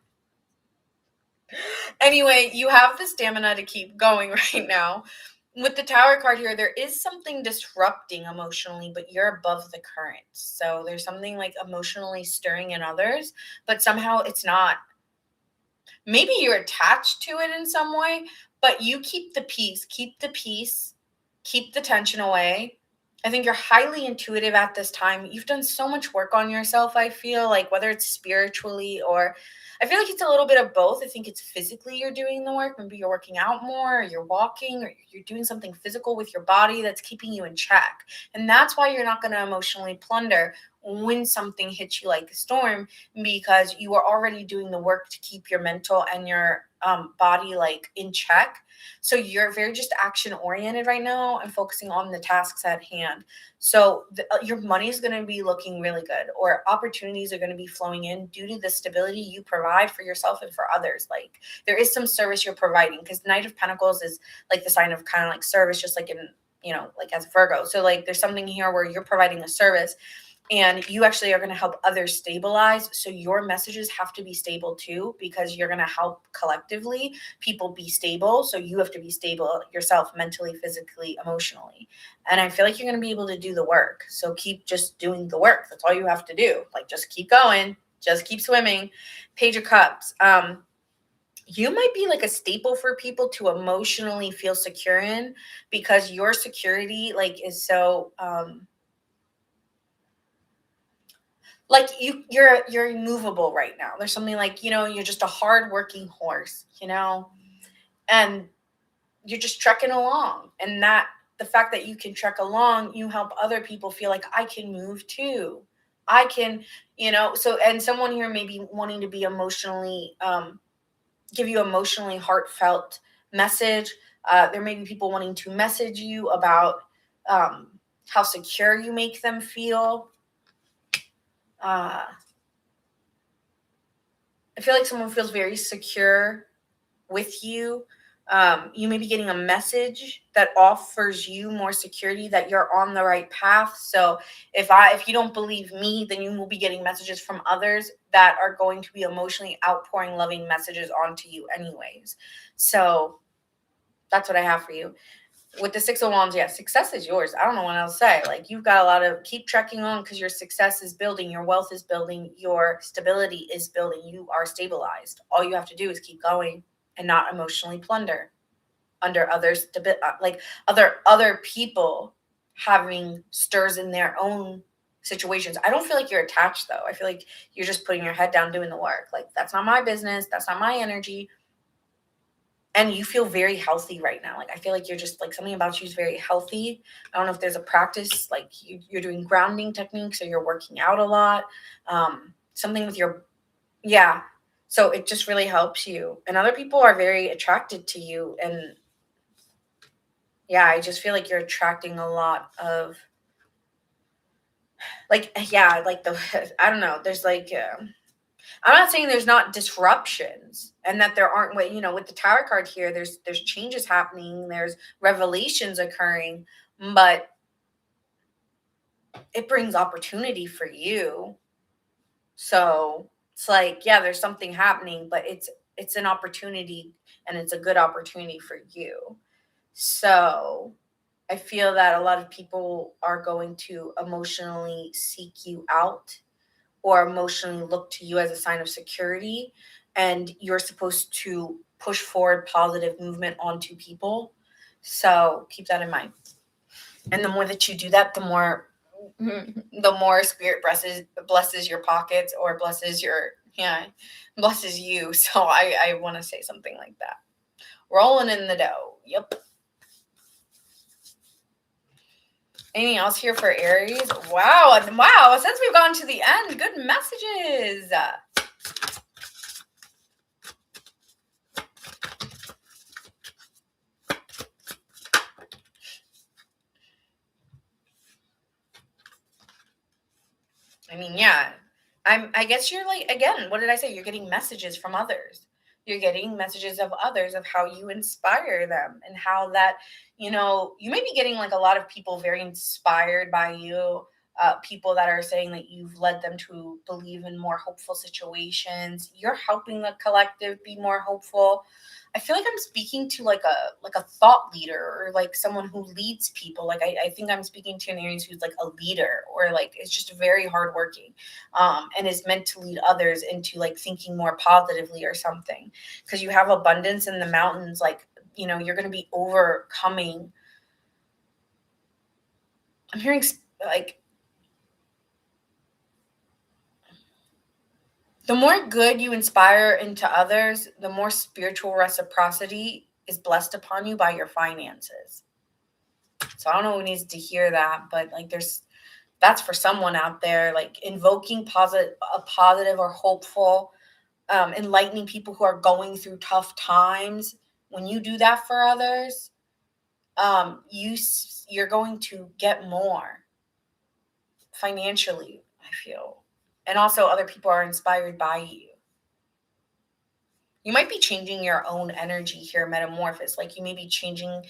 Anyway, you have the stamina to keep going right now. With the Tower card here, there is something disrupting emotionally, but you're above the current. So there's something like emotionally stirring in others, but somehow it's not. Maybe you're attached to it in some way, but you keep the peace, keep the tension away. I think you're highly intuitive at this time. You've done so much work on yourself, I feel like, whether it's spiritually or I feel like it's a little bit of both. I think it's physically you're doing the work. Maybe you're working out more, or you're walking, or you're doing something physical with your body that's keeping you in check. And that's why you're not going to emotionally plunder when something hits you like a storm, because you are already doing the work to keep your mental and your body like in check. So you're very just action oriented right now and focusing on the tasks at hand. So your money is going to be looking really good, or opportunities are going to be flowing in due to the stability you provide for yourself and for others. Like there is some service you're providing, because Knight of Pentacles is like the sign of kind of like service, just like in, like as Virgo. So like there's something here where you're providing a service and you actually are going to help others stabilize. So your messages have to be stable too, because you're going to help collectively people be stable. So you have to be stable yourself, mentally, physically, emotionally. And I feel like you're going to be able to do the work. So keep just doing the work. That's all you have to do. Like just keep going, just keep swimming. Page of Cups. You might be like a staple for people to emotionally feel secure in, because your security like is so like you're immovable right now. There's something like, you're just a hardworking horse, and you're just trekking along. And that the fact that you can trek along, you help other people feel like I can move too. I can, so, and someone here may be wanting to be emotionally, give you emotionally heartfelt message. There may be people wanting to message you about how secure you make them feel. I feel like someone feels very secure with you. You may be getting a message that offers you more security, that you're on the right path. So if you don't believe me, then you will be getting messages from others that are going to be emotionally outpouring loving messages onto you anyways. So that's what I have for you. With the Six of Wands, yeah, success is yours. I don't know what else to say. Like you've got a lot of keep trekking on, because your success is building, your wealth is building, your stability is building. You are stabilized. All you have to do is keep going and not emotionally plunder under others, like other people having stirs in their own situations. I don't feel like you're attached though. I feel like you're just putting your head down doing the work. Like that's not my business. That's not my energy. And you feel very healthy right now. Like I feel like you're just like something about you is very healthy. I don't know if there's a practice like you're doing grounding techniques, or you're working out a lot. Something with your yeah. So it just really helps you. And other people are very attracted to you. And yeah, I just feel like you're attracting a lot of like, yeah, like I don't know. There's like, I'm not saying there's not disruptions and that there aren't, with the Tower card here, there's changes happening, there's revelations occurring, but it brings opportunity for you. So it's like, yeah, there's something happening, but it's an opportunity, and it's a good opportunity for you. So I feel that a lot of people are going to emotionally seek you out, or emotionally look to you as a sign of security, and you're supposed to push forward positive movement onto people. So keep that in mind. And the more that you do that, the more spirit blesses your pockets, or blesses you. So I want to say something like that. Rolling in the dough. Yep. Anything else here for Aries? Wow. Since we've gone to the end, good messages. I mean, yeah. I guess you're like, again, what did I say? You're getting messages from others. You're getting messages of others of how you inspire them and how that, you may be getting like a lot of people very inspired by you. People that are saying that you've led them to believe in more hopeful situations. You're helping the collective be more hopeful. I feel like I'm speaking to like a thought leader or like someone who leads people. Like I think I'm speaking to an Aries who's like a leader or like it's just very hardworking, and is meant to lead others into like thinking more positively or something. Because you have abundance in the mountains, like you're going to be overcoming. I'm hearing like the more good you inspire into others, the more spiritual reciprocity is blessed upon you by your finances. So I don't know who needs to hear that, but like that's for someone out there, like invoking a positive or hopeful, enlightening people who are going through tough times. When you do that for others, you're going to get more financially, I feel. And also other people are inspired by you. You might be changing your own energy here, metamorphosis. Like you may be changing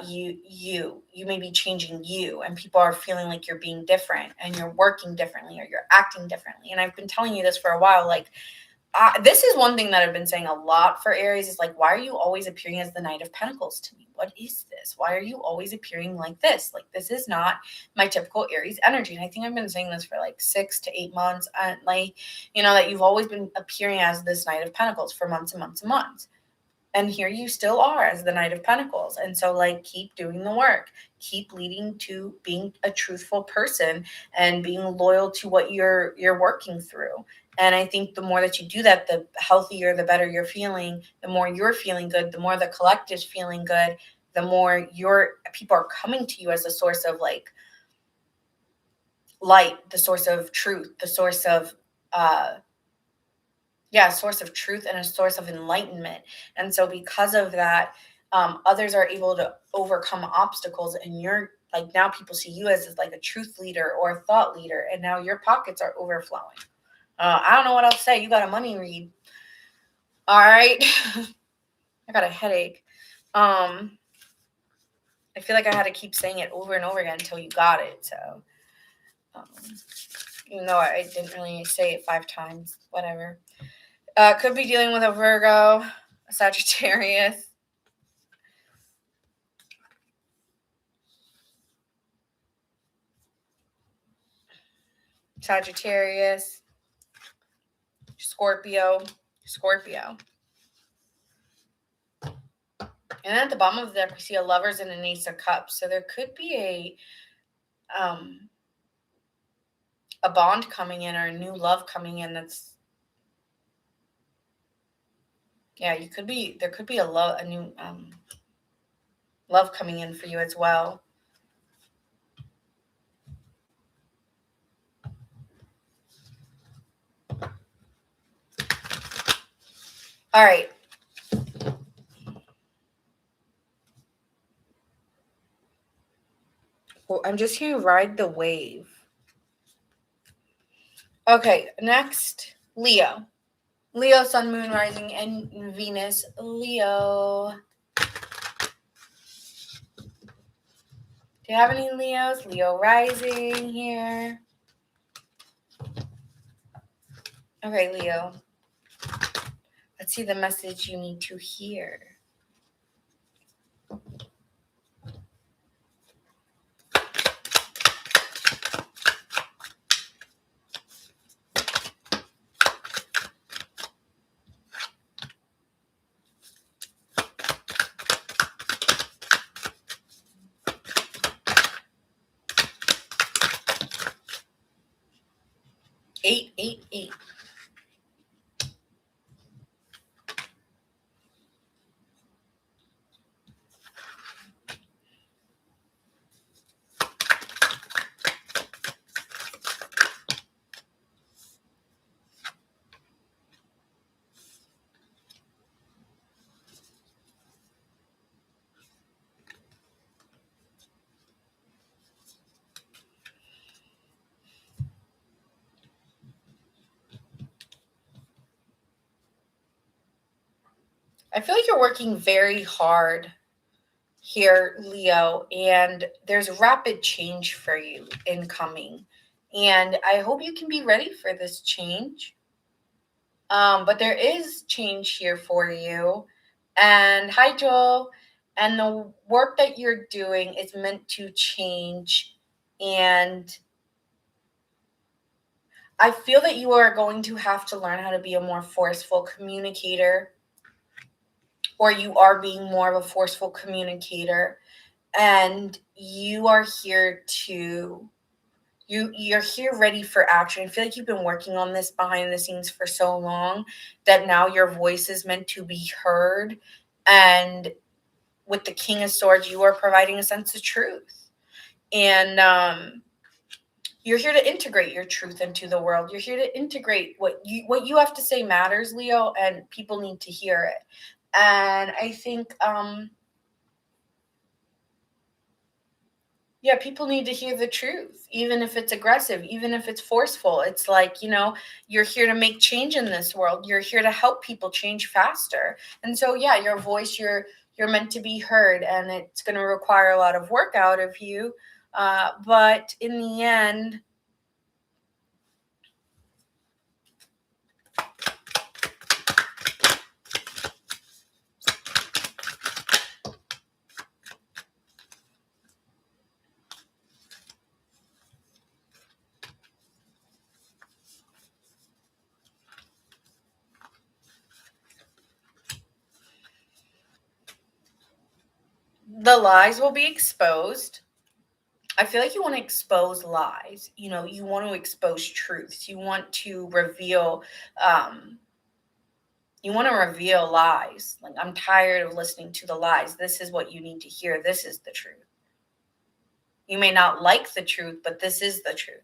you may be changing you, and people are feeling like you're being different and you're working differently or you're acting differently. And I've been telling you this for a while, like this is one thing that I've been saying a lot for Aries is like, why are you always appearing as the Knight of Pentacles to me? What is this? Why are you always appearing like this? Like, this is not my typical Aries energy. And I think I've been saying this for like 6 to 8 months. And like, that you've always been appearing as this Knight of Pentacles for months and months and months. And here you still are as the Knight of Pentacles. And so like, keep doing the work, keep leading to being a truthful person and being loyal to what you're working through. And I think the more that you do that, the healthier, the better you're feeling, the more you're feeling good, the more the collective's feeling good, the more your people are coming to you as a source of like light, the source of truth, the source of a source of truth and a source of enlightenment. And so because of that, others are able to overcome obstacles, and you're like, now people see you as like a truth leader or a thought leader, and now your pockets are overflowing. I don't know what else to say. You got a money read. All right. I got a headache. I feel like I had to keep saying it over and over again until you got it. So even though I didn't really say it 5 times, whatever. Could be dealing with a Virgo, a Sagittarius. Sagittarius, Scorpio. And then at the bottom of the deck, we see a Lovers and an Ace of Cups. So there could be a bond coming in or a new love coming in. There could be a new love coming in for you as well. All right. Well, I'm just here to ride the wave. Okay, next, Leo. Leo, Sun, Moon, Rising, and Venus. Leo. Do you have any Leos? Leo rising here. Okay, Leo. Let's see the message you need to hear. Eight. I feel like you're working very hard here, Leo, and there's rapid change for you incoming. And I hope you can be ready for this change. But there is change here for you. And hi, Joel. And the work that you're doing is meant to change. And I feel that you are going to have to learn how to be a more forceful communicator, or you are being more of a forceful communicator. And you are here to you're here ready for action. I feel like you've been working on this behind the scenes for so long that now your voice is meant to be heard. And with the King of Swords, you are providing a sense of truth. And you're here to integrate your truth into the world. You're here to integrate what you have to say matters, Leo, and people need to hear it. And I think yeah, people need to hear the truth, even if it's aggressive, even if it's forceful. It's like, you're here to make change in this world. You're here to help people change faster. And so, yeah, your voice, you're meant to be heard, and it's going to require a lot of work out of you. But in the end, the lies will be exposed. I feel like you want to expose lies. You want to expose truths. Um, you want to reveal lies. Like, I'm tired of listening to the lies. This is what you need to hear. This is the truth. You may not like the truth, but this is the truth.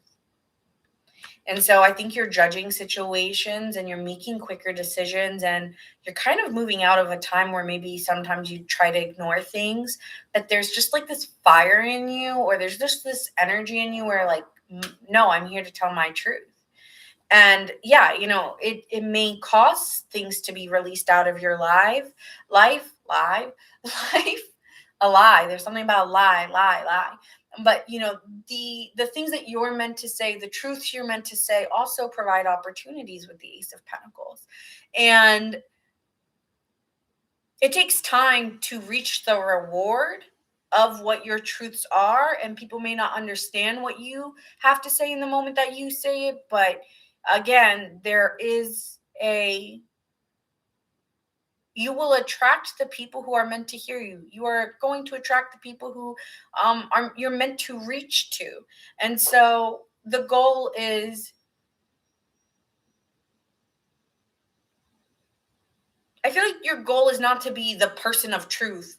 And so I think you're judging situations and you're making quicker decisions, and you're kind of moving out of a time where maybe sometimes you try to ignore things, but there's just like this fire in you, or there's just this energy in you where, like, no, I'm here to tell my truth. And yeah, it may cause things to be released out of your life, life, a lie. There's something about lie. But the things that you're meant to say, the truths you're meant to say, also provide opportunities with the Ace of Pentacles. And it takes time to reach the reward of what your truths are, and people may not understand what you have to say in the moment that you say it. But again, you will attract the people who are meant to hear you. You are going to attract the people who you're meant to reach to. And so the goal is, I feel like your goal is not to be the person of truth,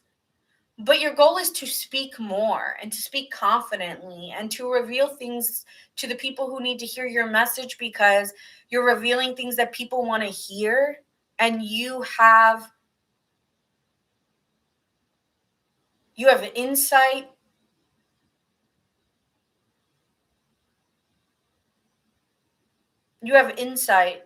but your goal is to speak more and to speak confidently and to reveal things to the people who need to hear your message, because you're revealing things that people want to hear. And you have insight. You have insight,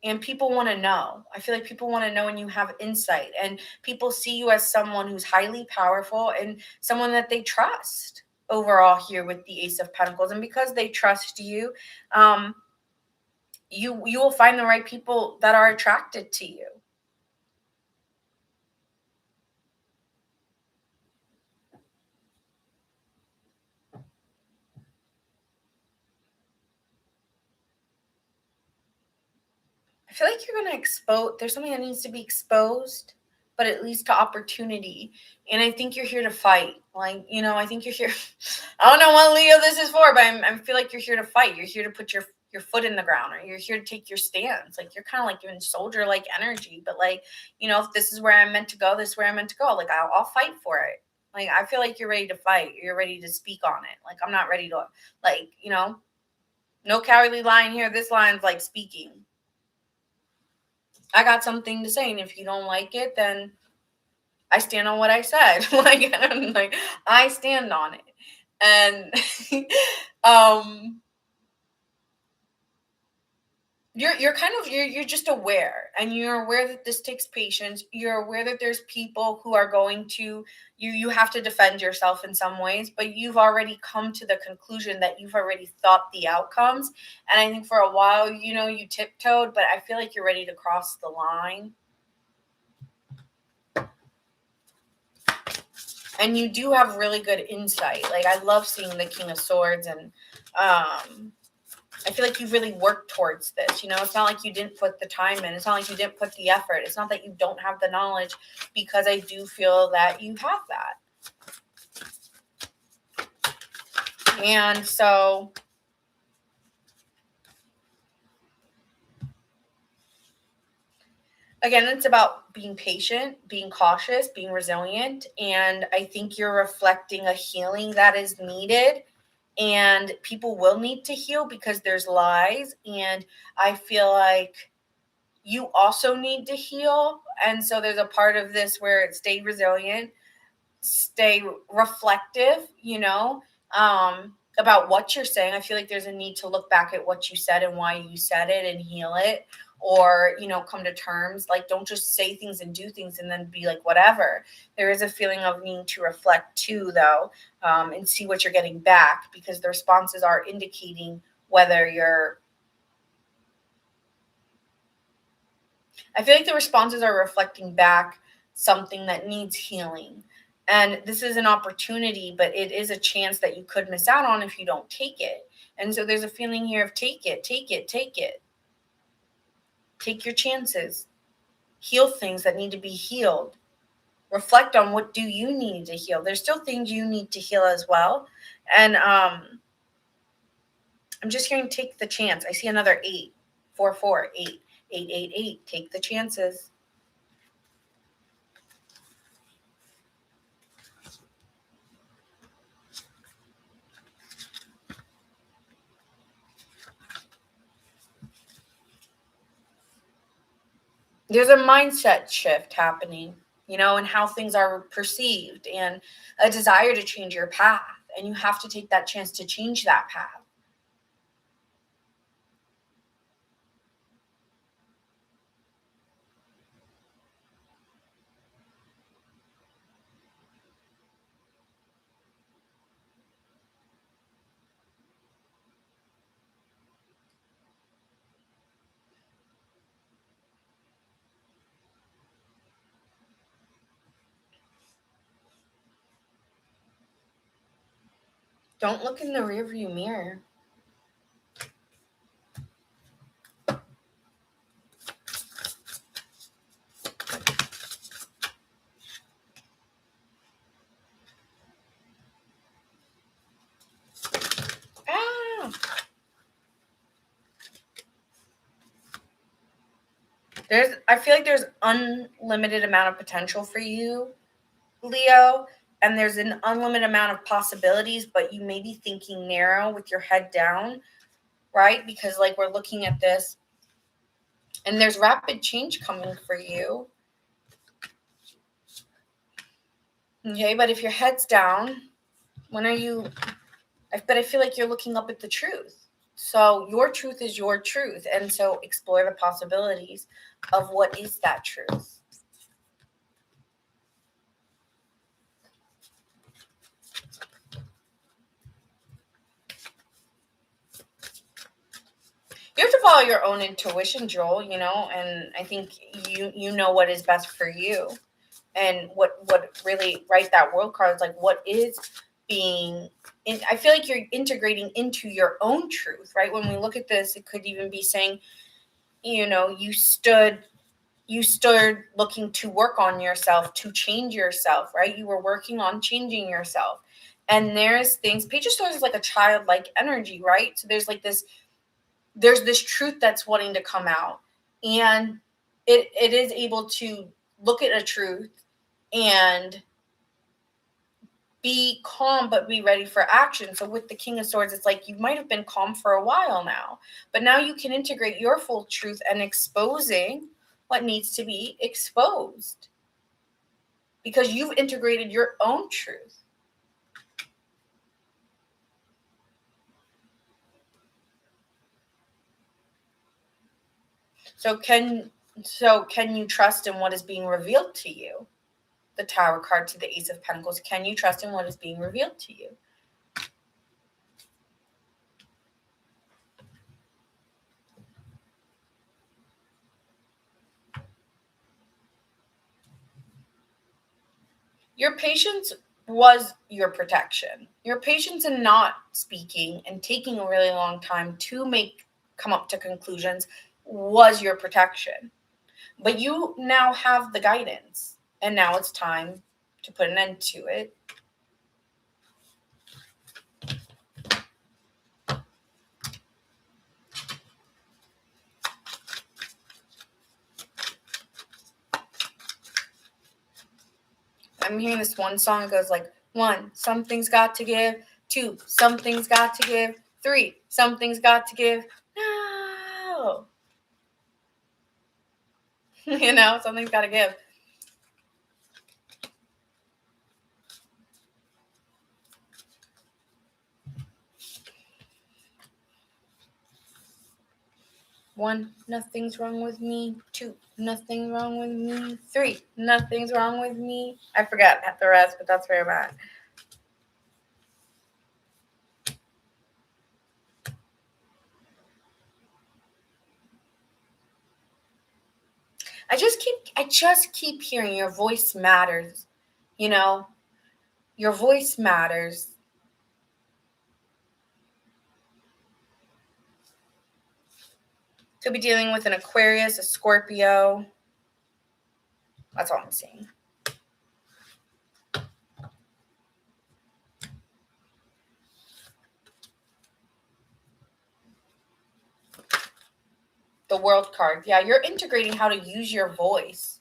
and people want to know. I feel like people want to know, and you have insight, and people see you as someone who's highly powerful and someone that they trust overall here with the Ace of Pentacles. And because they trust you, you will find the right people that are attracted to you. I feel like you're going to there's something that needs to be exposed, but it leads to opportunity. And I think you're here to fight. Like, I think you're here. I don't know what Leo this is for, but I feel like you're here to fight. You're here to put your foot in the ground, or you're here to take your stance. Like, you're kind of like in soldier like energy, but like, if this is where I'm meant to go, this is where I'm meant to go. Like, I'll fight for it. Like, I feel like you're ready to fight. You're ready to speak on it. Like, I'm not ready to, like, no cowardly line here. This line's like speaking. I got something to say, and if you don't like it, then I stand on what I said. like I stand on it. And you're kind of you're just aware, and you're aware that this takes patience. You're aware that there's people who are going to you have to defend yourself in some ways, but you've already come to the conclusion that you've already thought the outcomes. And I think for a while, you tiptoed, but I feel like you're ready to cross the line. And you do have really good insight. Like, I love seeing the King of Swords, and I feel like you've really worked towards this. It's not like you didn't put the time in. It's not like you didn't put the effort. It's not that you don't have the knowledge, because I do feel that you have that. And so, again, it's about being patient, being cautious, being resilient. And I think you're reflecting a healing that is needed. And people will need to heal because there's lies. And I feel like you also need to heal. And so there's a part of this where it's stay resilient, stay reflective, about what you're saying. I feel like there's a need to look back at what you said and why you said it and heal it, or, come to terms. Like, don't just say things and do things and then be like, whatever. There is a feeling of needing to reflect too, though, and see what you're getting back, because the responses are indicating whether I feel like the responses are reflecting back something that needs healing. And this is an opportunity, but it is a chance that you could miss out on if you don't take it. And so there's a feeling here of take it, take it, take it. Take your chances. Heal things that need to be healed. Reflect on what do you need to heal. There's still things you need to heal as well. And I'm just hearing take the chance. I see another 8, 4, 4, 8, 8, 8, 8. Take the chances. There's a mindset shift happening, and how things are perceived, and a desire to change your path. And you have to take that chance to change that path. Don't look in the rearview mirror. Ah. I feel like there's unlimited amount of potential for you, Leo, and there's an unlimited amount of possibilities, but you may be thinking narrow with your head down, right? Because, like, we're looking at this, and there's rapid change coming for you. Okay, but if your head's down, when are you? But I feel like you're looking up at the truth. So your truth is your truth, and so explore the possibilities of what is that truth. You have to follow your own intuition, Joel, and I think you know what is best for you, and what really, right, that world card is like, what is being in. I feel like you're integrating into your own truth, right? When we look at this, it could even be saying, you stood looking to work on yourself, to change yourself, right? You were working on changing yourself. And there's things, Page of Swords is like a childlike energy, right? So there's this truth that's wanting to come out, and it is able to look at a truth and be calm but be ready for action. So with the King of Swords, it's like you might have been calm for a while now, but now you can integrate your full truth and exposing what needs to be exposed, because you've integrated your own truth. So can you trust in what is being revealed to you? The Tower card to the Ace of Pentacles. Can you trust in what is being revealed to you? Your patience was your protection. Your patience in not speaking and taking a really long time to come up to conclusions was your protection. But you now have the guidance, and now it's time to put an end to it. I'm hearing this one song that goes like, 1, something's got to give. 2, something's got to give. 3, something's got to give. No. Something's got to give. One, nothing's wrong with me. 2, nothing wrong with me. 3, nothing's wrong with me. I forgot the rest, but that's where I'm at. I just keep hearing your voice matters. Your voice matters. Could be dealing with an Aquarius, a Scorpio. That's all I'm seeing. The World card. Yeah, you're integrating how to use your voice.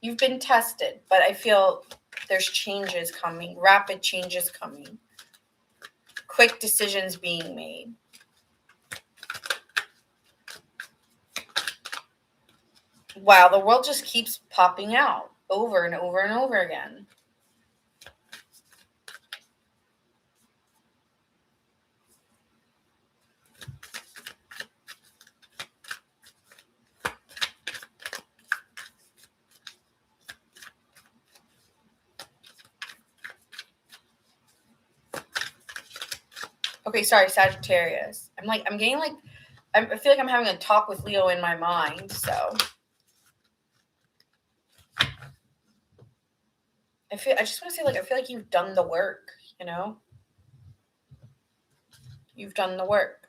You've been tested, but I feel there's changes coming, rapid changes coming, quick decisions being made. Wow, the world just keeps popping out over and over and over again. Okay, sorry, Sagittarius. I feel like I'm having a talk with Leo in my mind, so. I just want to say, I feel like you've done the work, You've done the work.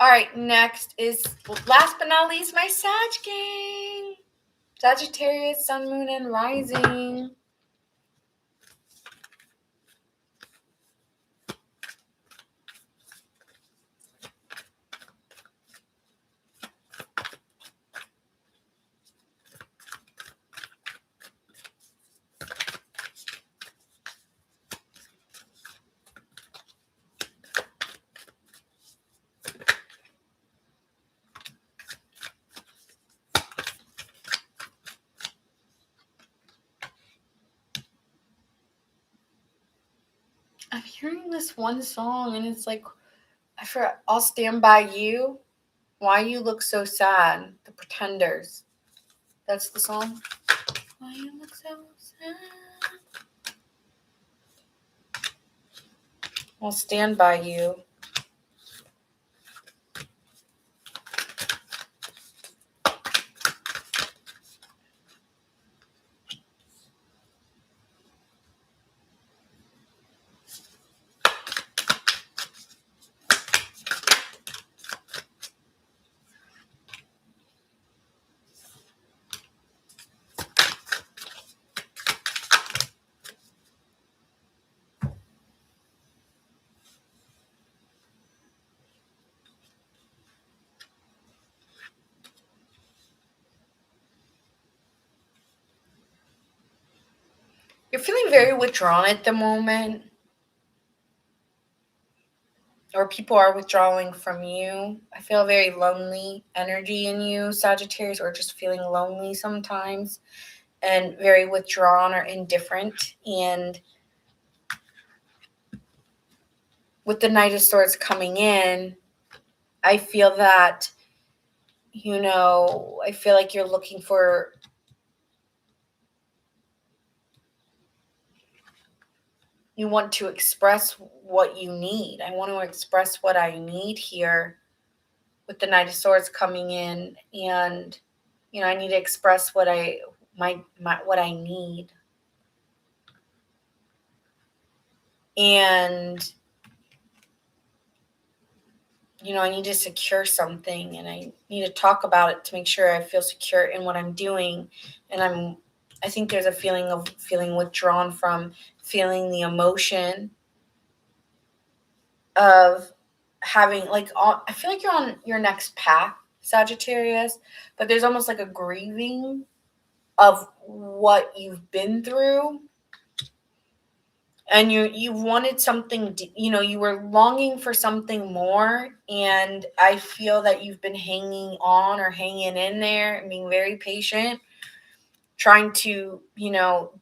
All right, next is, last but not least, my Sag gang. Sagittarius, Sun, Moon, and Rising. I'm hearing this one song, and it's like, I forgot, I'll Stand By You. Why You Look So Sad. The Pretenders. That's the song. Why You Look So Sad. I'll Stand By You. You're feeling very withdrawn at the moment, or people are withdrawing from you. I feel very lonely energy in you, Sagittarius, or just feeling lonely sometimes and very withdrawn or indifferent. And with the Knight of Swords coming in, I feel that, I feel like you're looking for you want to express what you need. I want to express what I need here with the Knight of Swords coming in, and I need to express what I what I need. And I need to secure something, and I need to talk about it to make sure I feel secure in what I'm doing. And I think there's a feeling of feeling withdrawn from feeling the emotion of having, I feel like you're on your next path, Sagittarius, but there's almost like a grieving of what you've been through, and you wanted something, you were longing for something more, and I feel that you've been hanging on or hanging in there and being very patient, trying to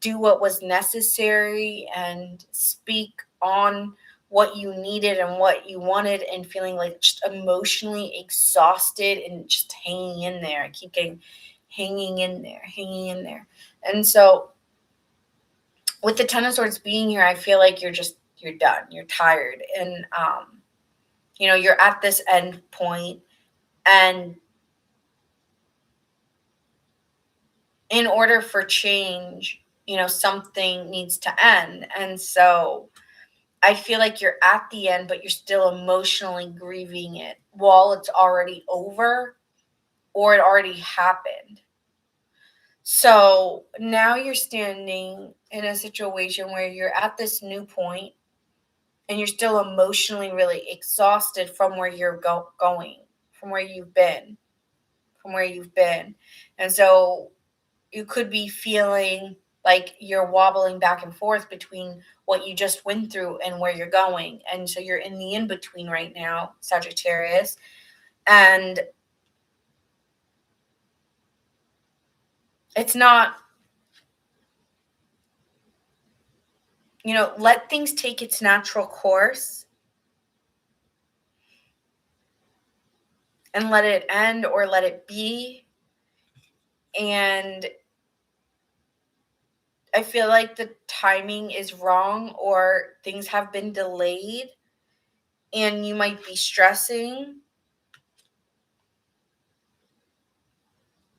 do what was necessary and speak on what you needed and what you wanted, and feeling like just emotionally exhausted and just hanging in there. I keep getting hanging in there. And so with the Ten of Swords being here, I feel like you're done. You're tired. And, you're at this end point, and in order for change, something needs to end. And so I feel like you're at the end, but you're still emotionally grieving it while it's already over or it already happened. So now you're standing in a situation where you're at this new point, and you're still emotionally really exhausted from where you're going, from where you've been. And so you could be feeling like you're wobbling back and forth between what you just went through and where you're going. And so you're in the in-between right now, Sagittarius. And it's not, let things take its natural course and let it end or let it be. And I feel like the timing is wrong, or things have been delayed, and you might be stressing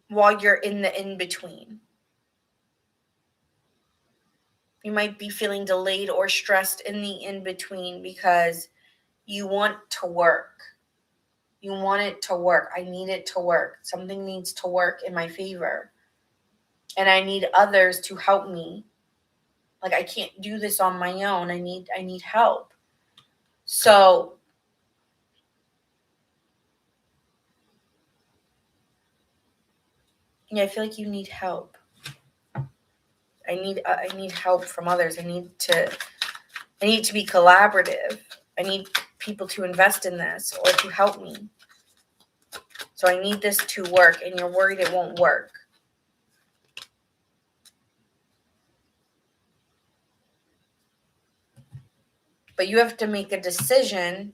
while you're in the in-between. You might be feeling delayed or stressed in the in-between because you want to work. You want it to work. I need it to work. Something needs to work in my favor. And I need others to help me. Like, I can't do this on my own. I need help. So yeah, I feel like you need help. I need help from others. I need to be collaborative. I need people to invest in this or to help me. So I need this to work, and you're worried it won't work. But you have to make a decision.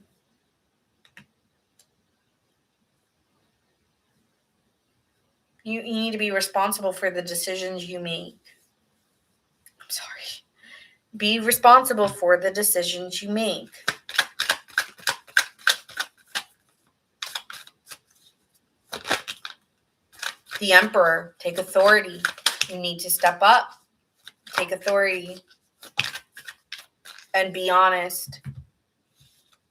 You need to be responsible for the decisions you make. I'm sorry. Be responsible for the decisions you make. The Emperor, take authority. You need to step up, take authority, and be honest.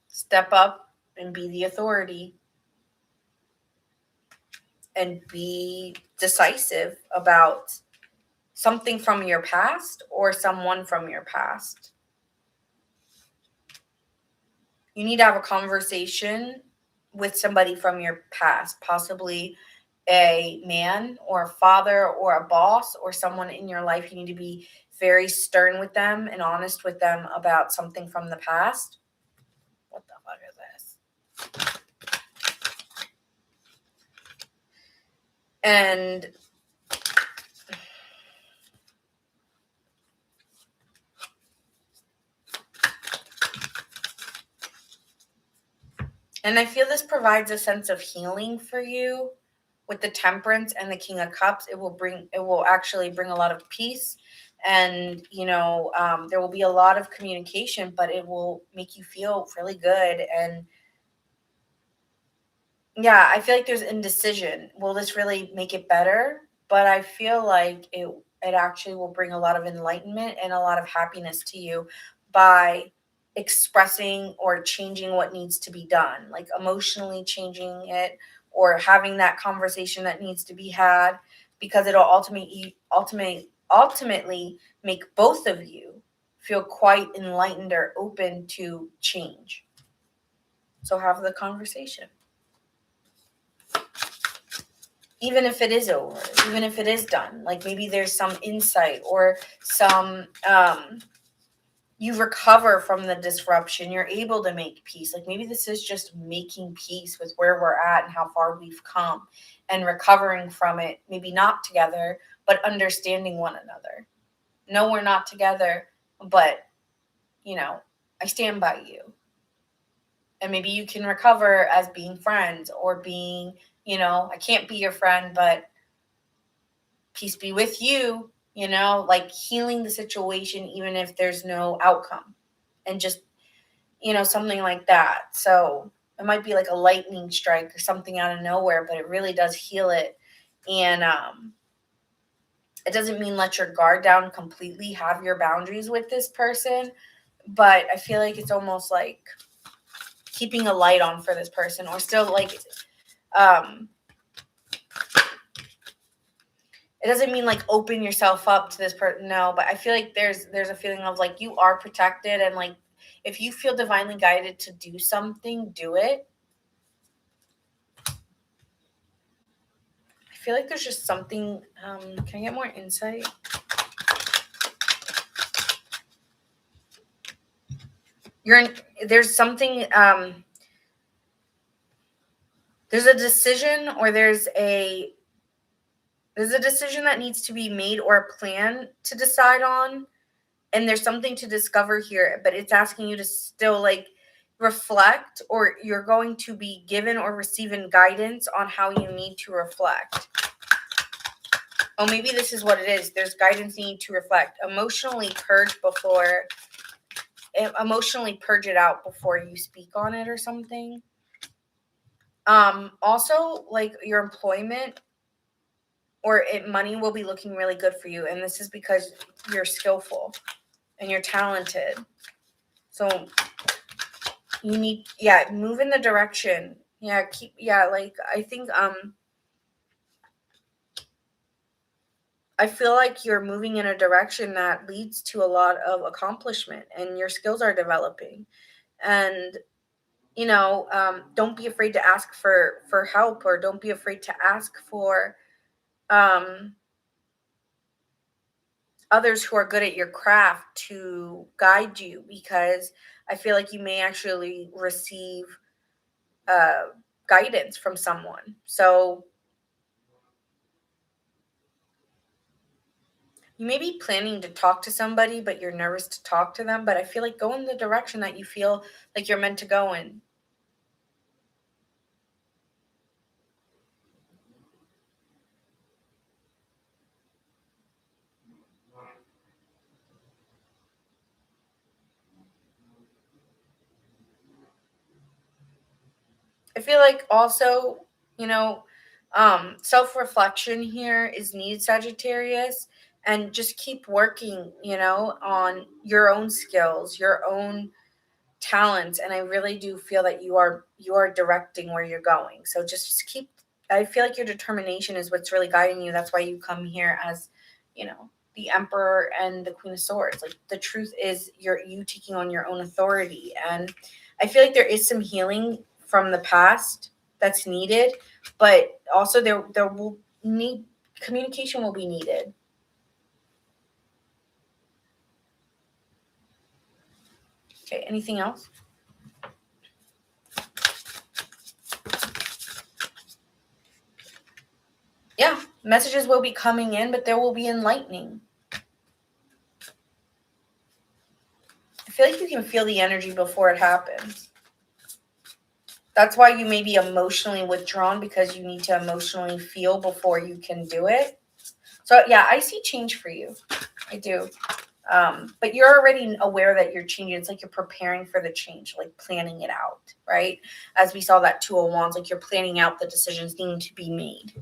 Step up and be the authority. And be decisive about something from your past or someone from your past. You need to have a conversation with somebody from your past, possibly a man or a father or a boss or someone in your life. You need to be very stern with them and honest with them about something from the past. What the fuck is this? And I feel this provides a sense of healing for you with the Temperance and the King of Cups. It will actually bring a lot of peace, and there will be a lot of communication, but it will make you feel really good. And yeah, I feel like there's indecision. Will this really make it better? But I feel like it actually will bring a lot of enlightenment and a lot of happiness to you by expressing or changing what needs to be done, like emotionally changing it or having that conversation that needs to be had, because it'll ultimately make both of you feel quite enlightened or open to change. So have the conversation. Even if it is over, even if it is done, like maybe there's some insight or some you recover from the disruption, you're able to make peace. Like maybe this is just making peace with where we're at and how far we've come and recovering from it, maybe not together, but understanding one another. No, we're not together, but I stand by you. And maybe you can recover as being friends or being, I can't be your friend, but peace be with you, like healing the situation, even if there's no outcome, and just, something like that. So it might be like a lightning strike or something out of nowhere, but it really does heal it. And it doesn't mean let your guard down completely, have your boundaries with this person, but I feel like it's almost like keeping a light on for this person, or still like it doesn't mean like open yourself up to this person, no, but I feel like there's a feeling of like you are protected, and like if you feel divinely guided to do something, do it. I feel like there's just something, can I get more insight? There's something, there's a decision, or there's a decision that needs to be made, or a plan to decide on, and there's something to discover here, but it's asking you to still like reflect, or you're going to be given or receiving guidance on how you need to reflect. Oh, maybe this is what it is. There's guidance needed to reflect. Emotionally purge it out before you speak on it or something. Also, like your employment or money will be looking really good for you, and this is because you're skillful and you're talented. So you need, move in the direction. I think I feel like you're moving in a direction that leads to a lot of accomplishment, and your skills are developing. And don't be afraid to ask for help, or don't be afraid to ask for others who are good at your craft to guide you, because I feel like you may actually receive guidance from someone. So you may be planning to talk to somebody, but you're nervous to talk to them. But I feel like go in the direction that you feel like you're meant to go in. I feel like also, self-reflection here is needed, Sagittarius, and just keep working, on your own skills, your own talents. And I really do feel that you are directing where you're going. So just keep, I feel like your determination is what's really guiding you. That's why you come here as, the Emperor and the Queen of Swords. Like the truth is you taking on your own authority. And I feel like there is some healing from the past that's needed, but also there will need communication will be needed. Okay, anything else? Yeah, messages will be coming in, but there will be enlightening. I feel like you can feel the energy before it happens. That's why you may be emotionally withdrawn, because you need to emotionally feel before you can do it. So yeah, I see change for you. I do. But you're already aware that you're changing. It's like you're preparing for the change, like planning it out, right? As we saw that Two of Wands, like you're planning out the decisions needing to be made.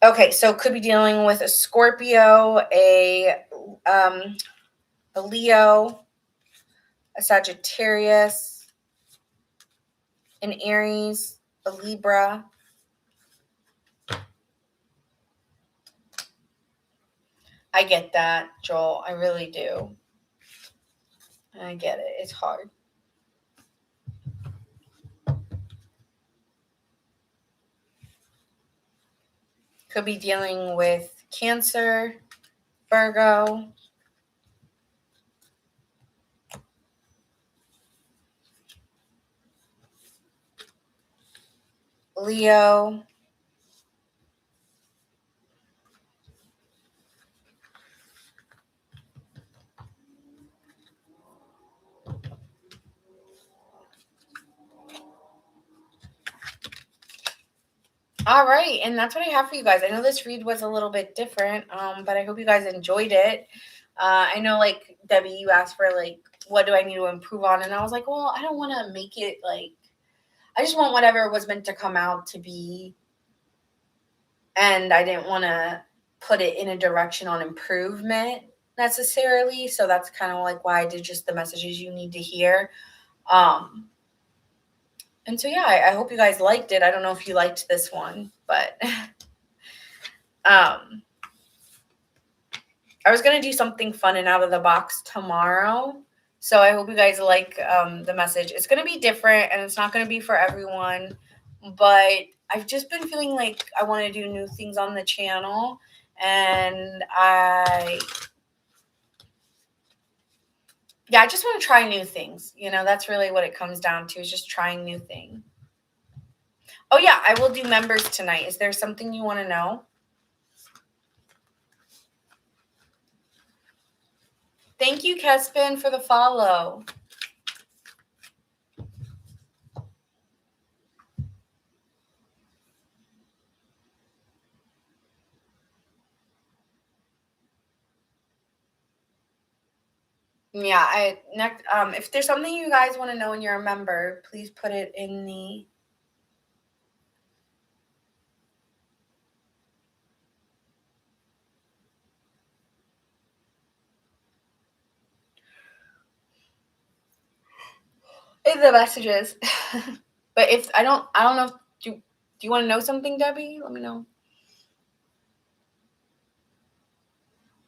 Okay, so could be dealing with a Scorpio, a Leo, a Sagittarius, an Aries, a Libra. I get that, Joel. I really do. I get it. It's hard. Could be dealing with Cancer, Virgo, Leo, all right, and that's what I have for you guys. I know this read was a little bit different, but I hope you guys enjoyed it. I know, like, Debbie, you asked for, like, what do I need to improve on? And I was like, well, I don't want to make it, like, I just want whatever was meant to come out to be. And I didn't want to put it in a direction on improvement necessarily. So that's kind of like why I did just the messages you need to hear. And so, yeah, I hope you guys liked it. I don't know if you liked this one, but I was going to do something fun and out of the box tomorrow. So I hope you guys like the message. It's going to be different, and it's not going to be for everyone. But I've just been feeling like I want to do new things on the channel. And I just want to try new things. You know, that's really what it comes down to, is just trying new things. Oh, yeah, I will do members tonight. Is there something you want to know? Thank you, Kespin, for the follow. Yeah, if there's something you guys want to know and you're a member, please put it in the messages. But if I don't know. Do you want to know something, Debbie? Let me know.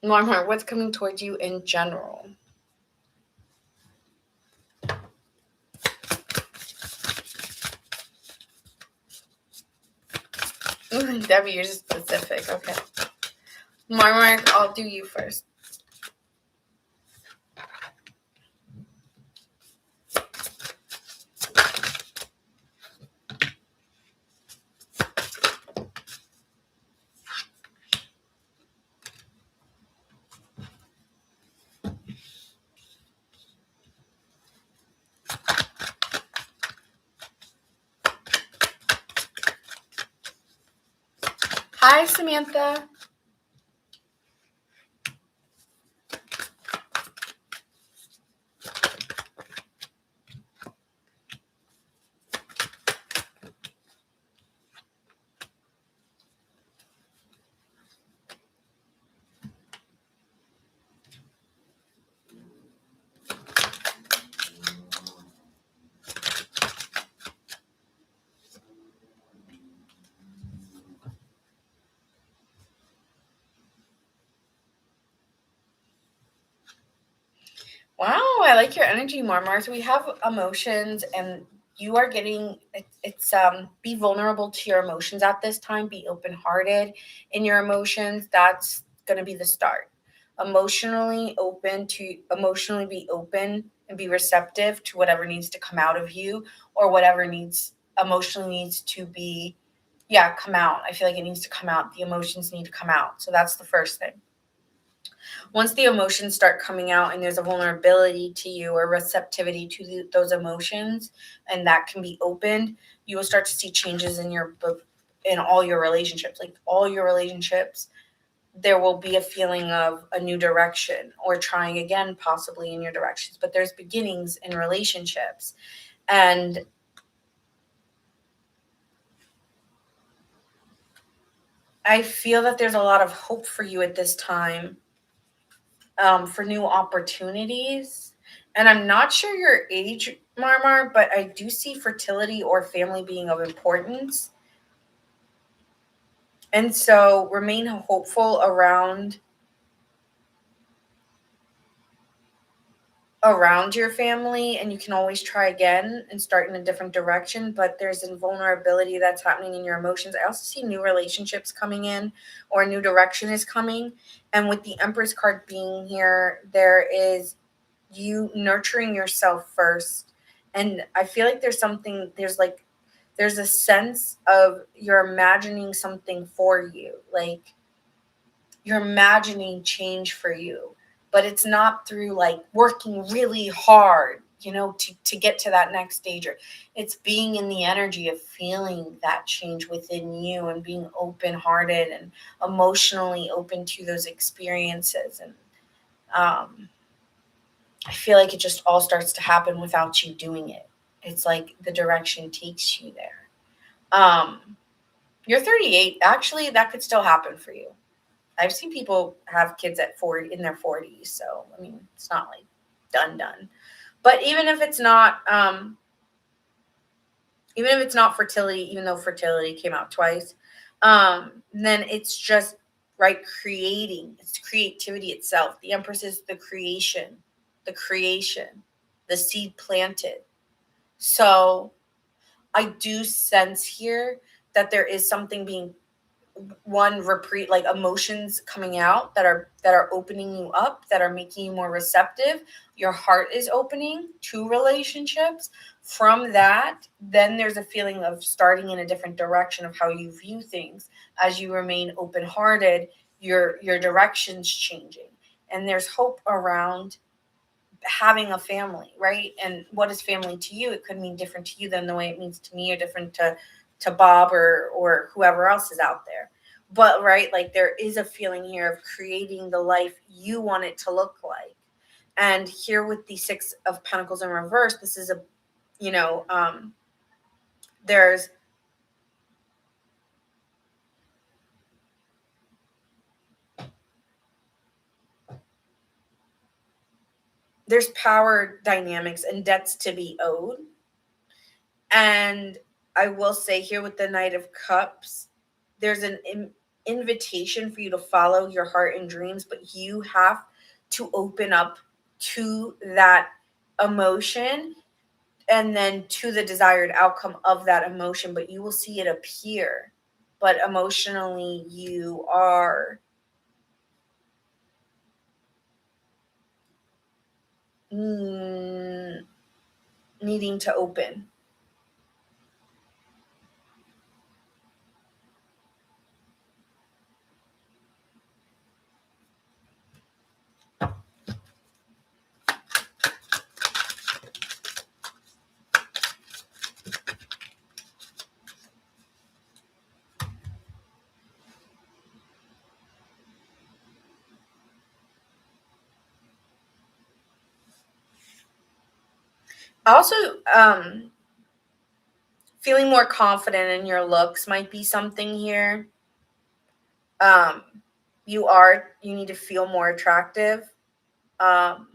Marmar, what's coming towards you in general? Debbie, you're just specific. Okay. Marmar, I'll do you first. Hi, Samantha. Wow, I like your energy, Marmar. So we have emotions, and you are getting it's be vulnerable to your emotions at this time. Be open-hearted in your emotions. That's going to be the start. emotionally be open and be receptive to whatever needs to come out of you, or whatever emotionally needs to be, come out. I feel like it needs to come out. The emotions need to come out. So that's the first thing. Once the emotions start coming out and there's a vulnerability to you or receptivity to those emotions, and that can be opened, you will start to see changes in all your relationships. Like all your relationships, there will be a feeling of a new direction or trying again, possibly in your directions. But there's beginnings in relationships. And I feel that there's a lot of hope for you at this time, for new opportunities. And I'm not sure your age, Marmar, but I do see fertility or family being of importance. And so remain hopeful around your family, and you can always try again and start in a different direction. But there's a vulnerability that's happening in your emotions. I also see new relationships coming in, or a new direction is coming. And with the Empress card being here, there is you nurturing yourself first. And I feel like there's a sense of you're imagining something for you, like you're imagining change for you, but it's not through like working really hard, to get to that next stage. Or it's being in the energy of feeling that change within you and being open-hearted and emotionally open to those experiences. And I feel like it just all starts to happen without you doing it. It's like the direction takes you there. You're 38. Actually, that could still happen for you. I've seen people have kids at 40 in their 40s. So, I mean, it's not like done. But even if it's not fertility, even though fertility came out twice, then it's just right creating. It's creativity itself. The Empress is the creation, the seed planted. So I do sense here that there is something being like emotions coming out that are opening you up, that are making you more receptive. Your heart is opening to relationships. From that, then there's a feeling of starting in a different direction of how you view things. As you remain open-hearted, your direction's changing, and there's hope around having a family, right? And what is family to you? It could mean different to you than the way it means to me, or different to Bob or whoever else is out there. But right, like there is a feeling here of creating the life you want it to look like. And here with the Six of Pentacles in reverse, this is there's power dynamics and debts to be owed. And I will say here with the Knight of Cups, there's an invitation for you to follow your heart and dreams, but you have to open up to that emotion and then to the desired outcome of that emotion. But you will see it appear. But emotionally, you are needing to open. Also, feeling more confident in your looks might be something here. You need to feel more attractive. And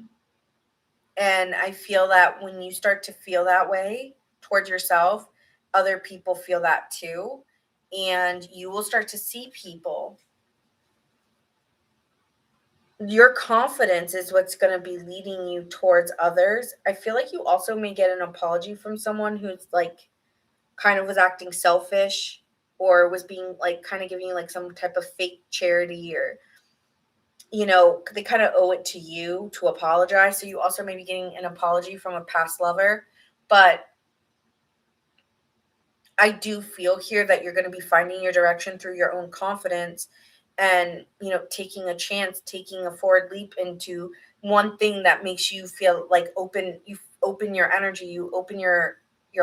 I feel that when you start to feel that way towards yourself, other people feel that too. And you will start to see people. Your confidence is what's going to be leading you towards others. I feel like you also may get an apology from someone who's like kind of was acting selfish, or was being like kind of giving you like some type of fake charity, or they kind of owe it to you to apologize. So you also may be getting an apology from a past lover. But I do feel here that you're going to be finding your direction through your own confidence and, taking a chance, taking a forward leap into one thing that makes you feel like you open your energy, you open your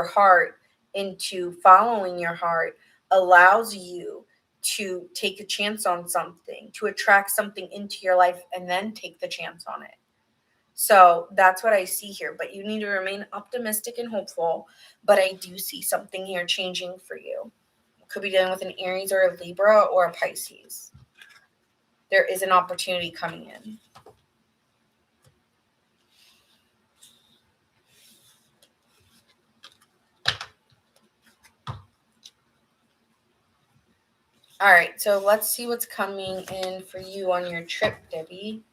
heart into following your heart, allows you to take a chance on something, to attract something into your life and then take the chance on it. So that's what I see here. But you need to remain optimistic and hopeful. But I do see something here changing for you. Could be dealing with an Aries or a Libra or a Pisces. There is an opportunity coming in. All right, so let's see what's coming in for you on your trip, Debbie.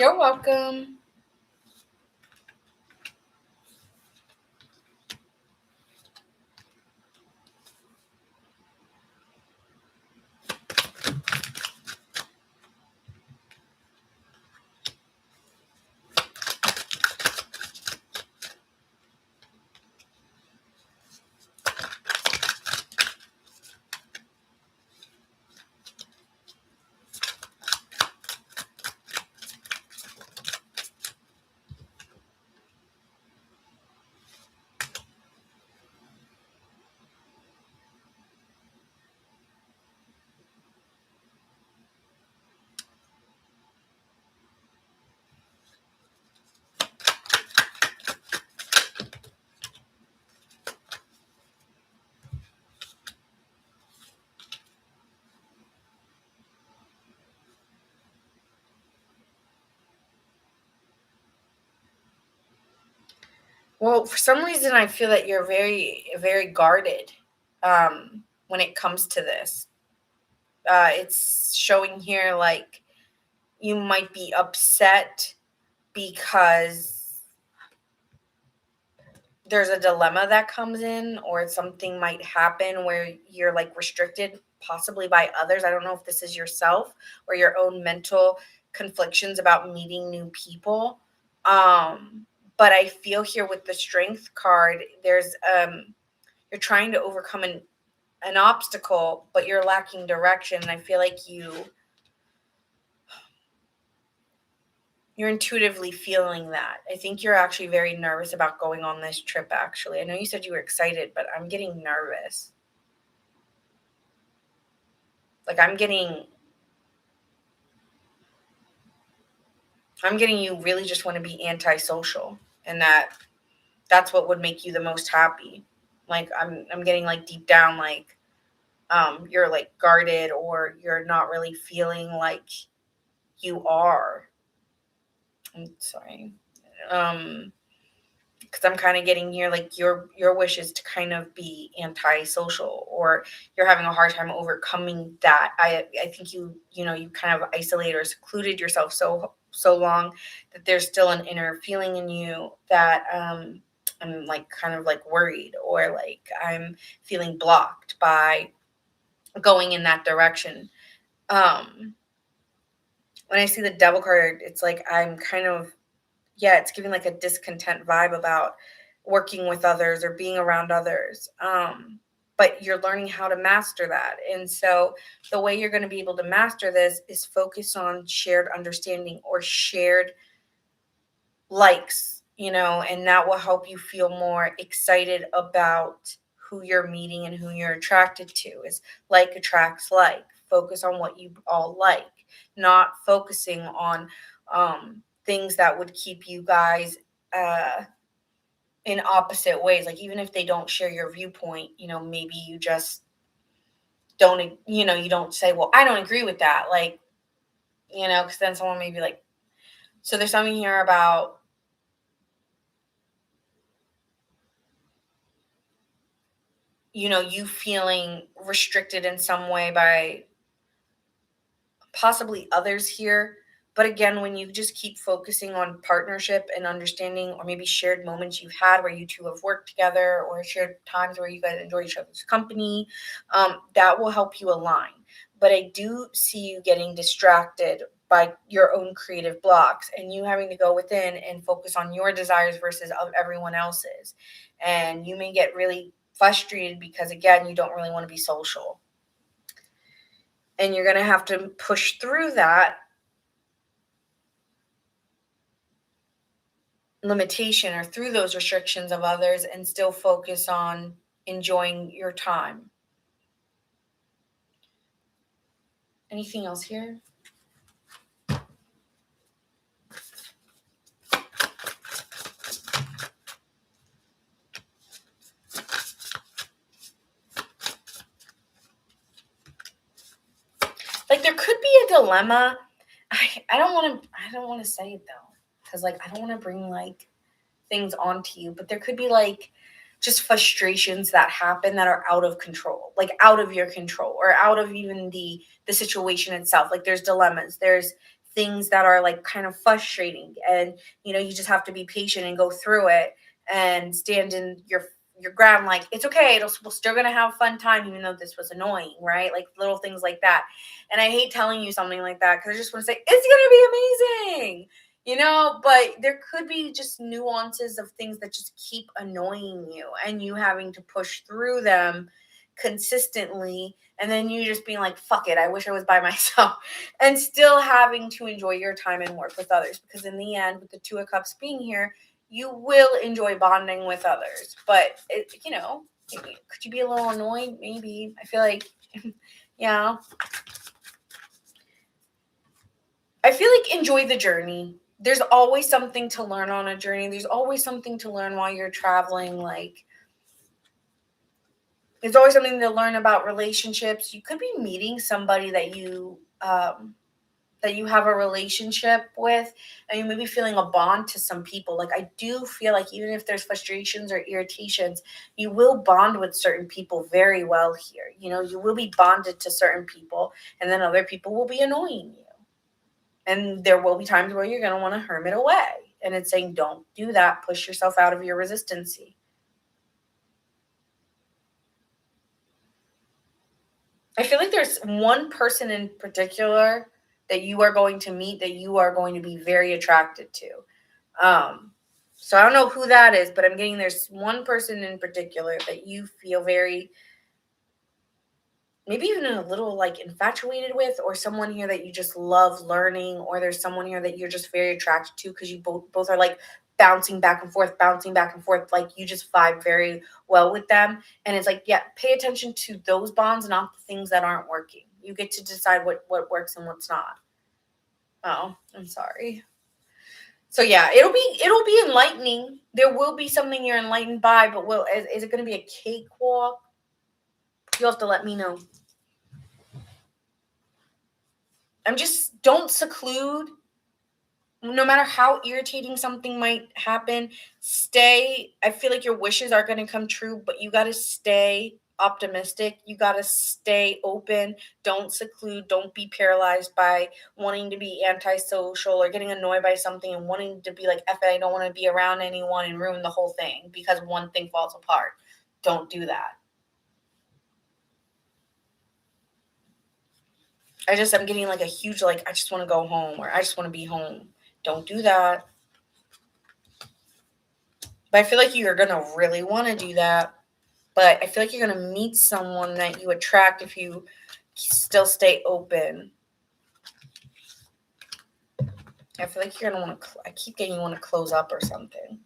You're welcome. Well, for some reason, I feel that you're very, very guarded when it comes to this. It's showing here like you might be upset because there's a dilemma that comes in, or something might happen where you're like restricted possibly by others. I don't know if this is yourself or your own mental conflictions about meeting new people. But I feel here with the Strength card, there's you're trying to overcome an obstacle, but you're lacking direction. I feel like you're intuitively feeling that. I think you're actually very nervous about going on this trip, actually. I know you said you were excited, but I'm getting nervous. Like I'm getting you really just want to be antisocial, and that's what would make you the most happy. Like I'm getting like deep down like you're like guarded, or you're not really feeling like you are. I'm sorry. Because I'm kind of getting here like your wish is to kind of be antisocial, or you're having a hard time overcoming that. I think you kind of isolate or secluded yourself so long that there's still an inner feeling in you that I'm like kind of like worried, or like I'm feeling blocked by going in that direction. um when I see the Devil card, it's like I'm kind of, yeah, it's giving like a discontent vibe about working with others or being around others. But you're learning how to master that. And so the way you're going to be able to master this is focus on shared understanding or shared likes, and that will help you feel more excited about who you're meeting and who you're attracted to. Is like attracts like. Focus on what you all like, not focusing on things that would keep you guys in opposite ways. Like even if they don't share your viewpoint, maybe you just don't, you don't say, well, I don't agree with that. Like, because then someone may be like, so there's something here about you feeling restricted in some way by possibly others here. But again, when you just keep focusing on partnership and understanding, or maybe shared moments you've had where you two have worked together, or shared times where you guys enjoy each other's company, that will help you align. But I do see you getting distracted by your own creative blocks, and you having to go within and focus on your desires versus of everyone else's. And you may get really frustrated because, again, you don't really want to be social. And you're going to have to push through that limitation or through those restrictions of others and still focus on enjoying your time. Anything else here? Like, there could be a dilemma. I don't want to say it though, because like I don't want to bring like things onto you, but there could be like just frustrations that happen that are out of control, like out of your control, or out of even the situation itself. Like, there's dilemmas, there's things that are like kind of frustrating, and you just have to be patient and go through it and stand in your ground. Like, it's okay, we're still gonna have a fun time even though this was annoying, right? Like little things like that. And I hate telling you something like that because I just want to say it's gonna be amazing, but there could be just nuances of things that just keep annoying you, and you having to push through them consistently, and then you just being like, fuck it, I wish I was by myself, and still having to enjoy your time and work with others, because in the end, with the Two of Cups being here, you will enjoy bonding with others. But could you be a little annoyed? Maybe. I feel like yeah, I feel like enjoy the journey. There's always something to learn on a journey. There's always something to learn while you're traveling. Like, there's always something to learn about relationships. You could be meeting somebody that you have a relationship with, and you may be feeling a bond to some people. Like, I do feel like even if there's frustrations or irritations, you will bond with certain people very well here. You will be bonded to certain people, and then other people will be annoying you. And there will be times where you're going to want to hermit away. And it's saying, don't do that. Push yourself out of your resistancy. I feel like there's one person in particular that you are going to meet that you are going to be very attracted to. So I don't know who that is, but I'm getting there's one person in particular that you feel very, maybe even a little like infatuated with, or someone here that you just love learning, or there's someone here that you're just very attracted to because you both are like bouncing back and forth, like you just vibe very well with them. And it's like, yeah, pay attention to those bonds, not the things that aren't working. You get to decide what works and what's not. Oh, I'm sorry. So yeah, it'll be enlightening. There will be something you're enlightened by, but is it going to be a cakewalk? You'll have to let me know. Don't seclude. No matter how irritating something might happen, stay. I feel like your wishes are going to come true, but you got to stay optimistic. You got to stay open. Don't seclude. Don't be paralyzed by wanting to be antisocial or getting annoyed by something and wanting to be like, F it, I don't want to be around anyone, and ruin the whole thing because one thing falls apart. Don't do that. I'm getting like a huge, like, I just want to go home, or I just want to be home. Don't do that. But I feel like you're going to really want to do that. But I feel like you're going to meet someone that you attract if you still stay open. I feel like you're going to want to, I keep getting you want to close up or something.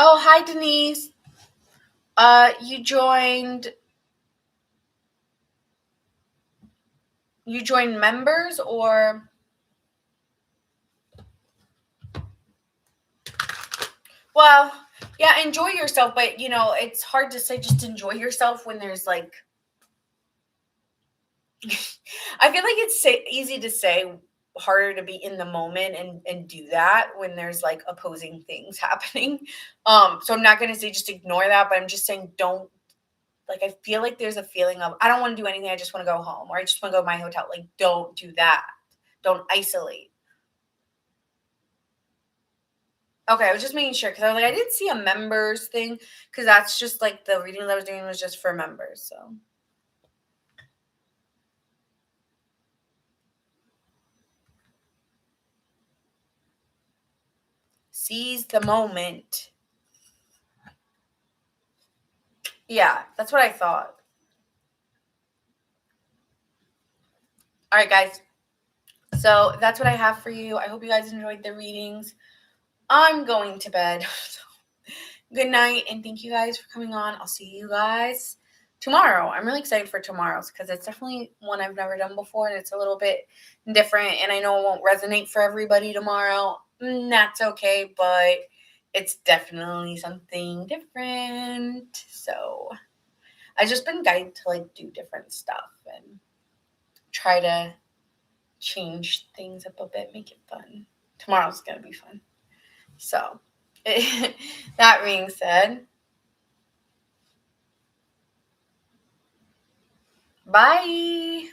Oh, hi, Denise. You joined members or? Well, yeah, enjoy yourself, but it's hard to say just enjoy yourself when there's like I feel like it's easy to say, harder to be in the moment and do that when there's like opposing things happening. So I'm not going to say just ignore that, but I'm just saying don't, like, I feel like there's a feeling of I don't want to do anything, I just want to go home, or I just want to go to my hotel. Like, don't do that. Don't isolate. Okay, I was just making sure because I was like, I didn't see a members thing because that's just like the reading that I was doing was just for members. So seize the moment. Yeah, that's what I thought. All right, guys. So that's what I have for you. I hope you guys enjoyed the readings. I'm going to bed. Good night, and thank you guys for coming on. I'll see you guys tomorrow. I'm really excited for tomorrow's because it's definitely one I've never done before, and it's a little bit different. And I know it won't resonate for everybody tomorrow. That's okay, but it's definitely something different. So I've just been guided to like do different stuff and try to change things up a bit, make it fun. Tomorrow's gonna be fun. So that being said, bye.